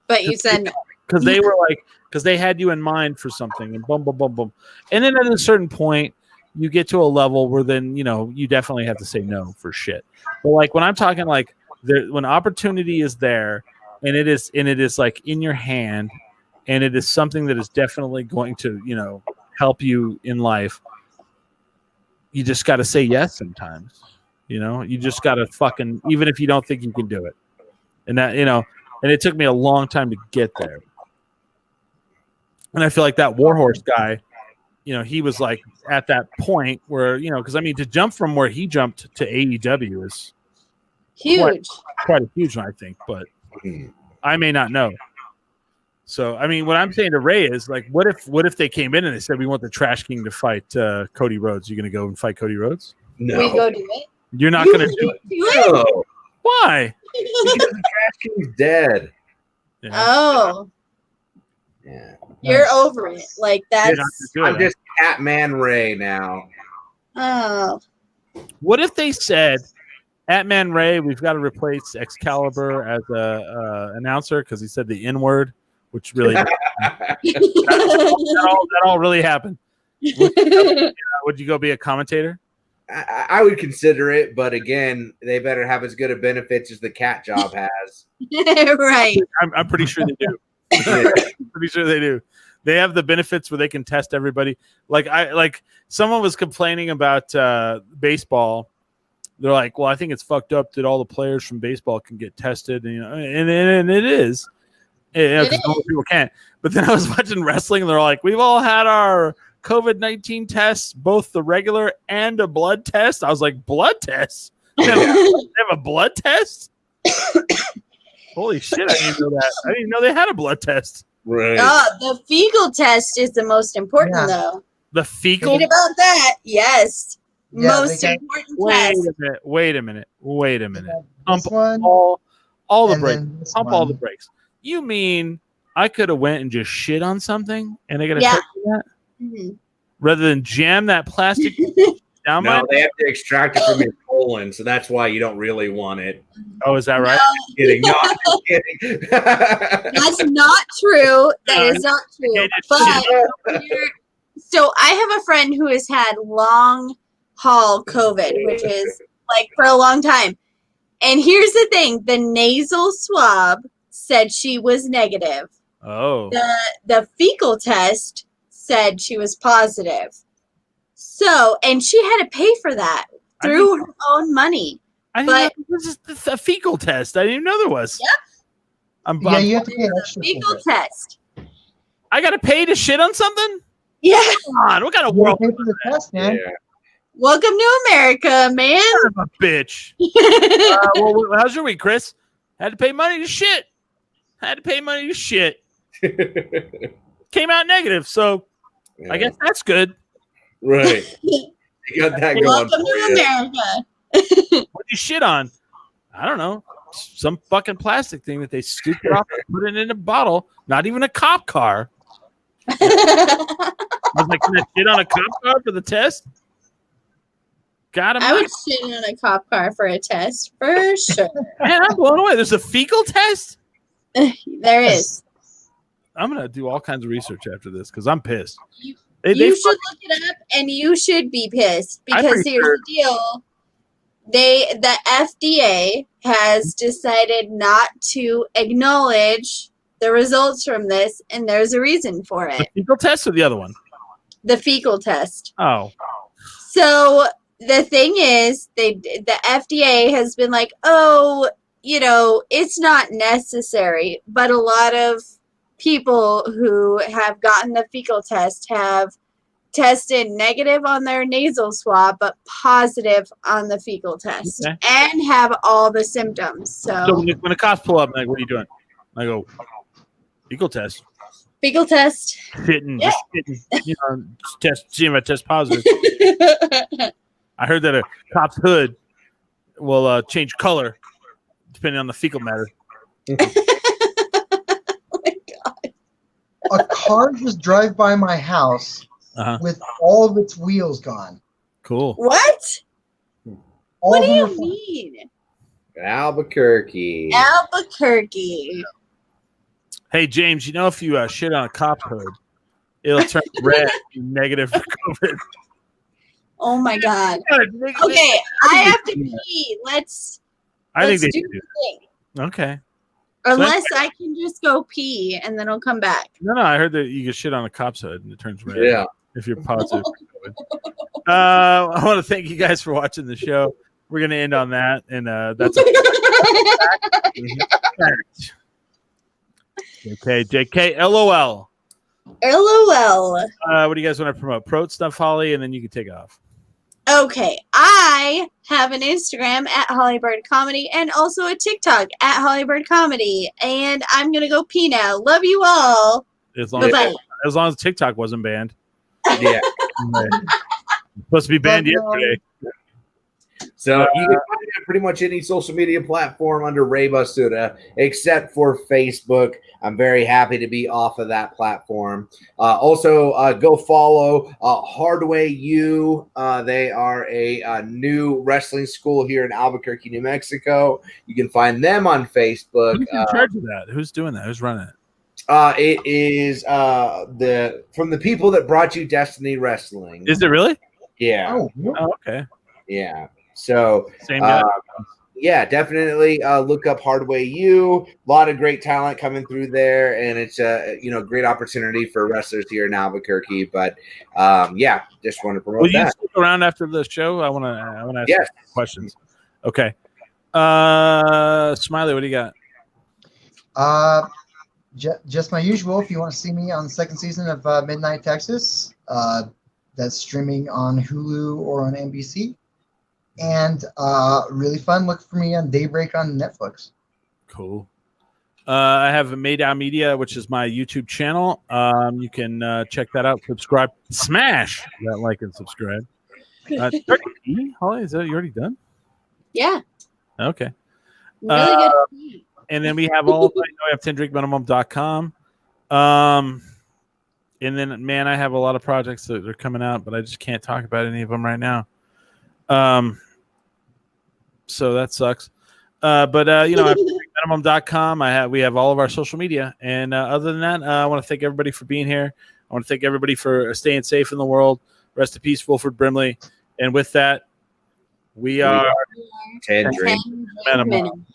But you said no. Because they were like, because they had you in mind for something, and boom, boom, boom, boom. And then at a certain point, you get to a level where then, you definitely have to say no for shit. But like when I'm talking like when opportunity is there and it is like in your hand and it is something that is definitely going to, help you in life, you just got to say yes sometimes. You just got to fucking, even if you don't think you can do it. And that, and it took me a long time to get there. And I feel like that Warhorse guy, he was like at that point where, because to jump from where he jumped to AEW is huge, quite a huge one, I think, but I may not know. So, what I'm saying to Ray is like, what if they came in and they said, we want the Trash King to fight Cody Rhodes? You going to go and fight Cody Rhodes? No. We go do it. You're not going to do it? No. Why? Because the Trash King's dead. Yeah. Oh. Yeah. You're over it. Like that's. I'm just Catman Ray now. Oh. What if they said, Atman Ray, we've got to replace Excalibur as a announcer because he said the N word, which really that all really happened. Would you go be a commentator? I would consider it, but again, they better have as good a benefits as the cat job has. Right. I'm pretty sure they do. Pretty sure they do. They have the benefits where they can test everybody. Like someone was complaining about baseball. They're like, well, I think it's fucked up that all the players from baseball can get tested, and it is. Because most people can't. But then I was watching wrestling, and they're like, we've all had our COVID-19 tests, both the regular and a blood test. I was like, blood test? They have a blood test? Holy shit, I didn't know that. I didn't know they had a blood test. Right. The fecal test is the most important, though. The fecal? Think about that. Yes. Yeah, Most important test. Wait a minute. Pump This one, all the and brakes. then this Pump all one. the brakes. You mean I could have went and just shit on something and they got to Yeah. test that? Mhm. Rather than jam that plastic down my... No, they have to extract it from your colon, so that's why you don't really want it. Oh, is that right? Just kidding. No, I'm just kidding. That's not true. That is not true. But so I have a friend who has had long haul COVID, which is like for a long time. And here's the thing: the nasal swab said she was negative. Oh. The fecal test said she was positive. So, and she had to pay for that through her own money. I didn't know this is a fecal test. I didn't even know there was. Yep. Yeah, you have to pay an extra Fecal for it. test. I got to pay to shit on something? Yeah. Come on, what kind of You world gotta pay for the test, man. Yeah. Welcome to America, man. Son of a bitch? Well, how's your week, Chris? Had to pay money to shit. Came out negative, so I guess that's good. Right. You got that going. Welcome for to you. America. What you shit on? I don't know. Some fucking plastic thing that they scooped it off and put it in a bottle. Not even a cop car. I was like, can I shit on a cop car for the test? Got him. I would shit on a cop car for a test, for sure. Man, I'm blown away. There's a fecal test? There is. I'm going to do all kinds of research after this because I'm pissed. You They should look it up, and you should be pissed because pretty here's sure- the deal: the FDA has decided not to acknowledge the results from this, and there's a reason for the it. fecal test or the other one? The fecal test. Oh. So the thing is, the FDA has been like, oh, it's not necessary, but a lot of people who have gotten the fecal test have tested negative on their nasal swab, but positive on the fecal test, Okay. and have all the symptoms. So So when the cops pull up, like, what are you doing? I go, fecal test. fecal test. Shitting, just shitting, see if I test positive. I heard that a cop's hood will change color depending on the fecal matter. A car just drive by my house Uh-huh. with all of its wheels gone. Cool. What? All What of do them you are fine. mean? Albuquerque. Albuquerque. Hey, James, if you shit on a cop's hood, it'll turn red and negative for COVID. Oh my God. Okay, I have to pee. Let's I think they do should the do thing. that. Okay. Unless I can just go pee and then I'll come back. No, I heard that you can shit on a cop's hood and it turns red. Yeah. If you're positive. I want to thank you guys for watching the show. We're going to end on that. And that's JK, LOL. LOL. What do you guys want to promote? Prote stuff, Holly, and then you can take off. Okay, I have an Instagram at Hollybird Comedy and also a TikTok at Hollybird Comedy. And I'm going to go pee now. Love you all. As long Bye-bye. as TikTok wasn't banned. Yeah. Supposed to be banned Bye-bye. yesterday. So you can find it on pretty much any social media platform under Ray Basuda, except for Facebook. I'm very happy to be off of that platform. Also, go follow Hardway U. They are a new wrestling school here in Albuquerque, New Mexico. You can find them on Facebook. Who's in charge of that? Who's doing that? Who's running it? It is from the people that brought you Destiny Wrestling. Is it really? Yeah. Oh, really? Oh, okay. Yeah. So Same guy. yeah, definitely look up Hardway U. A lot of great talent coming through there, and it's a great opportunity for wrestlers here in Albuquerque. But yeah, just want to promote Will you that. stick around after the show? I want to ask Yes. you questions. Okay. Smiley, what do you got? Just my usual. If you want to see me on the second season of Midnight Texas, that's streaming on Hulu or on NBC. And really fun. Look for me on Daybreak on Netflix. Cool. I have Made Out Media, which is my YouTube channel. You can check that out. Subscribe. Smash that like and subscribe. 30p? Holly, is that you already done? Yeah. Okay. Really good. And then we have we have 10drinkminimum.com. And then, man, I have a lot of projects that are coming out, but I just can't talk about any of them right now. So that sucks. But you know, minimum.com. We have all of our social media. And other than that, I want to thank everybody for being here. I want to thank everybody for staying safe in the world. Rest in peace, Wilford Brimley. And with that, we are 10 drink minimum.